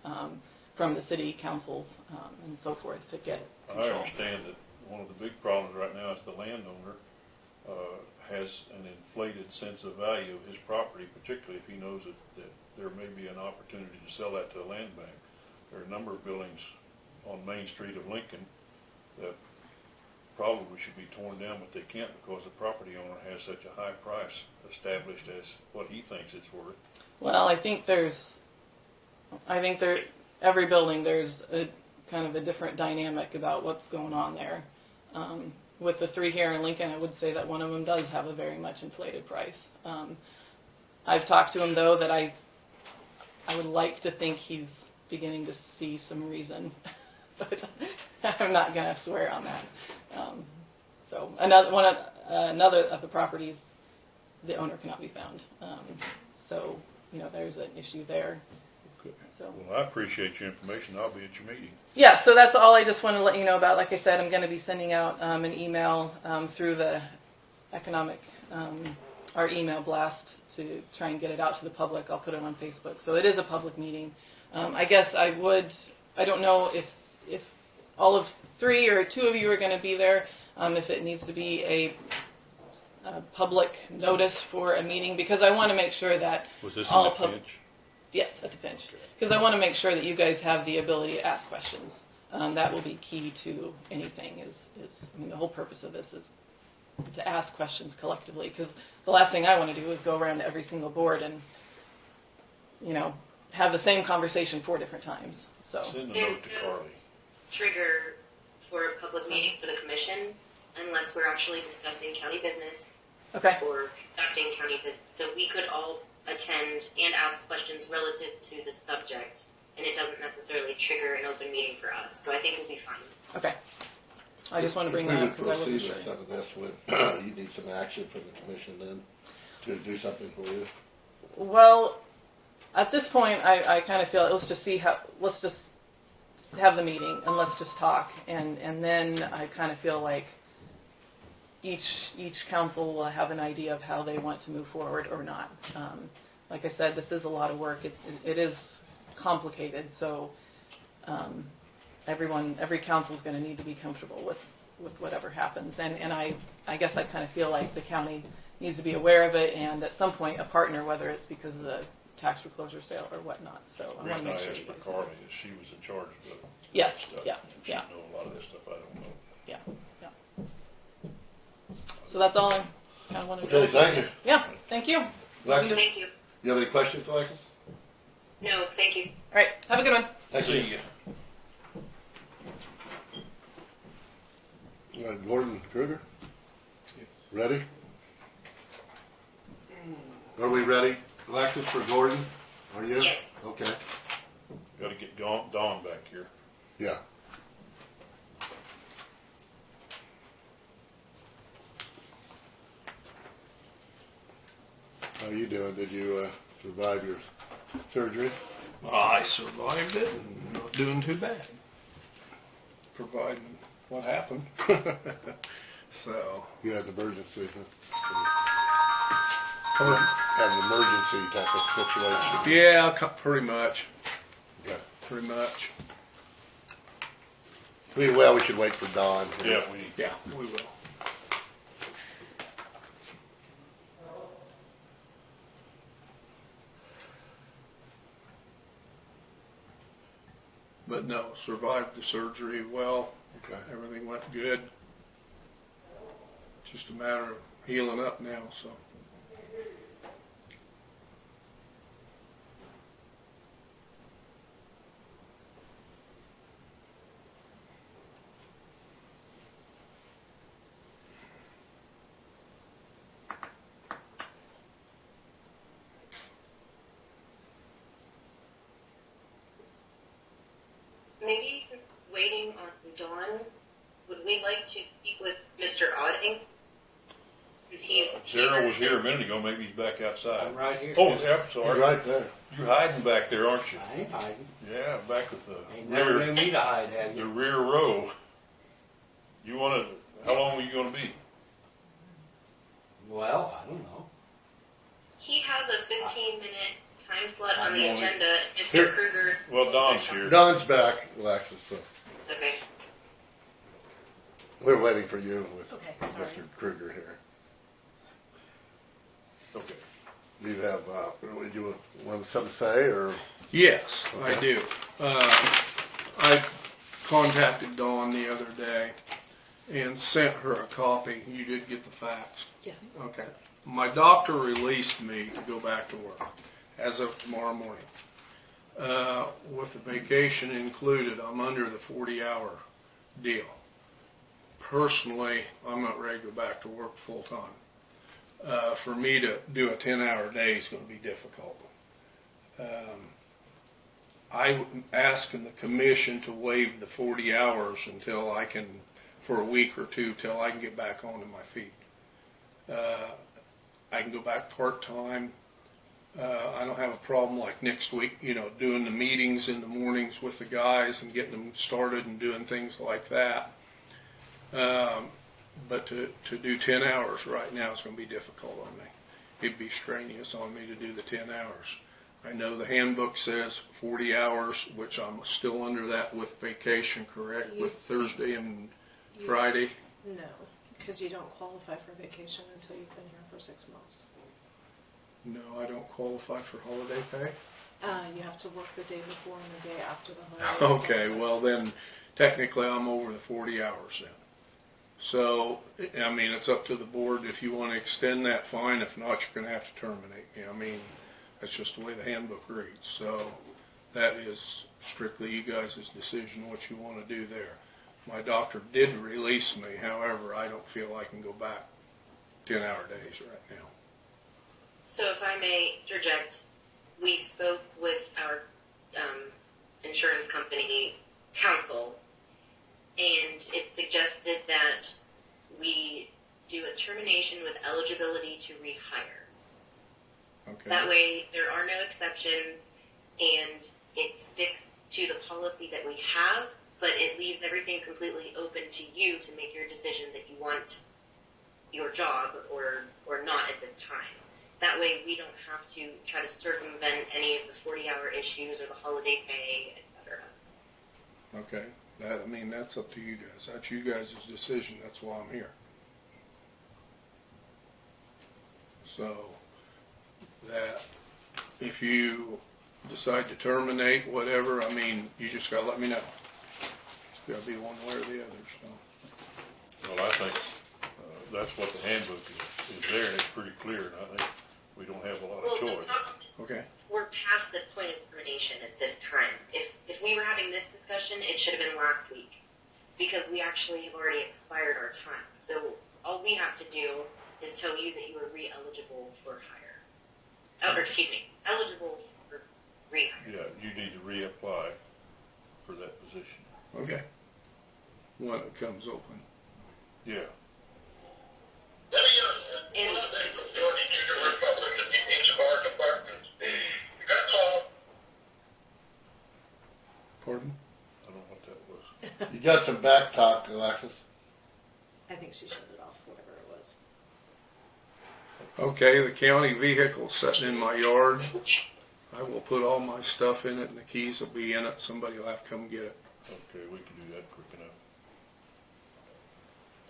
from the city councils and so forth to get control. I understand that one of the big problems right now is the landowner has an inflated sense of value of his property, particularly if he knows that there may be an opportunity to sell that to a land bank. There are a number of buildings on Main Street of Lincoln that probably should be torn down, but they can't because the property owner has such a high price established as what he thinks it's worth. Well, I think every building there's a kind of a different dynamic about what's going on there. With the 3 here in Lincoln, I would say that one of them does have a very much inflated price. I've talked to him though that I would like to think he's beginning to see some reason, but I'm not going to swear on that. So another of the properties, the owner cannot be found. So there's an issue there. Okay. So. Well, I appreciate your information. I'll be at your meeting. Yeah, so that's all I just want to let you know about. Like I said, I'm going to be sending out an email through the economic, our email blast to try and get it out to the public. I'll put it on Facebook. So it is a public meeting. I guess I don't know if all of 3 or 2 of you are going to be there, if it needs to be a public notice for a meeting, because I want to make sure that Was this all in the pinch? Yes, at the pinch. Because I want to make sure that you guys have the ability to ask questions. That will be key to anything. The whole purpose of this is to ask questions collectively. Because the last thing I want to do is go around to every single board and, have the same conversation 4 different times. So Send a There's note to no Carly. trigger for a public meeting for the commission unless we're actually discussing county business okay, or conducting county business. So we could all attend and ask questions relative to the subject, and it doesn't necessarily trigger an open meeting for us. So I think we'll be fine. okay. I just want to bring If we that up would because I wasn't proceed sure. with some of this, would you need some action from the commission then to do something for you? Well, at this point, I kind of feel let's just have the meeting and let's just talk, and then I kind of feel like each council will have an idea of how they want to move forward or not. Like I said, this is a lot of work. It is complicated, so every council is going to need to be comfortable with whatever happens, and I guess I kind of feel like the county needs to be aware of it, and at some point a partner, whether it's because of the tax foreclosure sale or whatnot. So I The want to reason make I sure asked you for guys Carly is she was in charge of the Yes, stuff. yeah, and she yeah. know a lot of this stuff I don't know. Yeah. So that's all I kind of wanted to. Okay, thank you. Yeah, thank you. All Alexis, Thank you. you have any questions, Alexis? No, thank you. right, have a good one. Thank you. Gordon Krueger? Ready? Are we ready? Alexis, for Gordon? Are you? Yes. Okay. Gotta get Dawn back here. Yeah. How you doing? Did you survive your surgery? I survived it and not doing too bad. Providing what happened. So, You had an emergency, huh? pardon? Had an emergency type of situation. Yeah, pretty much. Okay. Pretty much. Well, we should wait for Dawn. Yeah, Yeah, we will. But no, survived the surgery well. Okay. Everything went good. Just a matter of healing up now, so. Maybe since waiting on Dawn, would we like to speak with Mr. Oetting? Since he's Darrell was here a minute ago, maybe he's back outside. I'm right here. Oh, yeah, I'm He's sorry. right there. You're hiding back there, aren't you? I ain't hiding. Yeah, back with the Ain't never rear, knew me to hide, have the you? rear row. You wanna, how long are you gonna be? Well, I don't know. He has a 15-minute time slot on the Here. agenda. Mr. Krueger. Well, Dawn's here. Dawn's back, Alexis, so Okay. we're waiting for you with Okay, sorry. Mr. Krueger here. Okay. Do you have, do you want something to say, or? Yes, I Okay. do. I contacted Dawn the other day and sent her a copy. You did get the fax. Yes. Okay. My doctor released me to go back to work as of tomorrow morning. With the vacation included, I'm under the 40-hour deal. Personally, I'm not ready to go back to work full time. For me to do a 10-hour day is going to be difficult. I'm asking the commission to waive the 40 hours until I can, for a week or two, till I can get back onto my feet. I can go back part-time. I don't have a problem like next week, doing the meetings in the mornings with the guys and getting them started and doing things like that. But to do 10 hours right now is going to be difficult on me. It'd be strenuous on me to do the 10 hours. I know the handbook says 40 hours, which I'm still under that with vacation, correct? With Thursday and Friday? No, because you don't qualify for vacation until you've been here for 6 months. No, I don't qualify for holiday pay? You have to work the day before and the day after the holiday. Okay, well then, technically I'm over the 40 hours then. So, I mean, it's up to the board. If you want to extend that, fine. If not, you're going to have to terminate me. I mean, that's just the way the handbook reads. So, that is strictly you guys' decision what you want to do there. My doctor did release me. However, I don't feel I can go back 10-hour days right now. So if I may interject, we spoke with our insurance company counsel, and it's suggested that we do a termination with eligibility to rehire. Okay. That way, there are no exceptions, and it sticks to the policy that we have, but it leaves everything completely open to you to make your decision that you want your job or not at this time. That way, we don't have to try to circumvent any of the 40-hour issues or the holiday pay, etc. Okay. That's up to you guys. That's you guys' decision. That's why I'm here. So, that if you decide to terminate, whatever, you just gotta let me know. It's gotta be one way or the other, so. Well, I think that's what the handbook is there, and it's pretty clear, and I think we don't have a lot of The choice. problem is Okay. we're past the point of termination at this time. If we were having this discussion, it should have been last week, because we actually have already expired our time. So all we have to do is tell you that you are re-eligible for hire. Or excuse me, eligible for rehire. Yeah, you need to reapply for that position. Okay. When it comes open. Yeah. And Pardon? I don't know what that was. You got some back talk, Alexis? I think she shut it off, whatever it was. Okay, the county vehicle's sitting in my yard. I will put all my stuff in it and the keys will be in it. Somebody will have to come get it. Okay, we can do that quick enough.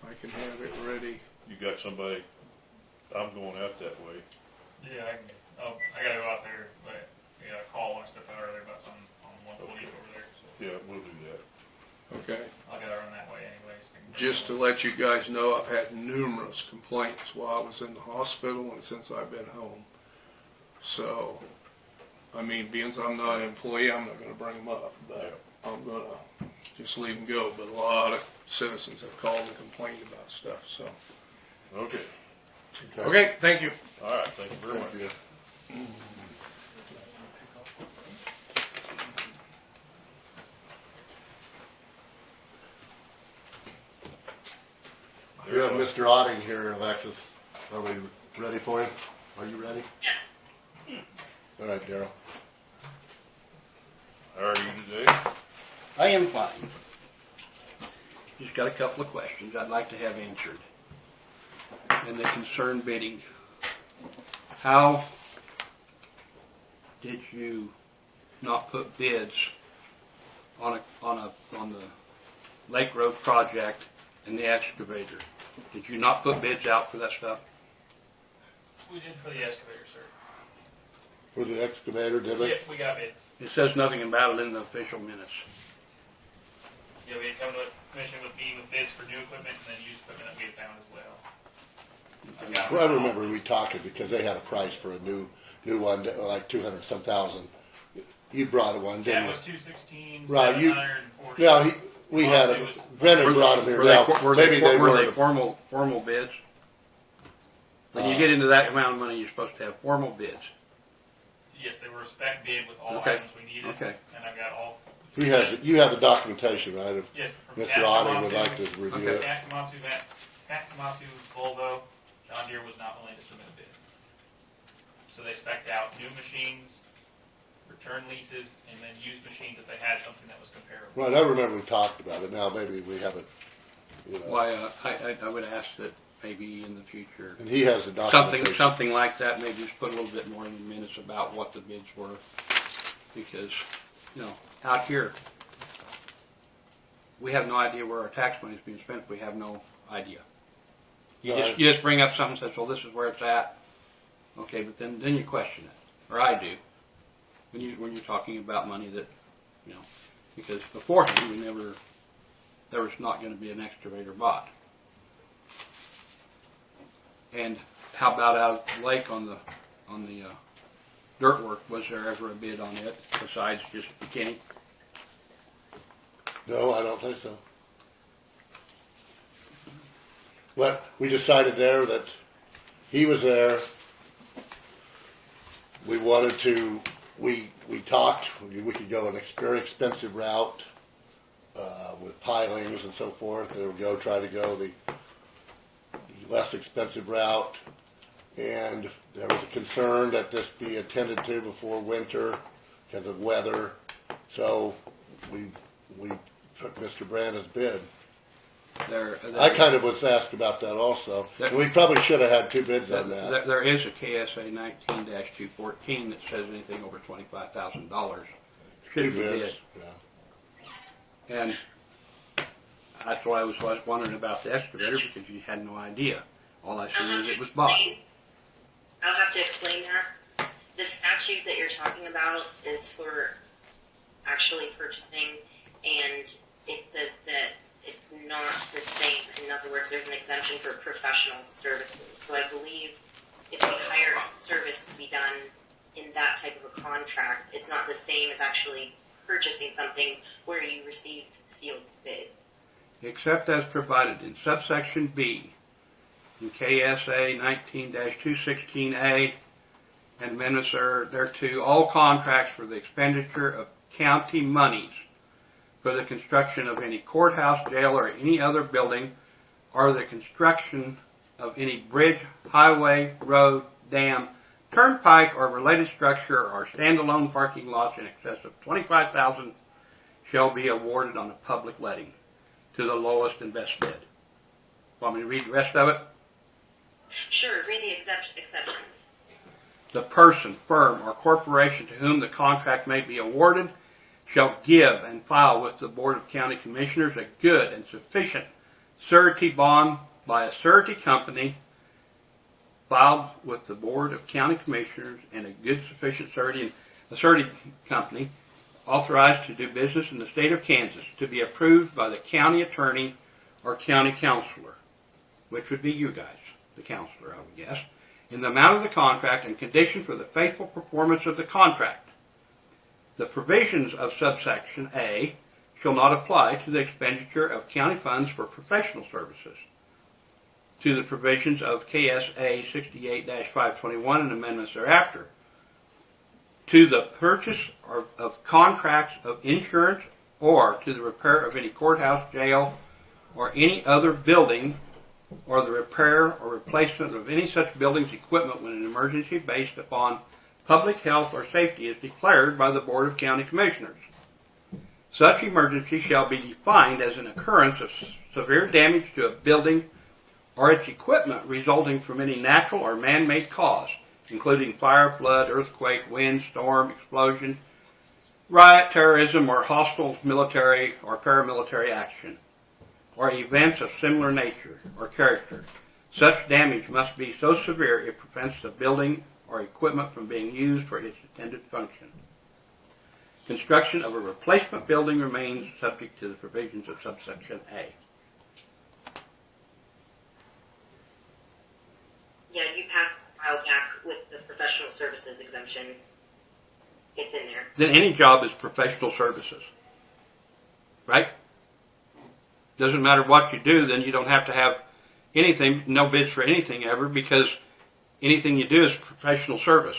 I can have it ready. You got somebody, I'm going out that way. Yeah, I gotta go out there, but I got a call and stuff out earlier about something on 120 over there, so Yeah, we'll do that. Okay. I gotta run that way anyways. Just to let you guys know, I've had numerous complaints while I was in the hospital and since I've been home. So, being as I'm not an employee, I'm not gonna bring them up, but I'm gonna just leave them go. But a lot of citizens have called and complained about stuff, so. Okay. Okay, thank you. All right, thank you very much. Thank you. We have Mr. Oetting here, Alexis. Are we ready for him? Are you ready? yes, All right, Darrell. How are you today? I am fine. Just got a couple of questions I'd like to have answered. And they concern bidding. How did you not put bids on the Lake Road project and the excavator? Did you not put bids out for that stuff? We did for the excavator, sir. For the excavator, did we? Yeah, we got bids. It says nothing about it in the official minutes. Yeah, we had come to the commission with bids for new equipment and then used equipment that we had found as well. Well, I remember we talking because they had a price for a new one, like 200 some thousand. You brought one, didn't Yeah, you? it was 216, Right, you- 740. Yeah, we had it. Brendan brought them here. Now, maybe they were they were. formal bids? When you get into that amount of money, you're supposed to have formal bids. Yes, they were a spec bid with all Okay. items we needed. Okay. And I've got all. He has it. You have the documentation, right? If Yes, from Mr. Oetting would like to review it. Takamatsu, Volvo, John Deere was not willing to submit a bid. So they spec'd out new machines, return leases, and then used machines if they had something that was comparable. Right, I remember we talked about it. Now maybe we haven't. Why, I would ask that maybe in the future, And he has the documentation. something like that, maybe just put a little bit more in the minutes about what the bids were. Because, out here, we have no idea where our tax money is being spent. We have no idea. You just bring up something and says, well, this is where it's at. Okay, but then you question it, or I do, when you're talking about money that, because beforehand there was not going to be an excavator bought. And how about out of the lake on the dirt work? Was there ever a bid on it besides just McKinney? No, I don't think so. But we decided there that he was there. We wanted to, we talked, we could go an very expensive route. with pilings and so forth. They would try to go the less expensive route. And there was a concern that this be attended to before winter because of weather. So we took Mr. Branda's bid. I kind of was asked about that also. We probably should have had two bids on that. There is a KSA 19-214 that says anything over $25,000 should be bid. Yeah. And that's why I was wondering about the excavator, because you had no idea. All I seen was it was bought. I'll have to explain that. The statute that you're talking about is for actually purchasing, and it says that it's not the same. In other words, there's an exemption for professional services. So I believe if we hire a service to be done in that type of a contract, it's not the same as actually purchasing something where you receive sealed bids. Except as provided in subsection B in KSA 19-216A and amendments thereto, all contracts for the expenditure of county monies for the construction of any courthouse, jail, or any other building, or the construction of any bridge, highway, road, dam, turnpike, or related structure, or standalone parking lots in excess of $25,000 shall be awarded on a public letting to the lowest and best bid. Want me to read the rest of it? Sure, read the exceptions. The person, firm, or corporation to whom the contract may be awarded shall give and file with the Board of County Commissioners a good and sufficient surety bond by a surety company filed with the Board of County Commissioners, and a good sufficient surety, and a surety company authorized to do business in the state of Kansas, to be approved by the county attorney or county counselor, which would be you guys, the counselor, I would guess, in the amount of the contract and condition for the faithful performance of the contract. The provisions of subsection A shall not apply to the expenditure of county funds for professional services, to the provisions of KSA 68-521 and amendments thereafter, to the purchase of contracts of insurance, or to the repair of any courthouse, jail, or any other building, or the repair or replacement of any such building's equipment when an emergency based upon public health or safety is declared by the Board of County Commissioners. Such emergency shall be defined as an occurrence of severe damage to a building or its equipment resulting from any natural or man-made cause, including fire, flood, earthquake, wind, storm, explosion, riot, terrorism, or hostile military or paramilitary action, or events of similar nature or character. Such damage must be so severe it prevents the building or equipment from being used for its intended function. Construction of a replacement building remains subject to the provisions of subsection A. Yeah, you passed a while back with the professional services exemption. It's in there. Then any job is professional services, right? Doesn't matter what you do, then you don't have to have anything, no bids for anything ever, because anything you do is professional service.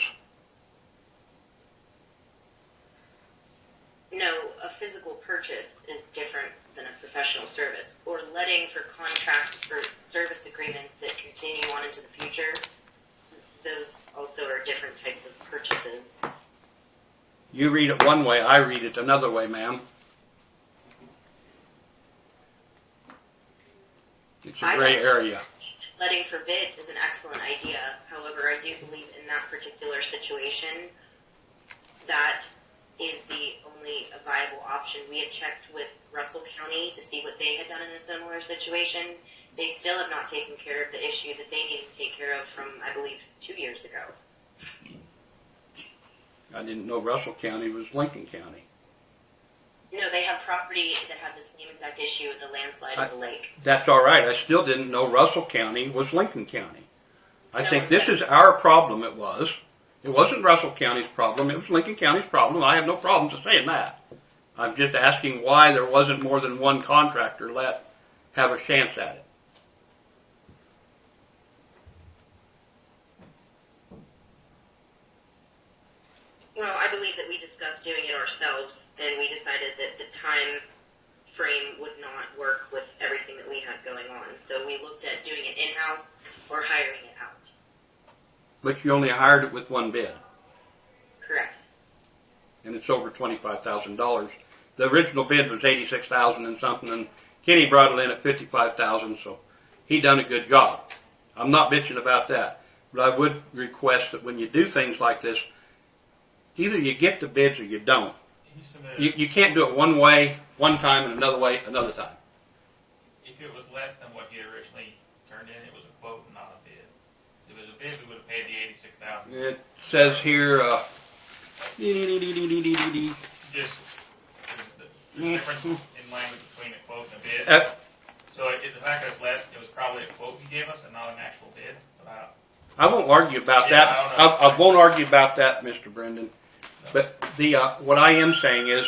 No, a physical purchase is different than a professional service. Or letting for contracts for service agreements that continue on into the future, those also are different types of purchases. You read it one way, I read it another way, ma'am. It's a gray area. Letting for bid is an excellent idea. However, I do believe in that particular situation, that is the only viable option. We had checked with Russell County to see what they had done in a similar situation. They still have not taken care of the issue that they needed to take care of from, I believe, 2 years ago. I didn't know Russell County was Lincoln County. No, they have property that had the same exact issue with the landslide of the lake. That's all right. I still didn't know Russell County was Lincoln County. I think it's this is our problem. It was. It wasn't Russell County's problem. It was Lincoln County's problem. I have no problem to saying that. I'm just asking why there wasn't more than one contractor let have a chance at it. Well, I believe that we discussed doing it ourselves, and we decided that the time frame would not work with everything that we had going on. So we looked at doing it in-house or hiring it out. But you only hired it with one bid, Correct. and it's over $25,000. The original bid was $86,000 and something, and Kenny brought it in at $55,000, so he done a good job. I'm not bitching about that, but I would request that when you do things like this, either you get the bids or you don't. You can't do it one way, one time, and another way, another time. If it was less than what he originally turned in, it was a quote, not a bid. If it was a bid, we would have paid the $86,000. It says here, Just there's a difference in language between a quote and a bid. So if the fact that it's less, it was probably a quote he gave us and not an actual bid. But I won't argue about Yeah, that. I don't know. I won't argue about that, Mr. Brendan. But the what I am saying is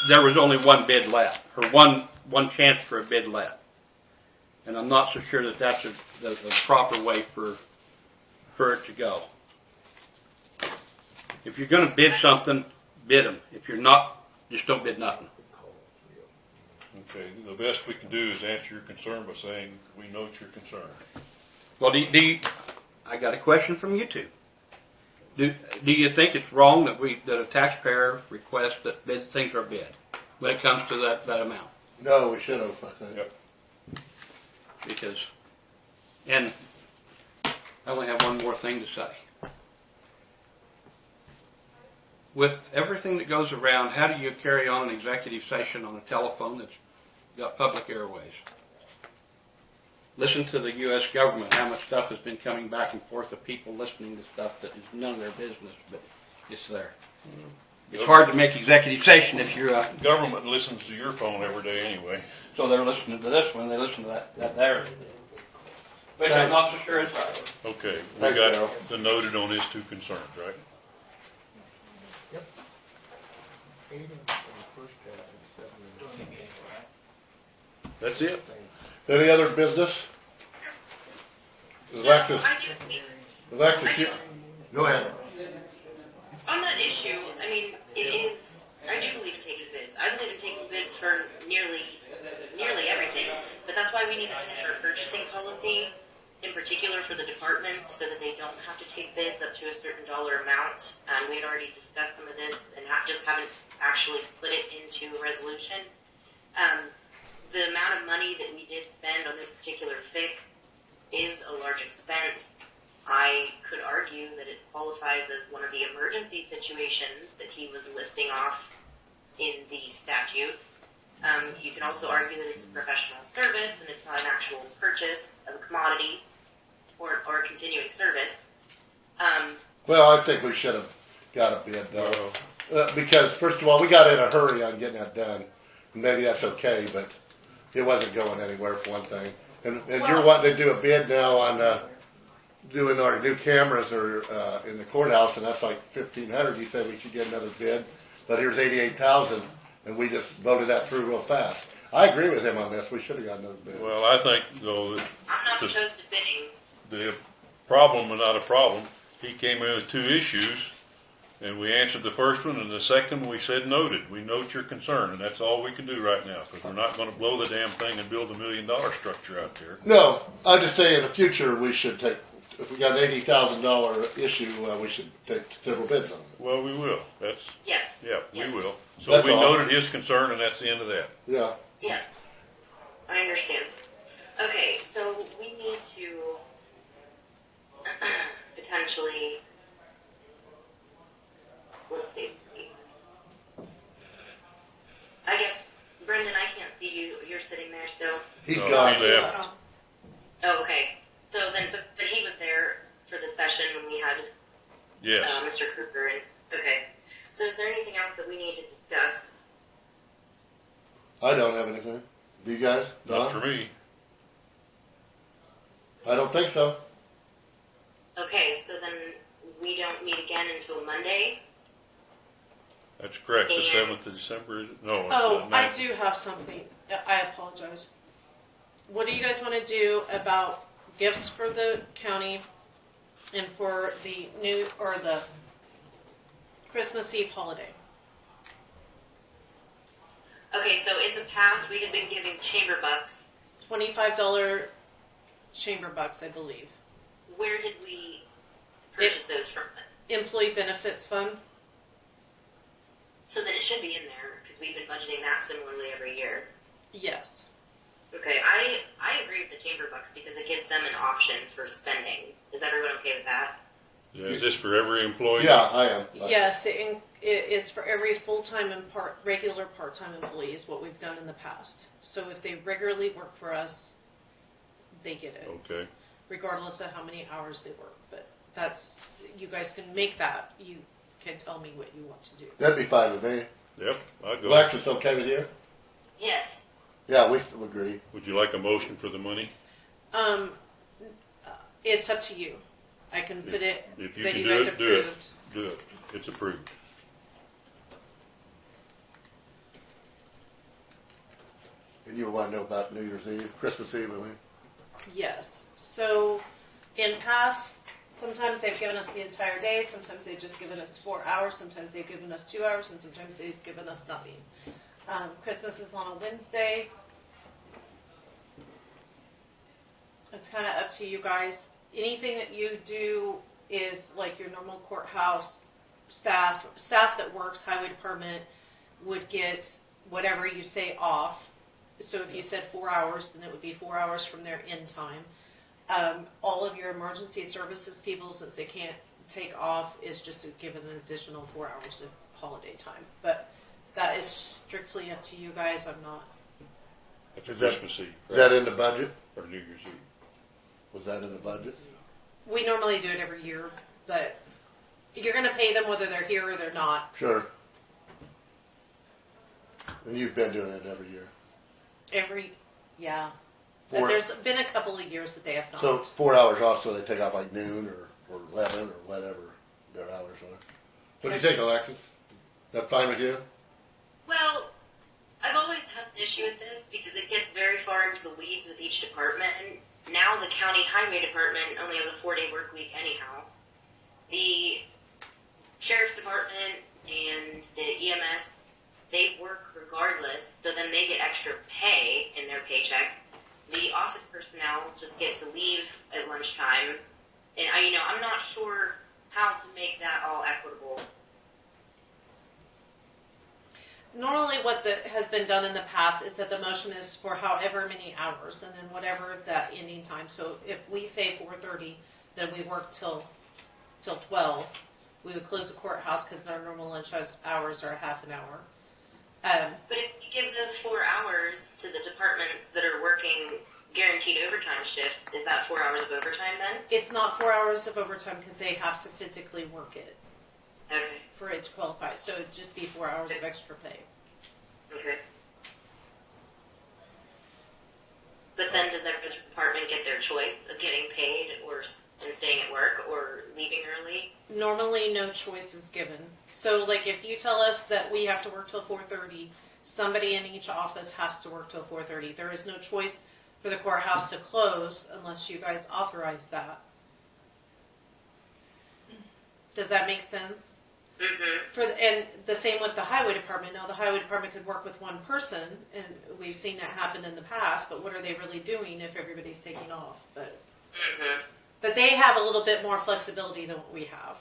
there was only one bid left, or one chance for a bid left, and I'm not so sure that that's the proper way for it to go. If you're going to bid something, bid them. If you're not, just don't bid nothing. Okay, the best we can do is answer your concern by saying, we note your concern. Well, I got a question from you two. Do you think it's wrong that a taxpayer requests that things are bid when it comes to that amount? No, we should have, I think. Yep. Because, and I only have one more thing to say. With everything that goes around, how do you carry on an executive session on a telephone that's got public airways? Listen to the U.S. government, how much stuff has been coming back and forth of people listening to stuff that is none of their business, but it's there. It's hard to make executive session if you're Government listens to your phone every day anyway. so they're listening to this one, they listen to that there. But I'm not so sure it's right. Okay, we Thanks, got Darrell. the noted on his two concerns, right? That's it. Any other business? Alexis, Alexis, you, go ahead. On that issue, I mean, I do believe in taking bids. I believe in taking bids for nearly everything, but that's why we need to finish our purchasing policy, in particular for the departments, so that they don't have to take bids up to a certain dollar amount. We had already discussed some of this and haven't actually put it into a resolution. The amount of money that we did spend on this particular fix is a large expense. I could argue that it qualifies as one of the emergency situations that he was listing off in the statute. You can also argue that it's a professional service and it's not an actual purchase of a commodity or a continuing service. Well, I think we should have got a bid though. Because first of all, we got in a hurry on getting that done. Maybe that's okay, but it wasn't going anywhere for one thing. And you're wanting to do a bid now on doing our new cameras or in the courthouse, and that's like $1,500. You said we should get another bid, but here's $88,000, and we just voted that through real fast. I agree with him on this. We should have got another bid. Well, I think, though, that I'm not opposed to bidding. the problem is not a problem. He came in with two issues, and we answered the first one, and the second we said noted. We note your concern, and that's all we can do right now, because we're not going to blow the damn thing and build $1 million structure out there. No, I just say in the future we should take. If we got an $80,000 issue, we should take several bids on it. Well, we will. That's Yes. yeah, Yes. we will. So That's we all. noted his concern, and that's the end of that. Yeah. Yeah, I understand. Okay, so we need to potentially, let's see. I guess, Brendan, I can't see you. You're sitting there still. He's No, gone. he left. Oh, okay. So then, but he was there for the session when we had Yes. Mr. Krueger. And okay. So is there anything else that we need to discuss? I don't have anything. Do you guys? Not Don? for me. I don't think so. Okay, so then we don't meet again until Monday. That's correct. The And- 7th of December, is it? No. It's Oh, the I 9th. do have something. I apologize. What do you guys want to do about gifts for the county and for the the Christmas Eve holiday? Okay, so in the past, we had been giving chamber bucks. $25 chamber bucks, I believe. Where did we purchase those from? Employee benefits fund. So then it should be in there, because we've been budgeting that similarly every year. Yes. Okay, I agree with the chamber bucks because it gives them an options for spending. Is everyone okay with that? Yeah, is this for every employee? Yeah, I am. Yes, it's for every full-time and regular part-time employee is what we've done in the past. So if they regularly work for us, they get it, Okay. regardless of how many hours they work. But that's, you guys can make that. You can tell me what you want to do. That'd be fine with me. Yep, I'll go. Alexis, okay with you? Yes. Yeah, we agree. Would you like a motion for the money? It's up to you. I can put it If you that can you do guys it, do it. approved. Do it. It's approved. And you want to know about New Year's Eve, Christmas Eve, I mean? Yes. So in past, sometimes they've given us the entire day, sometimes they've just given us 4 hours, sometimes they've given us 2 hours, and sometimes they've given us nothing. Christmas is on a Wednesday. It's kind of up to you guys. Anything that you do is like your normal courthouse staff that works, highway department would get whatever you say off. So if you said 4 hours, then it would be 4 hours from their end time. All of your emergency services people, since they can't take off, is just given an additional 4 hours of holiday time. But that is strictly up to you guys. I'm not. That's Is that- Christmas Eve. Is that in the budget? Or New Year's Eve. Was that in the budget? We normally do it every year, but you're going to pay them whether they're here or they're not. Sure. And you've been doing it every year. Yeah. Four- There's been a couple of years that they have not. So 4 hours off, so they take off like noon or 11 or whatever their hours are. What do you think, Alexis? That fine with you? Well, I've always had an issue with this because it gets very far into the weeds with each department. And now the county highway department only has a 4-day work week anyhow. The sheriff's department and the EMS, they work regardless, so then they get extra pay in their paycheck. The office personnel just get to leave at lunchtime. And I'm not sure how to make that all equitable. Normally what has been done in the past is that the motion is for however many hours and then whatever that ending time. So if we say 4:30, then we work till 12. We would close the courthouse because our normal lunch hours are a half an hour. But if you give those 4 hours to the departments that are working guaranteed overtime shifts, is that 4 hours of overtime then? It's not 4 hours of overtime because they have to physically work it Okay. for it to qualify. So it'd just be 4 hours of extra pay. Okay. But then does every other department get their choice of getting paid and staying at work or leaving early? Normally, no choice is given. So, like, if you tell us that we have to work till 4:30, somebody in each office has to work till 4:30. There is no choice for the courthouse to close unless you guys authorize that. Does that make sense? Mm-hmm. And the same with the highway department. Now, the highway department could work with one person, and we've seen that happen in the past. But what are they really doing if everybody's taking off? But they have a little bit more flexibility than what we have.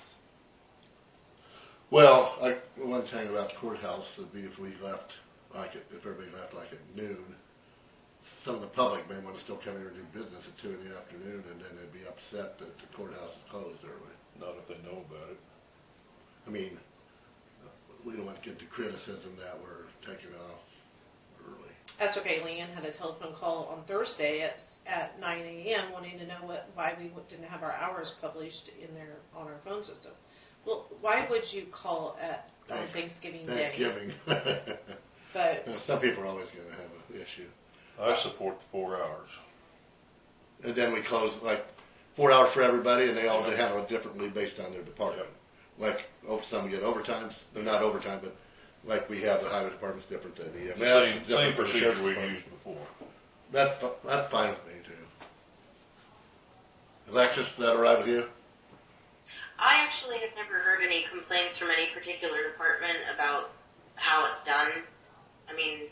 Well, one thing about the courthouse would be if everybody left like at noon, some of the public may want to still come here and do business at 2 in the afternoon, and then they'd be upset that the courthouse is closed early. Not if they know about it. I mean, we don't want to get the criticism that we're taking off early. That's okay. Leanne had a telephone call on Thursday at 9 a.m. wanting to know why we didn't have our hours published on our phone system. Well, why would you call on Thanksgiving Day? Thanksgiving. But some people are always going to have an issue. I support the 4 hours. And then we close like 4 hours for everybody, and they all handle it differently based on their department. Like, some get overtimes. They're not overtime, but like we have the highway department's different than the EMS. Same procedure we've used before. That's fine with me too. Alexis, is that all right with you? I actually have never heard any complaints from any particular department about how it's done. I mean,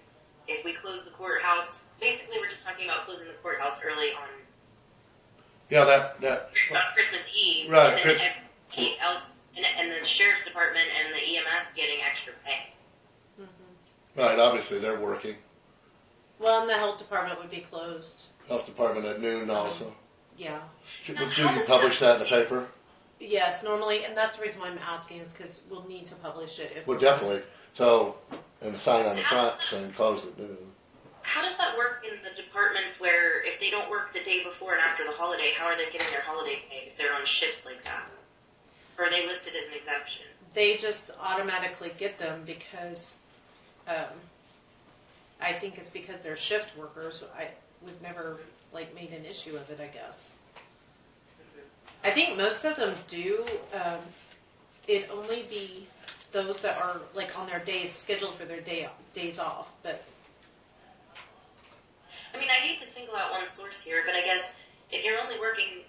if we close the courthouse, basically we're just talking about closing the courthouse early on Yeah, that, Christmas Eve, Right, and then Chris- everybody else, and the sheriff's department and the EMS getting extra pay. right, obviously they're working. Well, and the health department would be closed. Health department at noon also. Yeah. Should Now, do how you does publish that- that in the paper? Yes, normally, and that's the reason why I'm asking is because we'll need to publish it. If Well, we're- definitely. So, and the sign on the front saying closed at noon. How does that work in the departments where if they don't work the day before and after the holiday, how are they getting their holiday pay if they're on shifts like that? Or are they listed as an exemption? They just automatically get them because, I think it's because they're shift workers. We've never made an issue of it, I guess. I think most of them do. It'd only be those that are on their days scheduled for their days off. But I mean, I hate to single out one source here, but I guess if you're only working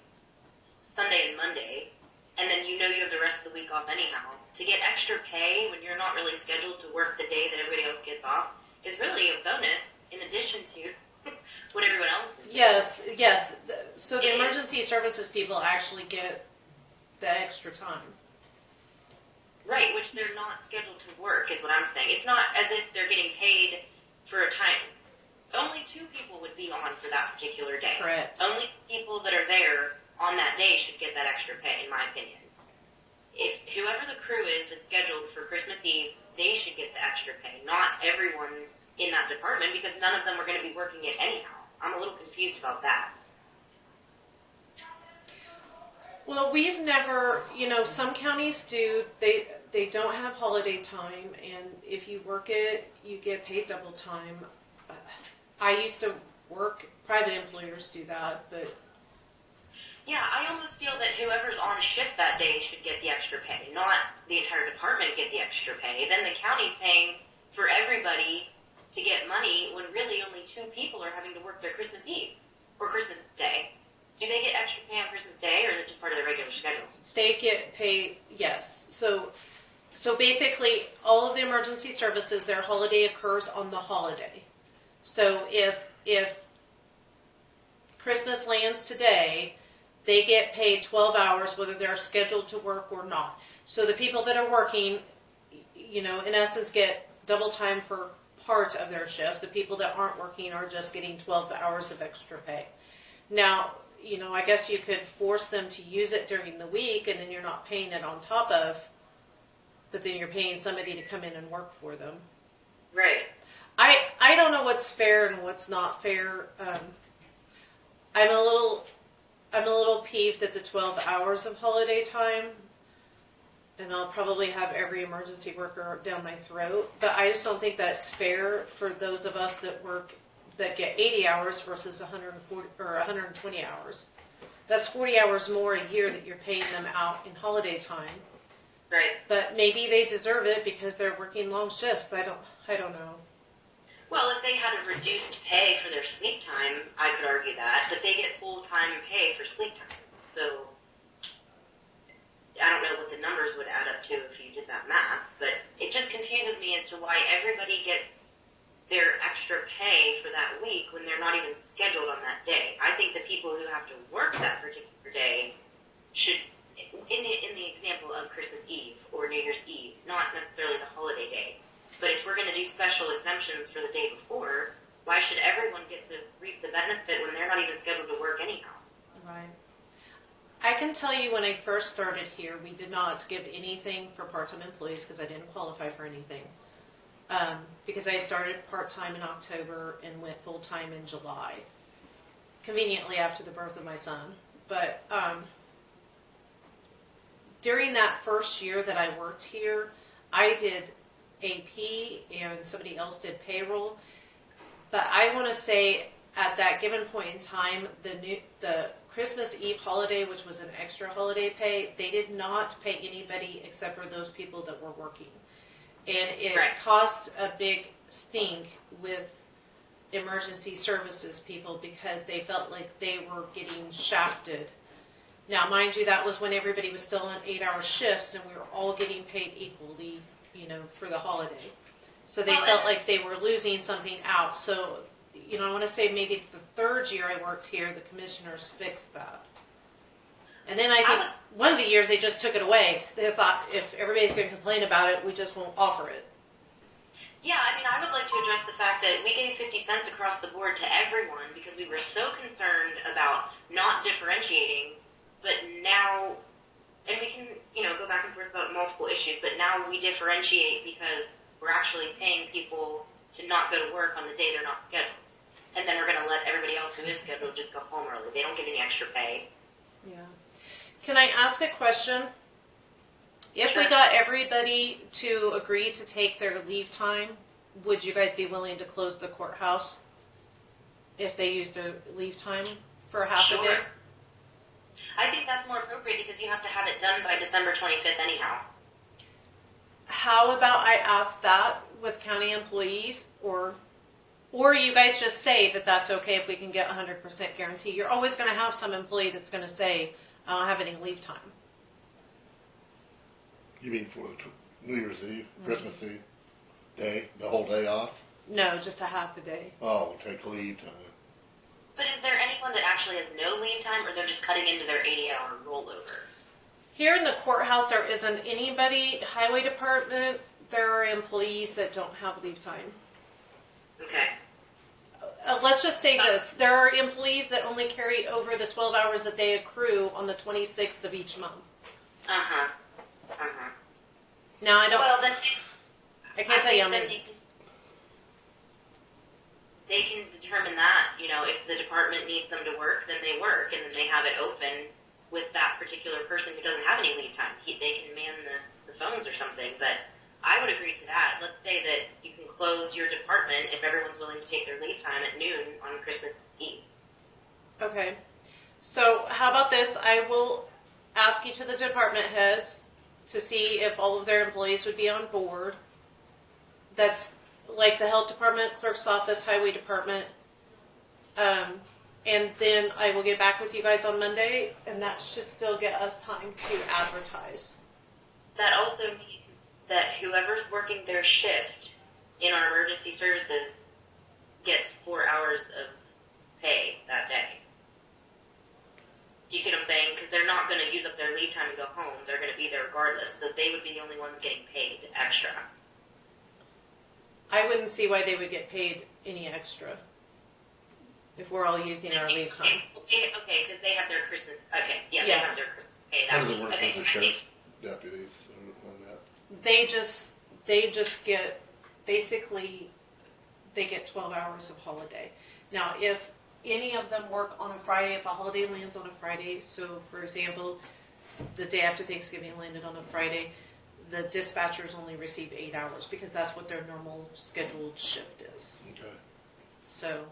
Sunday and Monday, and then you have the rest of the week off anyhow, to get extra pay when you're not really scheduled to work the day that everybody else gets off is really a bonus in addition to what everyone else is. yes. So the It is. emergency services people actually get the extra time. Right, which they're not scheduled to work, is what I'm saying. It's not as if they're getting paid for a time. Only 2 people would be on for that particular day. Correct. Only people that are there on that day should get that extra pay, in my opinion. If whoever the crew is that's scheduled for Christmas Eve, they should get the extra pay, not everyone in that department, because none of them are going to be working it anyhow. I'm a little confused about that. Well, we've never, some counties do, they don't have holiday time, and if you work it, you get paid double time. I used to work, private employers do that, but Yeah, I almost feel that whoever's on shift that day should get the extra pay, not the entire department get the extra pay. Then the county's paying for everybody to get money when really only 2 people are having to work their Christmas Eve or Christmas Day. Do they get extra pay on Christmas Day, or is it just part of their regular schedule? they get paid, yes. So basically, all of the emergency services, their holiday occurs on the holiday. So if Christmas lands today, they get paid 12 hours whether they're scheduled to work or not. So the people that are working, in essence, get double time for part of their shift. The people that aren't working are just getting 12 hours of extra pay. Now, I guess you could force them to use it during the week and then you're not paying it on top of, but then you're paying somebody to come in and work for them. Right. I don't know what's fair and what's not fair. I'm a little peeved at the 12 hours of holiday time, and I'll probably have every emergency worker down my throat. But I just don't think that's fair for those of us that get 80 hours versus 140 or 120 hours. That's 40 hours more a year that you're paying them out in holiday time. Right. But maybe they deserve it because they're working long shifts. I don't know. Well, if they had a reduced pay for their sleep time, I could argue that, but they get full-time pay for sleep time. So, I don't know what the numbers would add up to if you did that math, but it just confuses me as to why everybody gets their extra pay for that week when they're not even scheduled on that day. I think the people who have to work that particular day should, in the example of Christmas Eve or New Year's Eve, not necessarily the holiday day. But if we're going to do special exemptions for the day before, why should everyone get to reap the benefit when they're not even scheduled to work anyhow? Right. I can tell you when I first started here, we did not give anything for part-time employees because I didn't qualify for anything. Because I started part-time in October and went full-time in July. Conveniently after the birth of my son. But during that first year that I worked here, I did AP and somebody else did payroll. But I want to say at that given point in time, the Christmas Eve holiday, which was an extra holiday pay, they did not pay anybody except for those people that were working. And it caused a big stink with emergency services people because they felt like they were getting shafted. Now, mind you, that was when everybody was still on 8-hour shifts and we were all getting paid equally, for the holiday. So they felt like they were losing something out. So, you know, I want to say maybe the third year I worked here, the commissioners fixed that. And then I think one of the years they just took it away. They thought if everybody's going to complain about it, we just won't offer it. Yeah, I mean, I would like to address the fact that we gave 50 cents across the board to everyone because we were so concerned about not differentiating, but now, and we can, you know, go back and forth about multiple issues, but now we differentiate because we're actually paying people to not go to work on the day they're not scheduled. And then we're going to let everybody else who is scheduled just go home early. They don't get any extra pay. Yeah. Can I ask a question? If we got everybody to agree to take their leave time, would you guys be willing to close the courthouse if they use their leave time for half a day? I think that's more appropriate because you have to have it done by December 25th anyhow. How about I ask that with county employees, or you guys just say that that's okay if we can get 100% guarantee? You're always going to have some employee that's going to say, I don't have any leave time. You mean for the New Year's Eve, Christmas Eve day, the whole day off? No, just a half a day. Oh, take leave time. But is there anyone that actually has no leave time, or they're just cutting into their 80-hour rollover? Here in the courthouse, there isn't anybody. Highway department, there are employees that don't have leave time. Okay. Let's just say this. There are employees that only carry over the 12 hours that they accrue on the 26th of each month. Uh-huh. Uh-huh. Now, I don't... Well, then... I can't tell you how many... They can determine that, you know, if the department needs them to work, then they work, and then they have it open with that particular person who doesn't have any leave time. They can man the phones or something, but I would agree to that. Let's say that you can close your department if everyone's willing to take their leave time at noon on Christmas Eve. Okay. So how about this? I will ask each of the department heads to see if all of their employees would be on board. That's like the health department, clerk's office, highway department. And then I will get back with you guys on Monday, and that should still get us time to advertise. That also means that whoever's working their shift in our emergency services gets 4 hours of pay that day. Do you see what I'm saying? Because they're not going to use up their leave time and go home. They're going to be there regardless, so they would be the only ones getting paid extra. I wouldn't see why they would get paid any extra if we're all using our leave time. Okay, because they have their Christmas. Okay, yeah, they have their Christmas pay. How That does it week. work Okay, with the I see. sheriff's deputies on that? They just get, basically, they get 12 hours of holiday. Now, if any of them work on a Friday, if a holiday lands on a Friday, so for example, the day after Thanksgiving landed on a Friday, the dispatchers only receive 8 hours because that's what their normal scheduled shift is. Okay. So,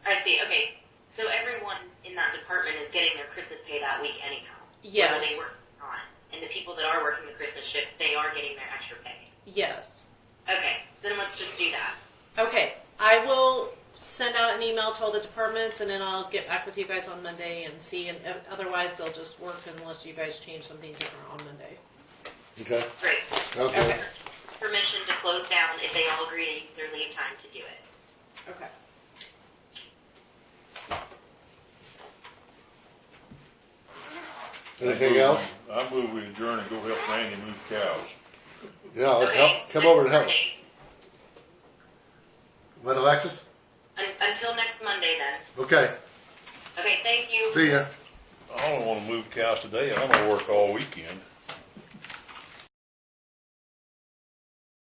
I see. Okay, so everyone in that department is getting their Christmas pay that week anyhow. Whether yes, they work or not. And the people that are working the Christmas shift, they are getting their extra pay. yes. Okay, then let's just do that. Okay, I will send out an email to all the departments, and then I'll get back with you guys on Monday and see. And otherwise, they'll just work unless you guys change something different on Monday. Okay. Great. Okay. Permission to close down if they all agree to use their leave time to do it. Okay. Anything else? I move we adjourn and go help Randy move cows. Yeah, let's Okay, help. Come next over and help. Monday. What, Alexis? Until next Monday, then. Okay. Okay, thank you. See ya. I don't want to move cows today. I'm going to work all weekend.